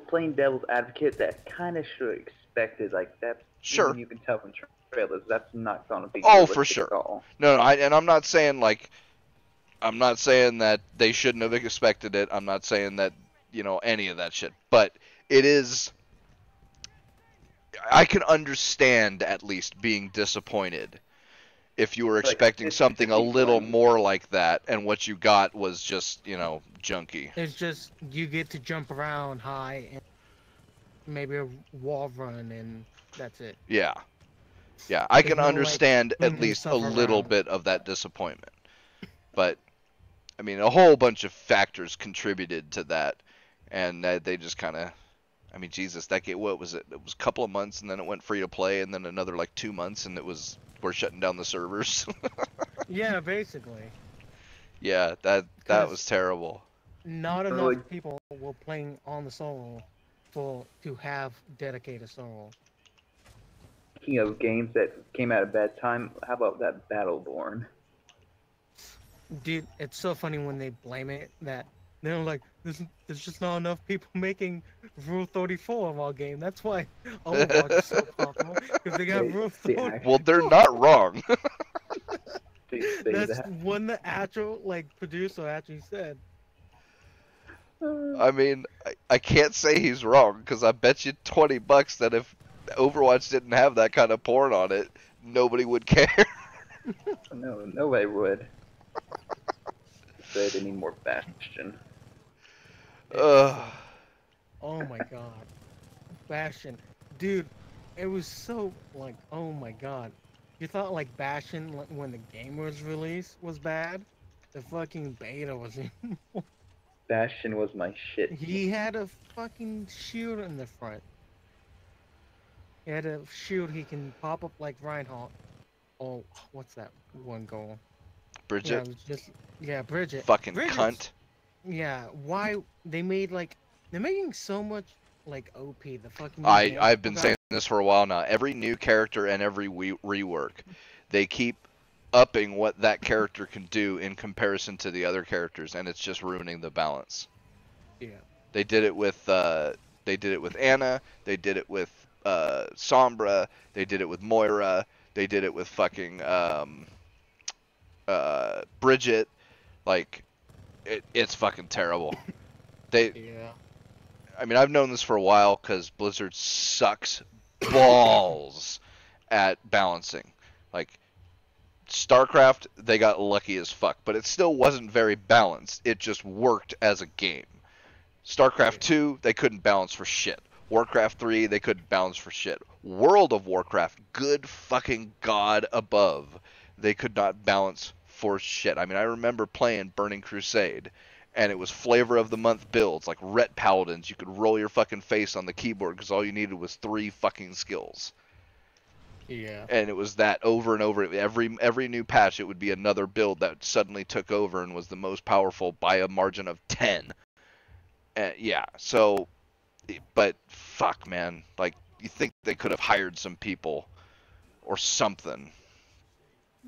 Speaker 4: Playing devil's advocate, that kind of should have expected, like, that's
Speaker 1: Sure.
Speaker 4: even you can tell from trailers, that's not going to be
Speaker 1: Oh, for
Speaker 4: realistic
Speaker 1: sure.
Speaker 4: at all.
Speaker 1: No, and I'm not saying that they shouldn't have expected it. I'm not saying that, any of that shit. But it is, I can understand at least being disappointed if you were
Speaker 4: Like,
Speaker 1: expecting
Speaker 4: it's
Speaker 1: something a little
Speaker 4: fun.
Speaker 1: more like that and what you got was just, junky.
Speaker 2: It's just you get to jump around high and maybe a wall run and that's it.
Speaker 1: Yeah. Yeah, I
Speaker 2: There's
Speaker 1: can
Speaker 2: no, like,
Speaker 1: understand at
Speaker 2: moving
Speaker 1: least a
Speaker 2: stuff
Speaker 1: little
Speaker 2: around.
Speaker 1: bit of that disappointment. But, I mean, a whole bunch of factors contributed to that. And they just kind of, I mean, Jesus, that game, what was it? It was a couple of months and then it went free to play and then another like 2 months and we're shutting down the servers.
Speaker 2: Yeah, basically.
Speaker 1: Yeah, that
Speaker 2: 'Cause-
Speaker 1: was terrible.
Speaker 2: Not enough
Speaker 4: Really?
Speaker 2: people were playing on the solo to have dedicated solo.
Speaker 4: Speaking of games that came out at bad time, how about that Battleborn?
Speaker 2: Dude, it's so funny when they blame it that they're like, there's just not enough people making Rule 34 of our game. That's why Overwatch is so popular because they got
Speaker 4: They-
Speaker 2: Rule
Speaker 4: they
Speaker 2: 34.
Speaker 4: act-
Speaker 1: Well, they're not wrong.
Speaker 4: They say
Speaker 2: That's
Speaker 4: that.
Speaker 2: when the actual producer actually said.
Speaker 1: I mean, I can't say he's wrong because I bet you $20 that if Overwatch didn't have that kind of porn on it, nobody would care.
Speaker 4: No, nobody would. Say they need more Bastion.
Speaker 1: Ugh.
Speaker 2: Oh my god. Bastion. Dude, it was so like, oh my god. You thought like Bastion when the game was released was bad? The fucking beta was
Speaker 4: Bastion was my shit.
Speaker 2: He had a fucking shield in the front. He had a shield he can pop up like Reinhardt. Oh, what's that one goal? Yeah,
Speaker 1: Bridget,
Speaker 2: it was just Bridget.
Speaker 1: fucking
Speaker 2: Bridget's-
Speaker 1: cunt.
Speaker 2: Yeah, why they made they're making so much OP the fucking. new game.
Speaker 1: I've been
Speaker 2: Forgot-
Speaker 1: saying this for a while now. Every new character and every rework, they keep upping what that character can do in comparison to the other characters, and it's just ruining the balance.
Speaker 2: Yeah.
Speaker 1: They did it with Anna. They did it with Sombra. They did it with Moira. They did it with fucking Bridget. Like, it's fucking terrible.
Speaker 2: Yeah.
Speaker 1: I mean, I've known this for a while because Blizzard sucks balls at balancing. Like, StarCraft, they got lucky as fuck, but it still wasn't very balanced. It just worked as a game. StarCraft 2, they couldn't balance for shit. Warcraft 3, they couldn't balance for shit. World of Warcraft, good fucking god above, they could not balance for shit. I mean, I remember playing Burning Crusade, and it was flavor of the month builds, like Ret Paladins. You could roll your fucking face on the keyboard because all you needed was 3 fucking skills.
Speaker 2: Yeah.
Speaker 1: And it was that over and over. Every new patch, it would be another build that suddenly took over and was the most powerful by a margin of 10. Yeah, so, but fuck, man, like, you think they could have hired some people or something.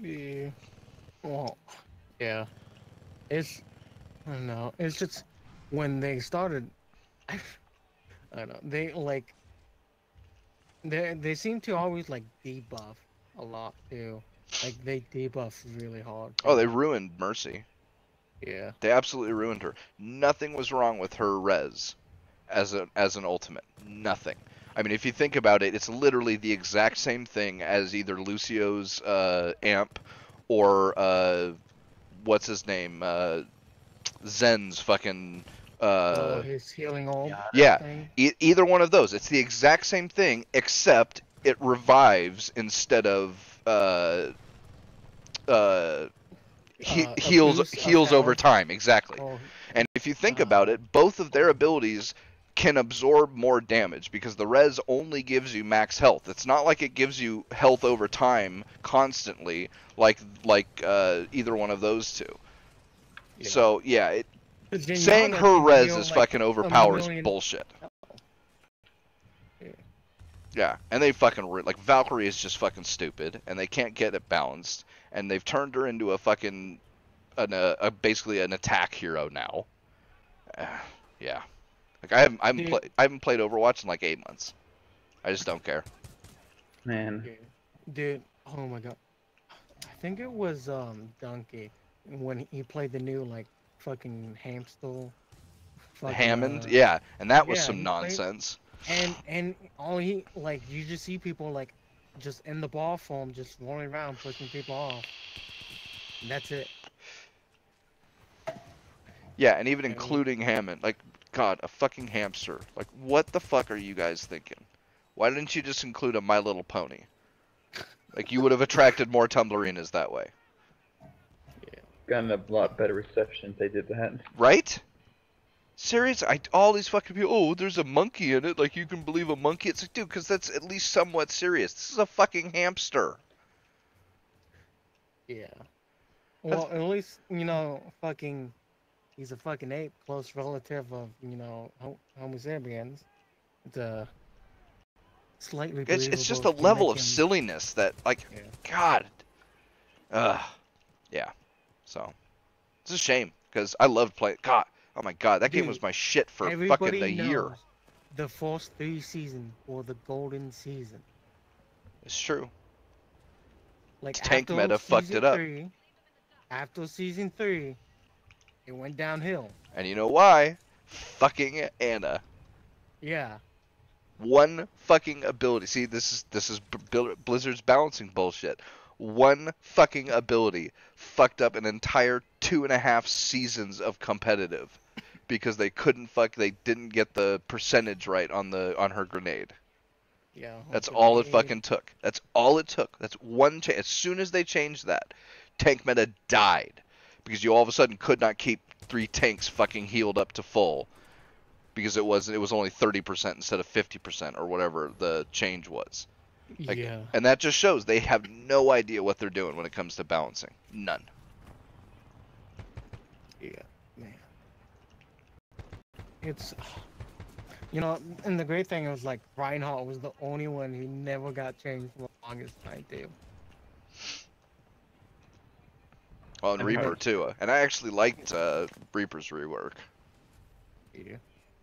Speaker 2: Yeah. Well, yeah. It's, I don't know. It's just when they started, I don't know. They seem to always like debuff a lot too. Like they debuff really hard.
Speaker 1: Oh, they ruined Mercy.
Speaker 2: Yeah.
Speaker 1: They absolutely ruined her. Nothing was wrong with her res as an ultimate. Nothing. I mean, if you think about it, it's literally the exact same thing as either Lucio's amp or what's his name, Zen's fucking.
Speaker 2: His healing orb.
Speaker 1: Yeah,
Speaker 2: Thing.
Speaker 1: either one of those. It's the exact same thing, except it revives instead of heals over
Speaker 2: health.
Speaker 1: time. Exactly.
Speaker 2: Oh,
Speaker 1: And if you think about it, both of their abilities can absorb more damage because the res only gives you max health. It's not like it gives you health over time constantly like either one of those two.
Speaker 2: yeah.
Speaker 1: So yeah,
Speaker 2: Zenyatta
Speaker 1: saying her
Speaker 2: can
Speaker 1: res
Speaker 2: heal,
Speaker 1: is
Speaker 2: like,
Speaker 1: fucking overpowered is
Speaker 2: million-
Speaker 1: bullshit.
Speaker 2: Yeah.
Speaker 1: Yeah, and they fucking like Valkyrie is just fucking stupid, and they can't get it balanced, and they've turned her into a fucking basically an attack hero now. Yeah, like I haven't played Overwatch in like 8 months. I just don't care.
Speaker 4: Man,
Speaker 2: Yeah. Dude, oh my god. I think it was Donkey when he played the new like fucking hamster. Fucking,
Speaker 1: Hammond, yeah, and that was
Speaker 2: yeah,
Speaker 1: some
Speaker 2: he played-
Speaker 1: nonsense.
Speaker 2: And all he like you just see people like just in the ball form just rolling around pushing people off. And that's it.
Speaker 1: Yeah, and even
Speaker 2: Yeah.
Speaker 1: including Hammond, like, God, a fucking hamster. Like, what the fuck are you guys thinking? Why didn't you just include a My Little Pony? Like, you would have attracted more Tumblerinas that way.
Speaker 4: gotten a lot better reception if they did that.
Speaker 1: Right? Serious? All these fucking people, oh, there's a monkey in it, like, you can believe a monkey? It's like, dude, because that's at least somewhat serious. This is a fucking hamster.
Speaker 2: Yeah. Well, at least fucking he's a fucking ape, close relative of Homo sapiens. It's slightly.
Speaker 1: It's just a
Speaker 2: believable to
Speaker 1: level
Speaker 2: make
Speaker 1: of
Speaker 2: him-
Speaker 1: silliness that, like,
Speaker 2: Yeah.
Speaker 1: God. Yeah. So, it's a shame, because I loved playing. God, oh my God, that game
Speaker 2: Dude,
Speaker 1: was my shit for
Speaker 2: Everybody
Speaker 1: fucking a year.
Speaker 2: knows the first 3 seasons were the golden season.
Speaker 1: It's true.
Speaker 2: Like
Speaker 1: Tank
Speaker 2: after
Speaker 1: meta fucked
Speaker 2: season
Speaker 1: it up.
Speaker 2: 3, after season 3, it went downhill.
Speaker 1: And you know why? Fucking Anna.
Speaker 2: Yeah.
Speaker 1: One fucking ability. See, this is Blizzard's balancing bullshit. One fucking ability fucked up an entire 2.5 seasons of competitive because they didn't get the percentage right on her grenade.
Speaker 2: Yeah.
Speaker 1: That's
Speaker 2: okay,
Speaker 1: all it
Speaker 2: yeah,
Speaker 1: fucking took. That's all it took. That's one change. As soon as they changed that, tank meta died because you all of a sudden could not keep 3 tanks fucking healed up to full because it was only 30% instead of 50% or whatever the change was. Like,
Speaker 2: yeah.
Speaker 1: And that just shows they have no idea what they're doing when it comes to balancing. None.
Speaker 2: Yeah, man. It's, and the great thing was like Reinhardt was the only one who never got changed for the longest time too.
Speaker 1: Oh, and
Speaker 2: I've
Speaker 1: Reaper
Speaker 2: heard-
Speaker 1: too. And I actually liked Reaper's rework.
Speaker 2: Yeah.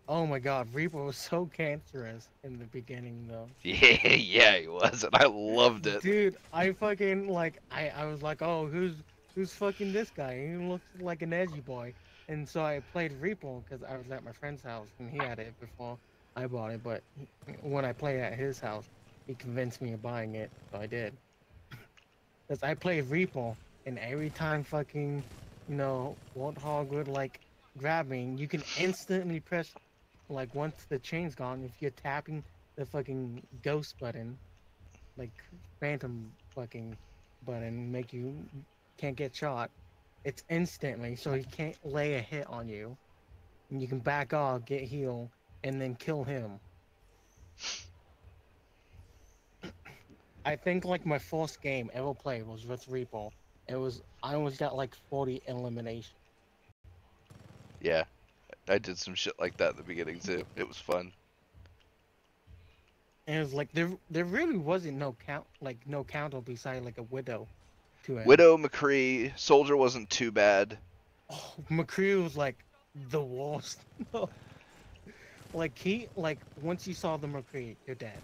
Speaker 2: Oh my God, Reaper was so cancerous in the beginning though.
Speaker 1: Yeah, he was, and I loved it.
Speaker 2: Dude, I fucking like I was like, oh, who's fucking this guy? He looks like an edgy boy. And so I played Reaper because I was at my friend's house and he had it before I bought it. But when I played at his house, he convinced me of buying it, so I did. Because I played Reaper, and every time fucking, Warthog would like grabbing, you can instantly press, like, once the chain's gone, if you're tapping the fucking ghost button, like, phantom fucking button, make you can't get shot, it's instantly, so he can't lay a hit on you. And you can back off, get healed, and then kill him. I think, like, my first game ever played was with Reaper. I almost got, like, 40 elimination.
Speaker 1: Yeah, I did some shit like that at the beginning too. It was fun.
Speaker 2: And it was like there really wasn't no counter beside like a Widow to him.
Speaker 1: Widow, McCree, Soldier wasn't too bad.
Speaker 2: Oh, McCree was like the worst. Like once you saw the McCree, you're dead.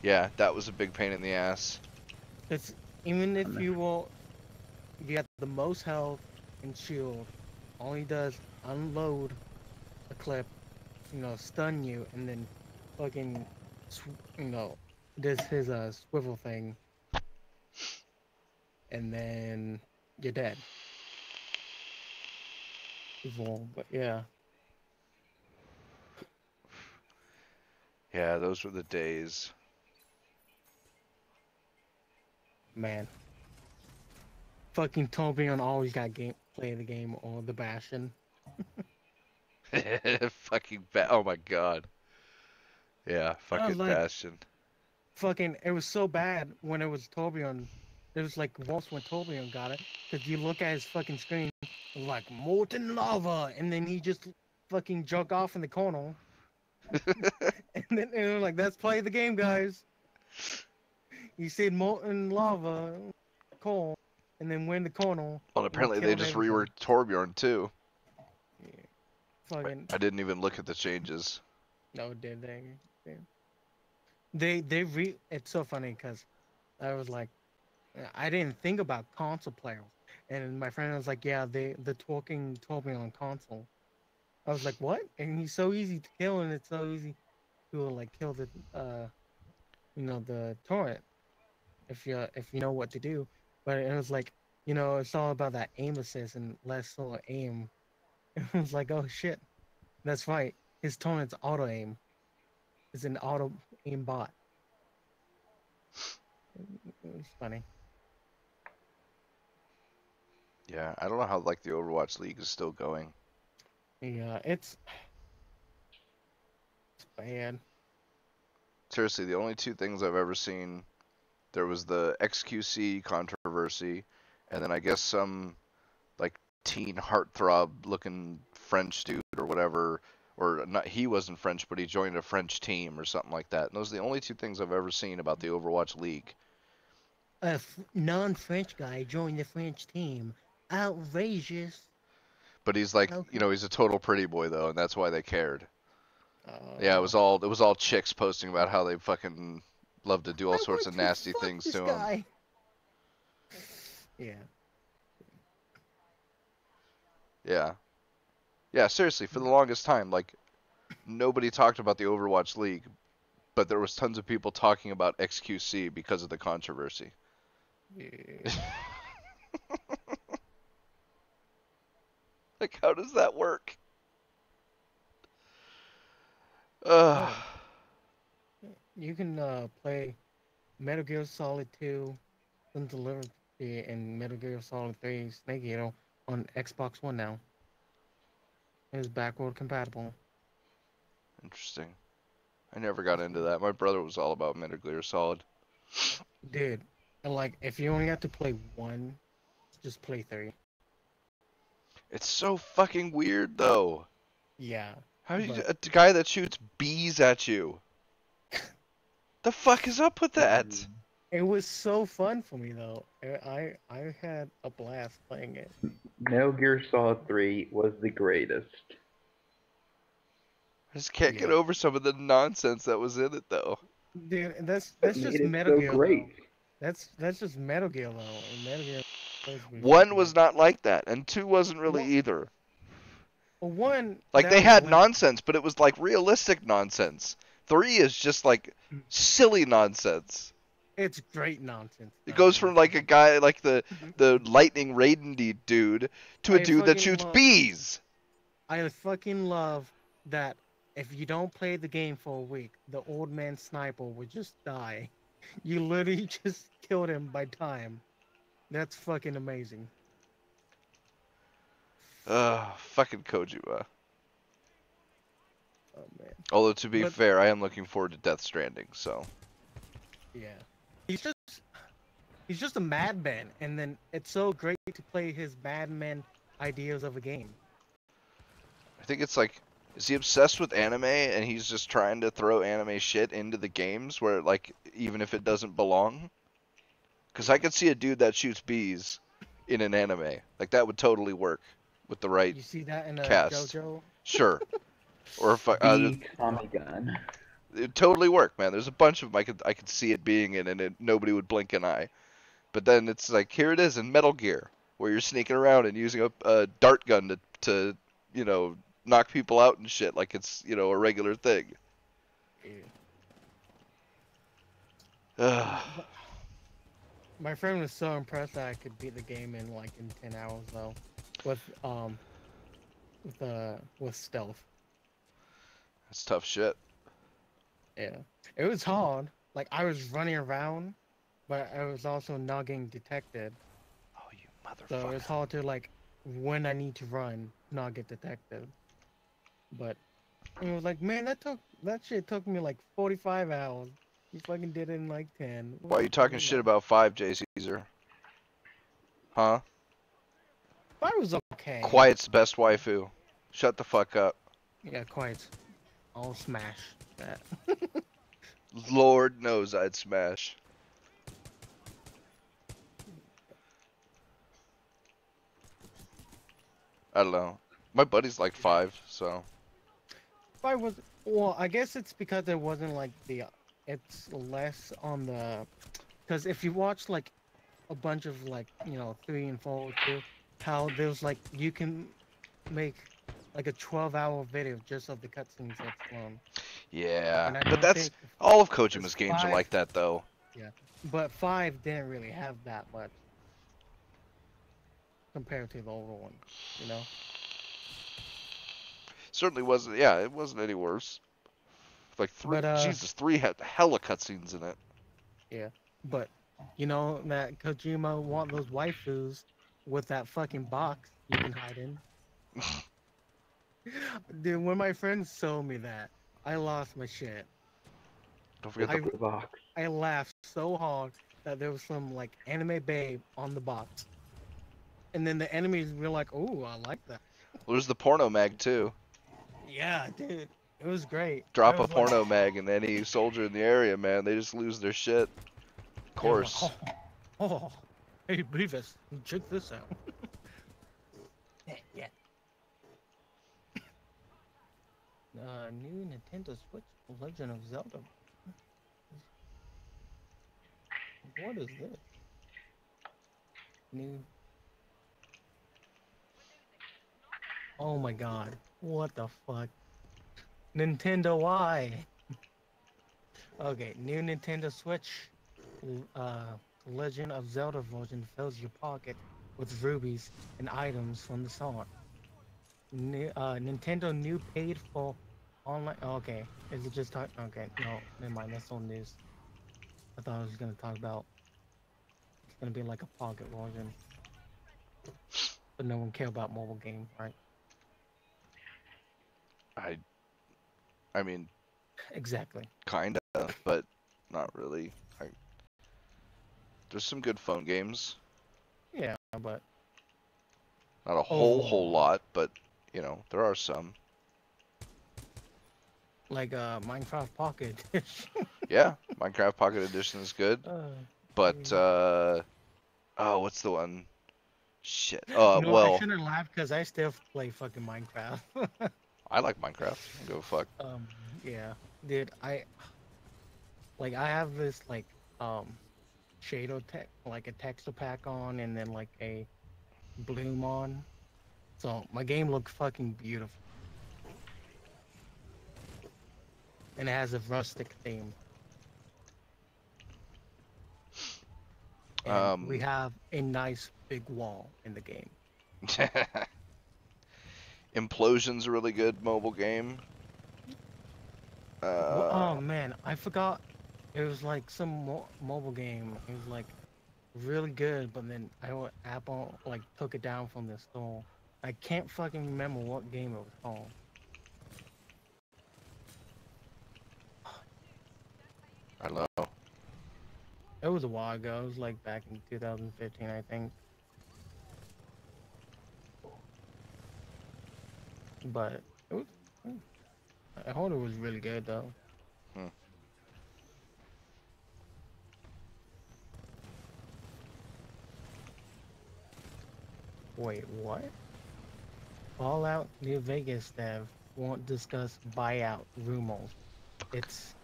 Speaker 1: Yeah, that was a big pain in the ass.
Speaker 2: Because even if you got the most health and shield, all he does unload a clip, stun you, and then fucking, does his swivel thing, and then you're dead. Evil, but yeah.
Speaker 1: Yeah, those were the days.
Speaker 2: Man. Fucking Torbjorn always got play the game or the Bastion.
Speaker 1: Fucking oh my god. Yeah, fucking
Speaker 2: like,
Speaker 1: Bastion.
Speaker 2: Fucking, it was so bad when it was Torbjorn. It was like worse when Torbjorn got it. Because you look at his fucking screen, like, molten lava, and then he just fucking jerk off in the corner. and then it was like, let's play the game, guys. You said molten lava, coal, and then win the corner.
Speaker 1: Well, apparently they just reworked Torbjorn too.
Speaker 2: Yeah. Fucking.
Speaker 1: I didn't even look at the changes.
Speaker 2: No, did they? It's so funny because I was like, I didn't think about console players, and my friend was like, yeah, the talking Torbjorn on console. I was like, what? And he's so easy to kill, and it's so easy to like kill the the torrent if you know what to do. But it was like, it's all about that aim assist and less solo aim. It was like, oh shit, that's right. His torrent's auto aim. It's an auto aim bot. It was funny.
Speaker 1: Yeah, I don't know how like the Overwatch League is still going.
Speaker 2: Yeah, it's bad.
Speaker 1: Seriously, the only two things I've ever seen, there was the XQC controversy, and then I guess some like teen heartthrob looking French dude or whatever, or not, he wasn't French, but he joined a French team or something like that. And those are the only two things I've ever seen about the Overwatch League.
Speaker 2: A non-French guy joined the French team. Outrageous.
Speaker 1: But he's like,
Speaker 2: Okay.
Speaker 1: he's a total pretty boy though, and that's why they cared. Yeah, it was all chicks posting about how they fucking love to do all sorts of nasty things to him.
Speaker 2: Yeah.
Speaker 1: Yeah. Yeah, seriously, for the longest time, like, nobody talked about the Overwatch League, but there was tons of people talking about XQC because of the controversy.
Speaker 2: Yeah.
Speaker 1: Like, how does that work?
Speaker 2: You can play Metal Gear Solid 2, Sun's Liberty, and Metal Gear Solid 3 Snake Eater on Xbox One now. It's backward compatible.
Speaker 1: Interesting. I never got into that. My brother was all about Metal Gear Solid.
Speaker 2: Dude, like, if you only have to play 1, just play 3.
Speaker 1: It's so fucking weird, though.
Speaker 2: Yeah.
Speaker 1: How do you, a guy that shoots bees at you? The fuck is up with that?
Speaker 2: It was so fun for me though. I had a blast playing it.
Speaker 4: Metal Gear Solid 3 was the greatest.
Speaker 1: I just can't get over some of the nonsense that was in it, though.
Speaker 2: Dude, that's just Metal Gear. Great. That's just Metal Gear though. And Metal Gear.
Speaker 1: 1 was not like that, and 2 wasn't really either.
Speaker 2: Well, 1
Speaker 1: like they had nonsense, but it was like realistic nonsense. 3 is just like silly nonsense.
Speaker 2: It's great nonsense.
Speaker 1: It
Speaker 2: though,
Speaker 1: goes
Speaker 2: man.
Speaker 1: from like a guy like the lightning Raiden dude to a
Speaker 2: I
Speaker 1: dude that
Speaker 2: fucking
Speaker 1: shoots
Speaker 2: love-
Speaker 1: bees.
Speaker 2: I fucking love that if you don't play the game for a week, the old man sniper would just die. You literally just killed him by time. That's fucking amazing.
Speaker 1: Fucking Kojima.
Speaker 2: Oh man.
Speaker 1: Although to be
Speaker 2: But-
Speaker 1: fair, I am looking forward to Death Stranding. So
Speaker 2: Yeah. He's just a madman, and then it's so great to play his madman ideas of a game.
Speaker 1: I think it's like, is he obsessed with anime and he's just trying to throw anime shit into the games where like even if it doesn't belong? Because I could see a dude that shoots bees in an anime. Like that would totally work with the right
Speaker 2: You see that in a
Speaker 1: cast.
Speaker 2: JoJo?
Speaker 1: Sure. Or if
Speaker 4: Bee Tommy gun.
Speaker 1: it'd totally work, man. There's a bunch of them I could see it being in, and nobody would blink an eye. But then it's like here it is in Metal Gear, where you're sneaking around and using a dart gun to you know knock people out and shit like it's a regular thing. Ugh.
Speaker 2: My friend was so impressed that I could beat the game in 10 hours though, with stealth.
Speaker 1: That's tough shit.
Speaker 2: Yeah, it was hard. Like I was running around, but I was also not getting detected.
Speaker 1: Oh, you
Speaker 2: So
Speaker 1: motherfucker.
Speaker 2: it's hard to when I need to run, not get detected. But it was like, man, that shit took me 45 hours. You fucking did it in 10.
Speaker 1: Why are you talking shit about 5, J. Caesar? Huh?
Speaker 2: I was okay.
Speaker 1: Quiet's best waifu. Shut the fuck up.
Speaker 2: Yeah, quiet. I'll smash that.
Speaker 1: Lord knows I'd smash. I don't know. My buddy's like 5, so.
Speaker 2: I was well. I guess it's because it wasn't it's less on the. Because if you watch a bunch of 3 and 4 too, how there's you can make a 12-hour video just of the cutscenes that's flown.
Speaker 1: Yeah.
Speaker 2: And I
Speaker 1: But
Speaker 2: don't
Speaker 1: that's
Speaker 2: think-
Speaker 1: all of Kojima's games are
Speaker 2: 5
Speaker 1: like that, though.
Speaker 2: But 5 didn't really have that much compared to the older one, you know.
Speaker 1: Certainly wasn't. Yeah, it wasn't any worse. Like 3.
Speaker 2: But,
Speaker 1: Jesus, 3 had hella cutscenes in it.
Speaker 2: But you know that Kojima want those waifus with that fucking box you can hide in. Dude, when my friends told me that, I lost my shit.
Speaker 1: Don't forget
Speaker 2: I-
Speaker 1: the.
Speaker 4: The box.
Speaker 2: I laughed so hard that there was some anime babe on the box. And then the enemies were like, "Oh, I like that."
Speaker 1: Well, there's the porno mag too.
Speaker 2: Yeah, dude, it was great.
Speaker 1: Drop
Speaker 2: I
Speaker 1: a
Speaker 2: was
Speaker 1: porno mag and any soldier in the area, man, they just lose their shit. Of
Speaker 2: they were
Speaker 1: course.
Speaker 2: like, oh, hey, Beavis, check this out. Yeah. New Nintendo Switch Legend of Zelda. What is this? New. Oh my god. What the fuck? Nintendo why? Okay, new Nintendo Switch Legend of Zelda version fills your pocket with rubies and items from the song. Nintendo new paid for online. Okay, is it just okay? No, never mind. That's old news. I thought I was gonna talk about. It's gonna be like a pocket version, but no one care about mobile game, right?
Speaker 1: I mean,
Speaker 2: Exactly.
Speaker 1: kinda, but not really. There's some good phone games.
Speaker 2: Yeah, but
Speaker 1: Not a whole
Speaker 2: Oh.
Speaker 1: lot, but there are some.
Speaker 2: Minecraft Pocket Edition.
Speaker 1: Yeah, Minecraft Pocket Edition is good, but oh, what's the one? Shit.
Speaker 2: I
Speaker 1: Well,
Speaker 2: shouldn't laugh because I still play fucking Minecraft.
Speaker 1: I like Minecraft. I don't give a fuck.
Speaker 2: Yeah, dude, I have this shader tech, a texture pack on, and then a bloom on. So my game looks fucking beautiful, and it has a rustic theme. and we have a nice big wall in the game.
Speaker 1: Implosion's a really good mobile game.
Speaker 2: Oh man, I forgot. It was like some mobile game. It was like really good, but then Apple like took it down from the store. I can't fucking remember what game it was called.
Speaker 1: I don't know.
Speaker 2: It was a while ago. It was like back in 2015, I think. But it was, I heard it was really good though. Wait, what? Fallout New Vegas dev won't discuss buyout rumors. It's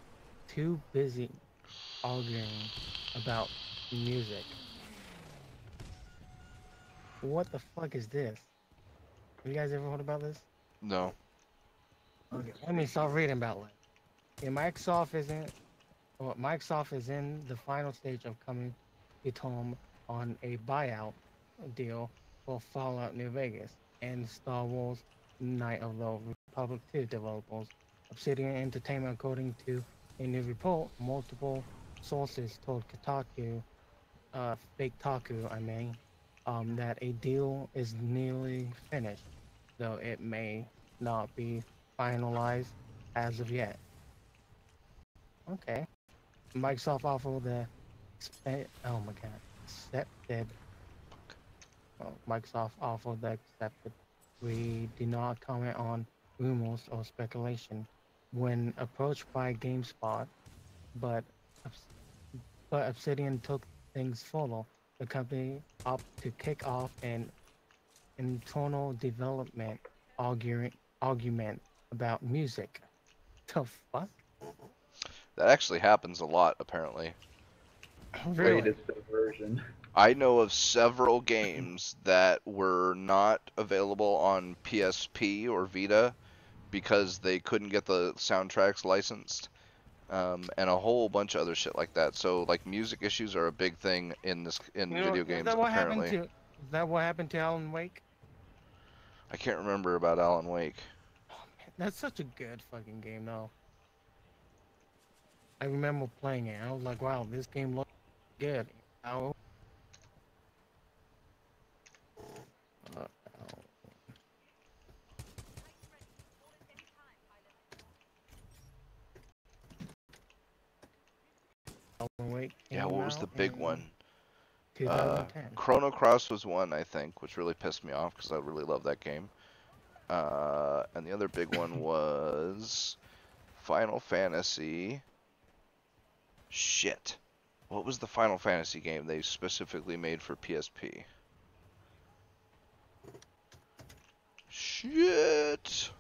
Speaker 2: too busy arguing about music. What the fuck is this? Have you guys ever heard about this?
Speaker 1: No.
Speaker 2: Okay, let me start reading about it. Yeah, Microsoft is in the final stage of coming to terms on a buyout deal for Fallout New Vegas and Star Wars Knight of the Republic 2 developers. Obsidian Entertainment, according to a new report, multiple sources told Kotaku, fake Taku, that a deal is nearly finished, though it may not be finalized as of yet. Okay. Microsoft offered the accepted. Well, Microsoft offered the accepted. We do not comment on rumors or speculation. When approached by GameSpot, but Obsidian took things further. The company opted to kick off an internal development argument about music. The fuck?
Speaker 1: That actually happens a lot, apparently.
Speaker 2: Really?
Speaker 4: Greatest version.
Speaker 1: I know of several games that were not available on PSP or Vita because they couldn't get the soundtracks licensed, and a whole bunch of other shit like that. So, like, music issues are a big thing in video games, apparently.
Speaker 2: Is that what happened to Alan Wake?
Speaker 1: I can't remember about Alan Wake.
Speaker 2: Oh, man, that's such a good fucking game, though. I remember playing it. I was like, wow, this game looks good. Oh. Alan Wake
Speaker 1: Yeah, what was the big one?
Speaker 2: 2010.
Speaker 1: Chrono Cross was one, I think, which really pissed me off because I really love that game. And the other big one was Final Fantasy. Shit. What was the Final Fantasy game they specifically made for PSP? Shit.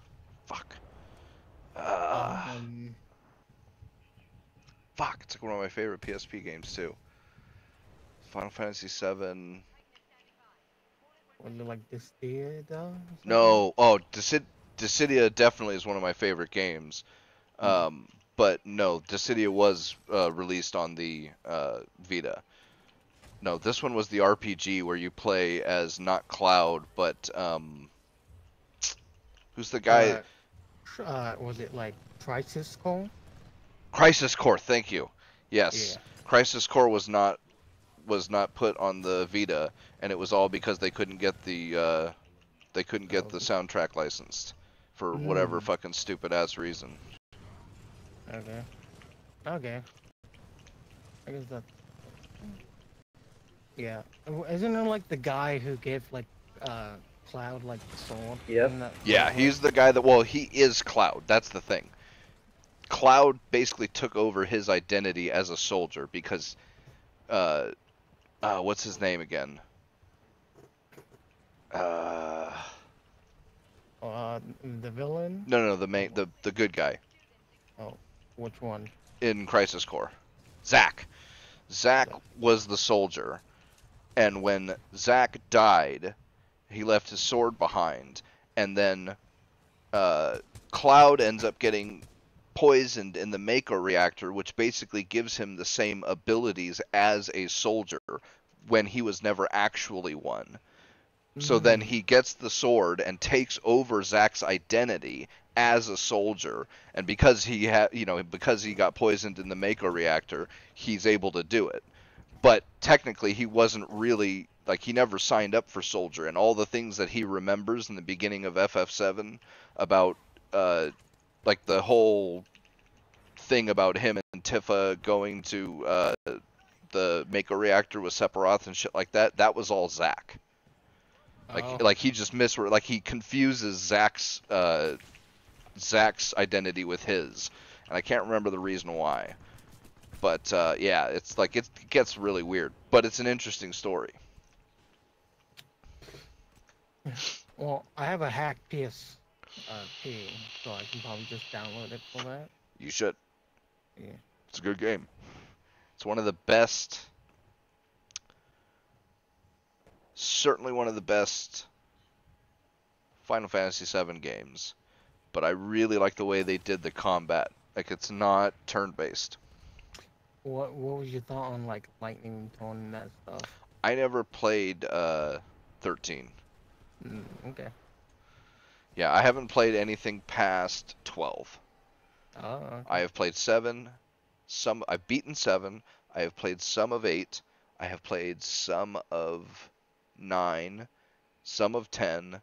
Speaker 1: Fuck. Fuck, it's like one of my favorite PSP games too. Final Fantasy VII.
Speaker 2: Was it like Dissidia though?
Speaker 1: No, oh, Dissidia definitely is one of my favorite games. But no, Dissidia was released on the Vita. No, this one was the RPG where you play as not Cloud, but who's the guy?
Speaker 2: Was it like Crisis Core?
Speaker 1: Crisis Core, thank you. Yes,
Speaker 2: Yeah.
Speaker 1: Crisis Core was not put on the Vita, and it was all because they couldn't get the soundtrack licensed for whatever fucking stupid ass reason.
Speaker 2: Okay. Okay. I guess that. Yeah. Isn't it like the guy who gave like Cloud like the sword?
Speaker 4: Yep.
Speaker 1: Yeah, he's the guy that. Well, he is Cloud. That's the thing. Cloud basically took over his identity as a soldier because, what's his name again?
Speaker 2: The villain?
Speaker 1: No, the good guy.
Speaker 2: Oh, which one?
Speaker 1: In Crisis Core. Zack. Zack was the soldier, and when Zack died, he left his sword behind, and then Cloud ends up getting poisoned in the Mako reactor, which basically gives him the same abilities as a soldier, when he was never actually one. So then he gets the sword and takes over Zack's identity as a soldier, and because he because he got poisoned in the Mako reactor, he's able to do it. But technically, he wasn't really, like, he never signed up for soldier, and all the things that he remembers in the beginning of FF7 about, like, the whole thing about him and Tifa going to the Mako reactor with Sephiroth and shit like that, that was all Zack. Like he just he confuses Zack's identity with his, and I can't remember the reason why. But yeah, it's like it gets really weird, but it's an interesting story.
Speaker 2: Well, I have a hacked PSP, so I can probably just download it for that.
Speaker 1: You should.
Speaker 2: Yeah.
Speaker 1: It's a good game. It's one of the best. Certainly one of the best Final Fantasy VII games, but I really like the way they did the combat. Like, it's not turn-based.
Speaker 2: What was your thought on like lightning tone and that stuff?
Speaker 1: I never played 13.
Speaker 2: Okay.
Speaker 1: Yeah, I haven't played anything past 12.
Speaker 2: Oh. Okay.
Speaker 1: I have played 7. I've beaten 7. I have played some of 8. I have played some of 9, some of 10,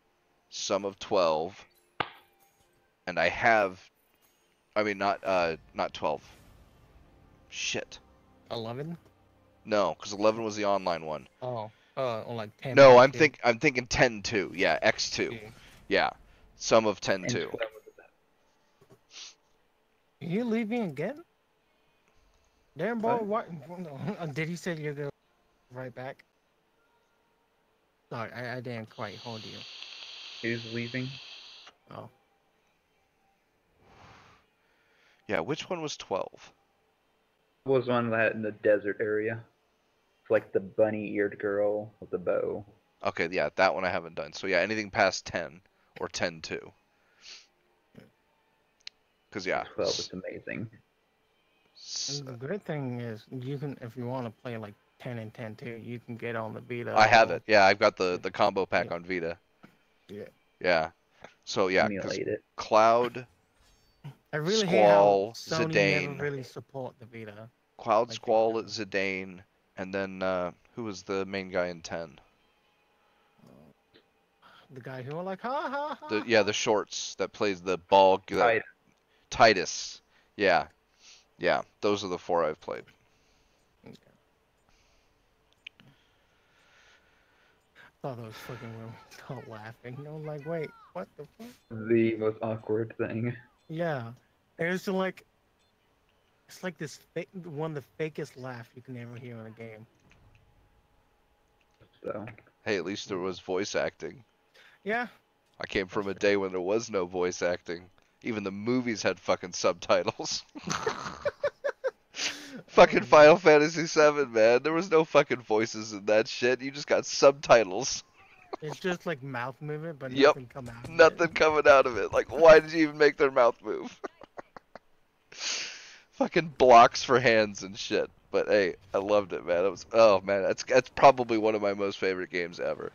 Speaker 1: some of 12, and I have, I mean, not 12. Shit.
Speaker 2: 11?
Speaker 1: No, because 11 was the online one.
Speaker 2: Oh, like 10.
Speaker 1: No, I'm thinking 10 too. Yeah, X2.
Speaker 2: Yeah.
Speaker 1: Yeah, some of 10
Speaker 4: And
Speaker 1: too.
Speaker 4: 12 was the best.
Speaker 2: You leaving again? Darren boy, what? Did he say you're going right back? Sorry, I didn't quite hold you.
Speaker 4: Who's leaving?
Speaker 2: Oh.
Speaker 1: Yeah, which one was 12?
Speaker 4: Was one that in the desert area. It's like the bunny-eared girl with the bow.
Speaker 1: Okay, yeah, that one I haven't done. So yeah, anything past 10 or 10-2. Because yeah,
Speaker 4: 12 is amazing.
Speaker 2: And the great thing is, you can, if you want to play like 10 and 10 too, you can get on the Vita.
Speaker 1: I have it. Yeah, I've got the combo pack on Vita.
Speaker 2: Yeah.
Speaker 1: Yeah. So yeah, 'cause
Speaker 4: Emulate it.
Speaker 1: Cloud,
Speaker 2: I really hate how
Speaker 1: Squall,
Speaker 2: Sony
Speaker 1: Zidane.
Speaker 2: never really support the Vita.
Speaker 1: Cloud,
Speaker 2: Like
Speaker 1: Squall,
Speaker 2: that.
Speaker 1: Zidane, and then who was the main guy in 10?
Speaker 2: The guy who are like, ha ha ha.
Speaker 1: The shorts that plays the ball.
Speaker 4: Right.
Speaker 1: Titus. Yeah. Yeah, those are the 4 I've played.
Speaker 2: Okay. Thought those fucking women start laughing. I was like, wait, what the fuck?
Speaker 4: The most awkward thing.
Speaker 2: Yeah. It's like this one of the fakest laugh you can ever hear in a game.
Speaker 4: So
Speaker 1: Hey, at least there was voice acting.
Speaker 2: Yeah.
Speaker 1: I came from a day when there was no voice acting. Even the movies had fucking subtitles. Fucking Final Fantasy VII, man. There was no fucking voices in that shit. You just got subtitles.
Speaker 2: It's just like mouth movement, but
Speaker 1: Yep.
Speaker 2: nothing come out of
Speaker 1: Nothing
Speaker 2: it.
Speaker 1: coming out of it. Like, why did you even make their mouth move? Fucking blocks for hands and shit. But hey, I loved it, man. It was, oh man, that's probably one of my most favorite games ever.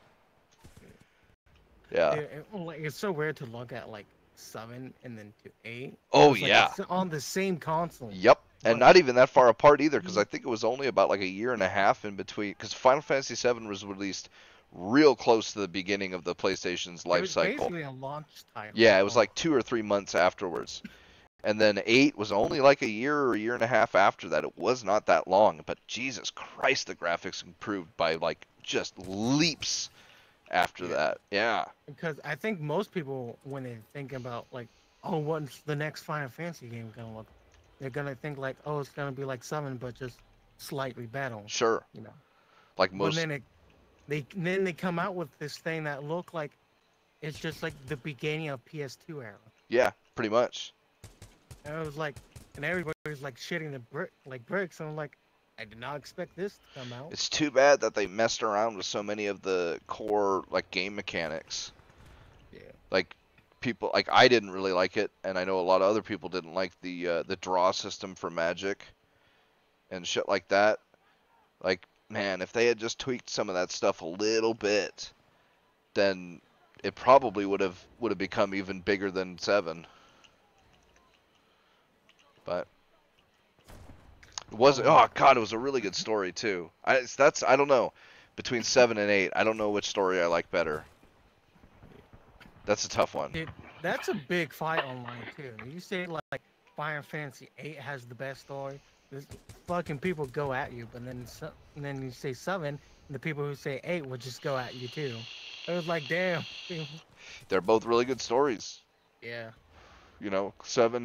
Speaker 1: Yeah.
Speaker 2: It's so weird to look at like 7 and then to 8.
Speaker 1: Oh
Speaker 2: It's like
Speaker 1: yeah.
Speaker 2: it's on the same console.
Speaker 1: Yep. And
Speaker 2: But-
Speaker 1: not even that far apart either, because I think it was only about like a year and a half in between. Because Final Fantasy VII was released real close to the beginning of the PlayStation's
Speaker 2: It
Speaker 1: life
Speaker 2: was
Speaker 1: cycle.
Speaker 2: basically a launch title.
Speaker 1: Yeah, it was
Speaker 2: so-
Speaker 1: like 2 or 3 months afterwards. And then 8 was only like a year or a year and a half after that. It was not that long, but Jesus Christ, the graphics improved by like just leaps after
Speaker 2: Yeah.
Speaker 1: that. Yeah.
Speaker 2: Because I think most people, when they think about like, oh, what's the next Final Fantasy game gonna look? They're gonna think like, oh, it's gonna be like 7, but just slightly better.
Speaker 1: Sure.
Speaker 2: You know.
Speaker 1: Like
Speaker 2: But
Speaker 1: most.
Speaker 2: then they come out with this thing that look like it's just like the beginning of PS2 era.
Speaker 1: Yeah, pretty much.
Speaker 2: And it was like, and everybody's like shitting the bricks. And I'm like, I did not expect this to come out.
Speaker 1: It's too bad that they messed around with so many of the core like game mechanics.
Speaker 2: Yeah.
Speaker 1: Like people, like I didn't really like it, and I know a lot of other people didn't like the draw system for Magic and shit like that. Like man, if they had just tweaked some of that stuff a little bit, then it probably would have become even bigger than 7. But it wasn't. Oh God, it was a really good story too. I don't know. Between 7 and 8, I don't know which story I like better. That's a tough one.
Speaker 2: Dude, that's a big fight online too. You say like Final Fantasy 8 has the best story. There's fucking people go at you, but and then you say 7, and the people who say 8 will just go at you too. It was like, damn.
Speaker 1: They're both really good stories.
Speaker 2: Yeah.
Speaker 1: You know, 7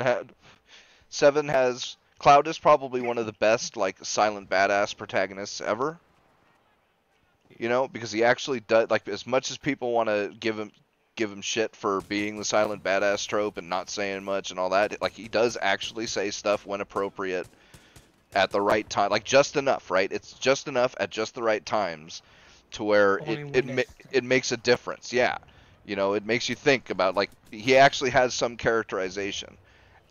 Speaker 1: has Cloud is probably one of the best like silent badass protagonists ever. You know, because he actually does, like, as much as people want to give him shit for being the silent badass trope and not saying much and all that, like, he does actually say stuff when appropriate at the right time, like just enough, right? It's just enough at just the right times to where it makes a difference. Yeah, you know, it makes you think about, like, he actually has some characterization,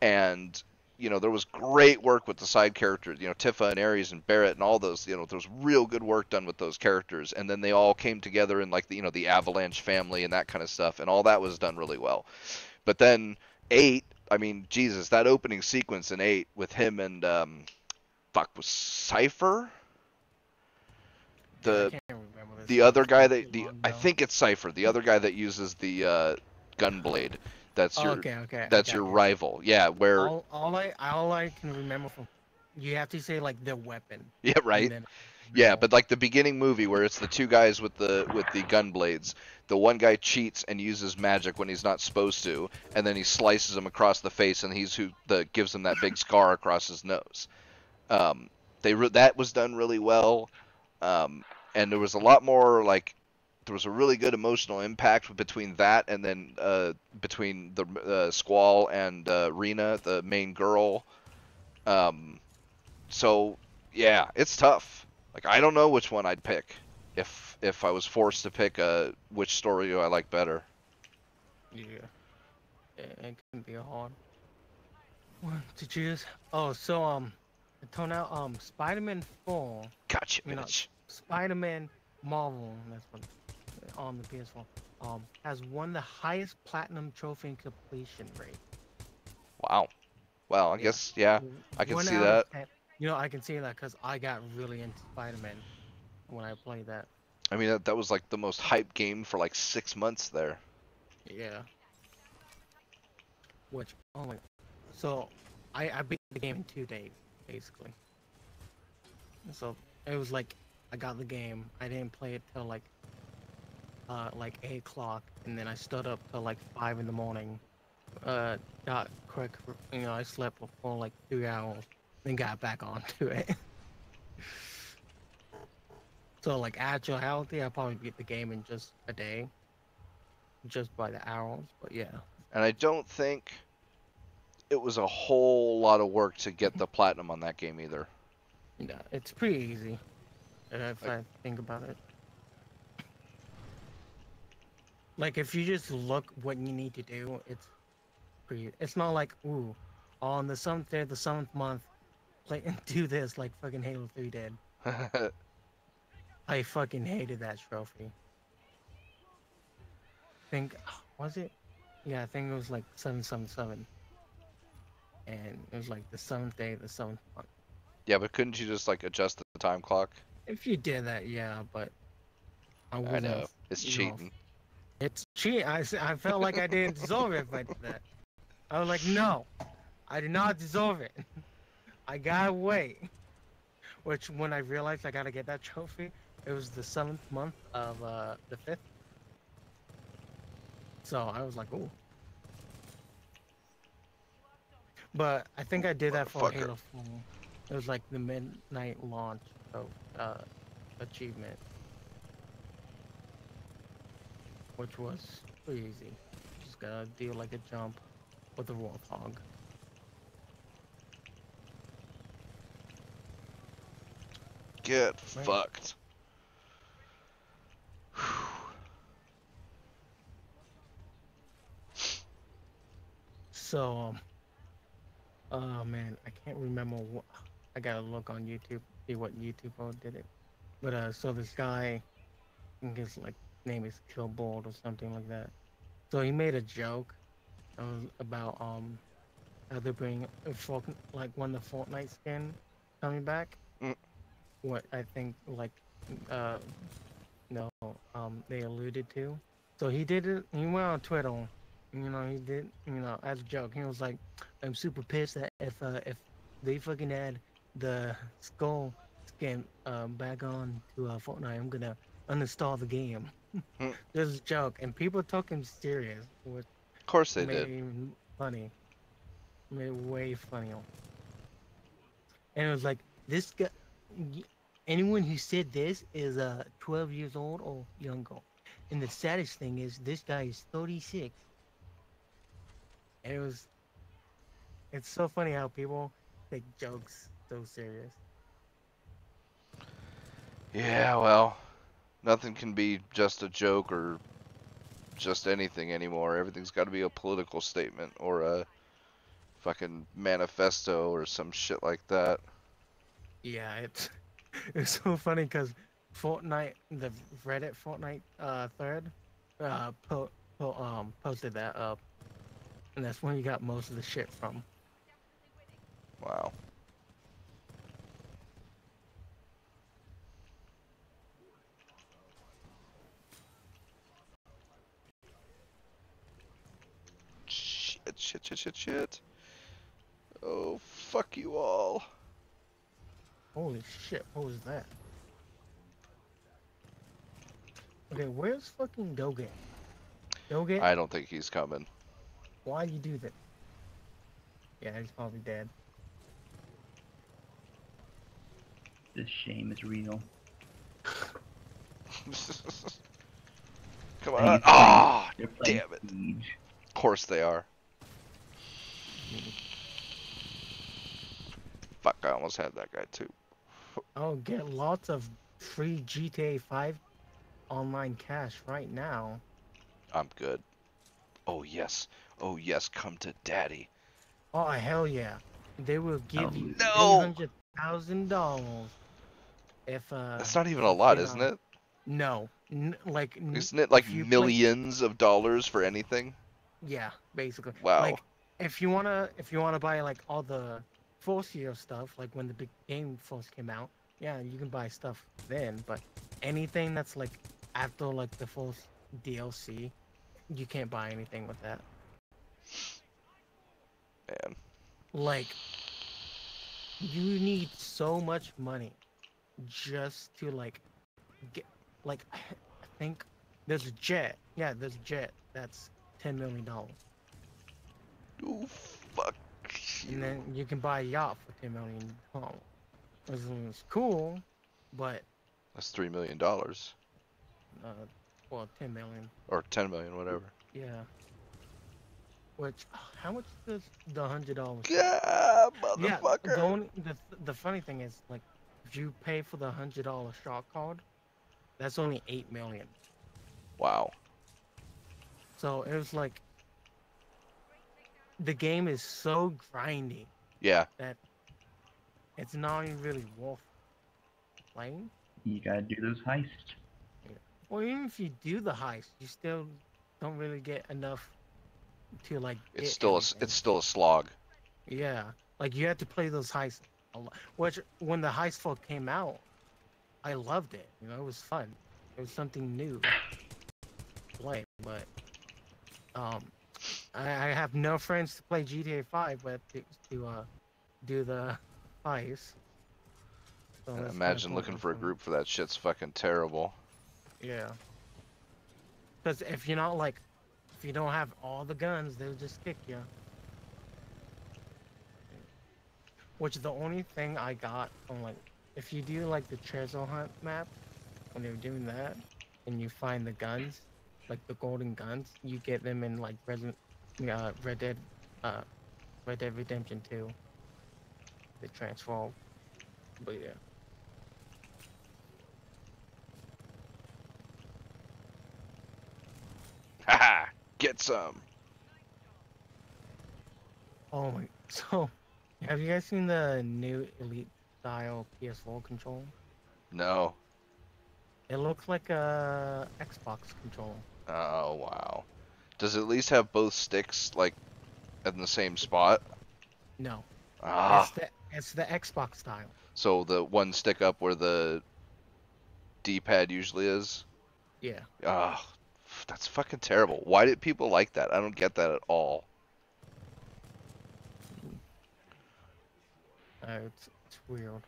Speaker 1: and you know, there was great work with the side characters, you know, Tifa and Ares and Barrett and all those, you know, there was real good work done with those characters, and then they all came together in, like, the, you know, the Avalanche family and that kind of stuff, and all that was done really well. But then 8, I mean, Jesus, that opening sequence in 8 with him and was Cypher?
Speaker 2: I can't remember this.
Speaker 1: The other guy I think it's Cypher, the other guy that uses the Gunblade. That's your That's your rival. Yeah, where
Speaker 2: all I can remember from, you have to say like the weapon.
Speaker 1: Yeah, right. Yeah, but like the beginning movie where it's the two guys with the gun blades. The one guy cheats and uses magic when he's not supposed to, and then he slices him across the face, and he's who gives him that big scar across his nose. That was done really well, and there was a lot more, like, there was a really good emotional impact between that and then between the Squall and Rena, the main girl. So yeah, it's tough. Like, I don't know which one I'd pick if I was forced to pick which story I like better.
Speaker 2: Yeah, it can be a hard one to choose. Oh, so it turned out Spider-Man 4.
Speaker 1: Gotcha,
Speaker 2: you know,
Speaker 1: bitch.
Speaker 2: Spider-Man Marvel, that's what, on the PS4, has won the highest platinum trophy completion rate.
Speaker 1: Wow. Well, I guess, yeah, I can see that.
Speaker 2: You know, I can see that because I got really into Spider-Man when I played that.
Speaker 1: I mean, that was like the most hyped game for like 6 months there.
Speaker 2: Yeah. Which, oh my, so I beat the game in 2 days, basically. So it was like, I got the game, I didn't play it till like 8 o'clock, and then I stood up till like 5 in the morning. Got quick, you know, I slept for like 2 hours, then got back onto it. So like actual healthy, I probably beat the game in just a day, just by the hours. But yeah.
Speaker 1: And I don't think it was a whole lot of work to get the platinum on that game either.
Speaker 2: Yeah, it's pretty easy, if I think about it. Like, if you just look what you need to do, it's pretty. It's not like, ooh, on the 7th day, the 7th month, play and do this like fucking Halo 3 did. I fucking hated that trophy. Was it? Yeah, I think it was like 777. And it was like the 7th day, the 7th month.
Speaker 1: Yeah, but couldn't you just like adjust the time clock?
Speaker 2: If you did that, yeah, but
Speaker 1: I know, it's cheating.
Speaker 2: It's cheating. I felt like I didn't deserve it if I did that. I was like, no, I did not deserve it. I gotta wait. Which, when I realized I gotta get that trophy, it was the 7th month of the 5th. So I was like, ooh. But I think I did that for Halo 4. It was like the midnight launch of achievement, which was pretty easy. Just gotta do like a jump with the Warthog.
Speaker 1: Get fucked.
Speaker 2: So, oh man, I can't remember what. I gotta look on YouTube, see what YouTube did it. But so this guy, I think his like name is Killbold or something like that. So he made a joke about how they bring like when the Fortnite skin coming back.
Speaker 1: Mm.
Speaker 2: What I think like uh no they alluded to. So he did it. He went on Twitter. He did. As a joke, he was like, "I'm super pissed that if they fucking add the skull skin back on to Fortnite, I'm gonna uninstall the game."
Speaker 1: Mm.
Speaker 2: This is a joke, and people took him serious, which
Speaker 1: Of course they
Speaker 2: made
Speaker 1: did.
Speaker 2: it even funny. Made it way funnier. And it was like this guy. Anyone who said this is 12 years old or younger. And the saddest thing is this guy is 36. And it's so funny how people take jokes so serious.
Speaker 1: Yeah, well, nothing can be just a joke or just anything anymore. Everything's got to be a political statement or a fucking manifesto or some shit like that.
Speaker 2: Yeah, it's so funny because Fortnite, the Reddit Fortnite thread, posted that up, and that's when you got most of the shit from.
Speaker 1: Wow. Shit. Oh, fuck you all.
Speaker 2: Holy shit, what was that? Okay, where's fucking Dogen? Dogen,
Speaker 1: I don't think he's coming.
Speaker 2: why you do that? Yeah, he's probably dead.
Speaker 4: This shame is real.
Speaker 1: Come
Speaker 4: I
Speaker 1: on.
Speaker 4: think it's
Speaker 1: Ah,
Speaker 4: They're playing
Speaker 1: damn it.
Speaker 4: Siege.
Speaker 1: Of course they are. Fuck, I almost had that guy too.
Speaker 2: Oh, get lots of free GTA 5 online cash right now.
Speaker 1: I'm good. Oh yes. Oh yes, come to daddy.
Speaker 2: Oh, hell yeah. They will give you
Speaker 1: No!
Speaker 2: $300,000 if
Speaker 1: That's not even
Speaker 2: if
Speaker 1: a
Speaker 2: you
Speaker 1: lot,
Speaker 2: get
Speaker 1: isn't
Speaker 2: on.
Speaker 1: it?
Speaker 2: No,
Speaker 1: Isn't it like
Speaker 2: if you play,
Speaker 1: millions of dollars for anything?
Speaker 2: yeah, basically.
Speaker 1: Wow.
Speaker 2: Like if you wanna buy like all the first year stuff, like when the big game first came out, yeah, you can buy stuff then. But anything that's like after like the first DLC, you can't buy anything with that.
Speaker 1: Man.
Speaker 2: Like you need so much money just to like get like I think there's a jet. Yeah, there's a jet that's $10 million.
Speaker 1: Oh fuck
Speaker 2: And
Speaker 1: you.
Speaker 2: then you can buy a yacht for $10 million. Which is cool, but
Speaker 1: That's $3 million.
Speaker 2: uh well 10 million.
Speaker 1: Or 10 million, whatever.
Speaker 2: Yeah. Which how much does the $100?
Speaker 1: Yeah,
Speaker 2: Yeah,
Speaker 1: motherfucker.
Speaker 2: the funny thing is like if you pay for the $100 shot card, that's only 8 million.
Speaker 1: Wow.
Speaker 2: So it was like the game is so grindy
Speaker 1: Yeah.
Speaker 2: that it's not even really worth playing.
Speaker 4: You gotta do those heists.
Speaker 2: Or even if you do the heist, you still don't really get enough to like
Speaker 1: It's
Speaker 2: get
Speaker 1: still
Speaker 2: everything.
Speaker 1: it's still a slog.
Speaker 2: Yeah, like you had to play those heists a lot. Which when the heist folk came out, I loved it. It was fun. It was something new to play. But I have no friends to play GTA 5, but to do the heist. So
Speaker 1: And
Speaker 2: it's kinda
Speaker 1: imagine looking
Speaker 2: pointless
Speaker 1: for a
Speaker 2: me.
Speaker 1: group for that shit's fucking terrible.
Speaker 2: Yeah. Because if you're not like, if you don't have all the guns, they'll just kick you. Which the only thing I got from like, if you do like the treasure hunt map, when they're doing that, and you find the guns, like the golden guns, you get them in like Red Dead, uh, Red Dead Redemption 2. They transform. But yeah.
Speaker 1: Haha. Get some.
Speaker 2: Oh my. So, have you guys seen the new Elite style PS4 control?
Speaker 1: No.
Speaker 2: It looks like a Xbox controller.
Speaker 1: Oh wow. Does it at least have both sticks like in the same spot?
Speaker 2: No,
Speaker 1: Ah,
Speaker 2: it's the Xbox style.
Speaker 1: so the one stick up where the D-pad usually is?
Speaker 2: Yeah.
Speaker 1: Ah, that's fucking terrible. Why did people like that? I don't get that at all.
Speaker 2: It's weird.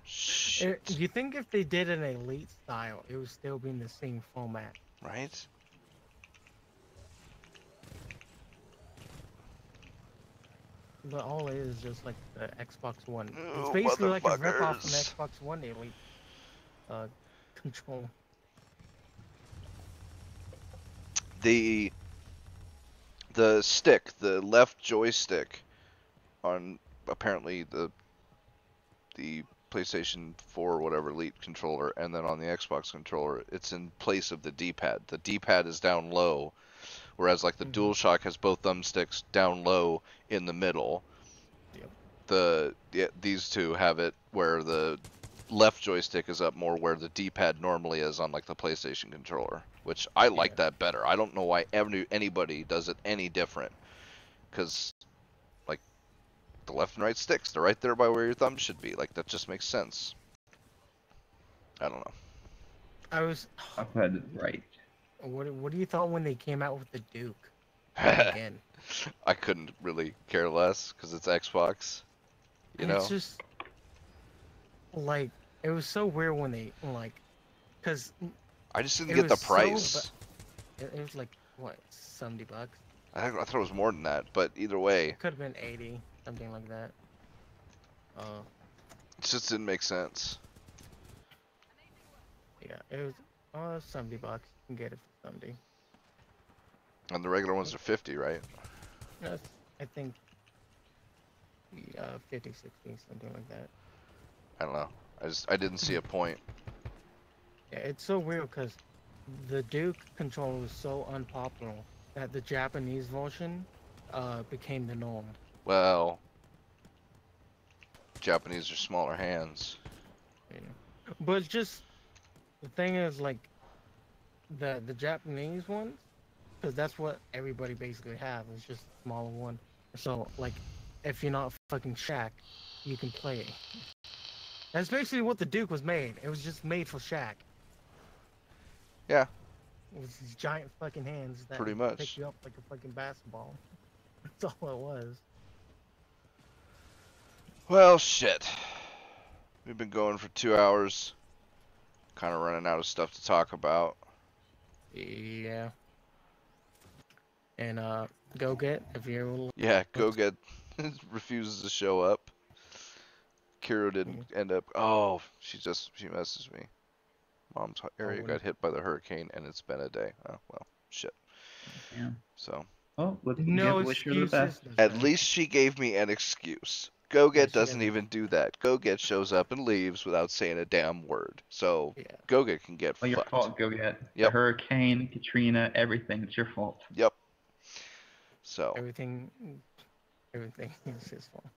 Speaker 1: Shit.
Speaker 2: You think if they did an Elite style, it would still be in the same format?
Speaker 1: Right?
Speaker 2: But all it is just like the Xbox One. It's
Speaker 1: Oh,
Speaker 2: basically like a rip-off from the
Speaker 1: motherfuckers.
Speaker 2: Xbox One Elite control.
Speaker 1: The stick, the left joystick on apparently the PlayStation 4 or whatever Elite controller, and then on the Xbox controller, it's in place of the D-pad. The D-pad is down low, whereas like the DualShock has both thumbsticks down low in the middle.
Speaker 2: Yep.
Speaker 1: These two have it where the left joystick is up more where the D-pad normally is on like the PlayStation controller, which I like
Speaker 2: Yeah.
Speaker 1: that better. I don't know why anybody does it any different, because like the left and right sticks, they're right there by where your thumb should be. Like that just makes sense. I don't know.
Speaker 2: I was.
Speaker 4: I've had it right.
Speaker 2: What do you thought when they came out with the Duke again?
Speaker 1: I couldn't really care less because it's Xbox. You know?
Speaker 2: It's just like it was so weird when they like, cause
Speaker 1: I just didn't
Speaker 2: it
Speaker 1: get the
Speaker 2: was so
Speaker 1: price.
Speaker 2: it was like what, $70?
Speaker 1: I thought it was more than that, but either way,
Speaker 2: It could have been 80, something like that.
Speaker 1: it just didn't make sense.
Speaker 2: Yeah, it was $70. You can get it for 70.
Speaker 1: And the regular ones are 50, right?
Speaker 2: That's, I think 50, 60, something like that.
Speaker 1: I don't know. I didn't see a point.
Speaker 2: Yeah, it's so weird because the Duke controller was so unpopular that the Japanese version became the norm.
Speaker 1: Well, Japanese are smaller hands.
Speaker 2: You know? But it's just the thing is like the Japanese ones, because that's what everybody basically have. It's just a smaller one. So like, if you're not fucking Shaq, you can play it. That's basically what the Duke was made. It was just made for Shaq.
Speaker 1: Yeah.
Speaker 2: With these giant fucking hands that
Speaker 1: Pretty
Speaker 2: pick
Speaker 1: much.
Speaker 2: you up like a fucking basketball. That's all it was.
Speaker 1: Well, shit. We've been going for 2 hours. Kind of running out of stuff to talk about.
Speaker 2: Yeah. And go get if you're.
Speaker 1: Yeah, go get refuses to show up. Kiro didn't end up. Oh, she messaged me. Mom's area got hit by the hurricane, and it's been a day. Oh well, shit.
Speaker 4: Yeah.
Speaker 1: So.
Speaker 4: Oh, let's
Speaker 2: No
Speaker 4: wish her the
Speaker 2: excuses.
Speaker 4: best.
Speaker 1: At least she gave me an excuse. Go-Get
Speaker 2: she
Speaker 1: doesn't
Speaker 2: doesn't.
Speaker 1: even do that. Go-Get shows up and leaves without saying a damn word. So
Speaker 2: Yeah.
Speaker 1: Go-Get can get
Speaker 4: Oh, your
Speaker 1: fucked.
Speaker 4: fault, Go Get.
Speaker 1: Yep.
Speaker 4: The hurricane, Katrina, everything. It's your fault.
Speaker 1: Yep. So
Speaker 2: Everything is his fault.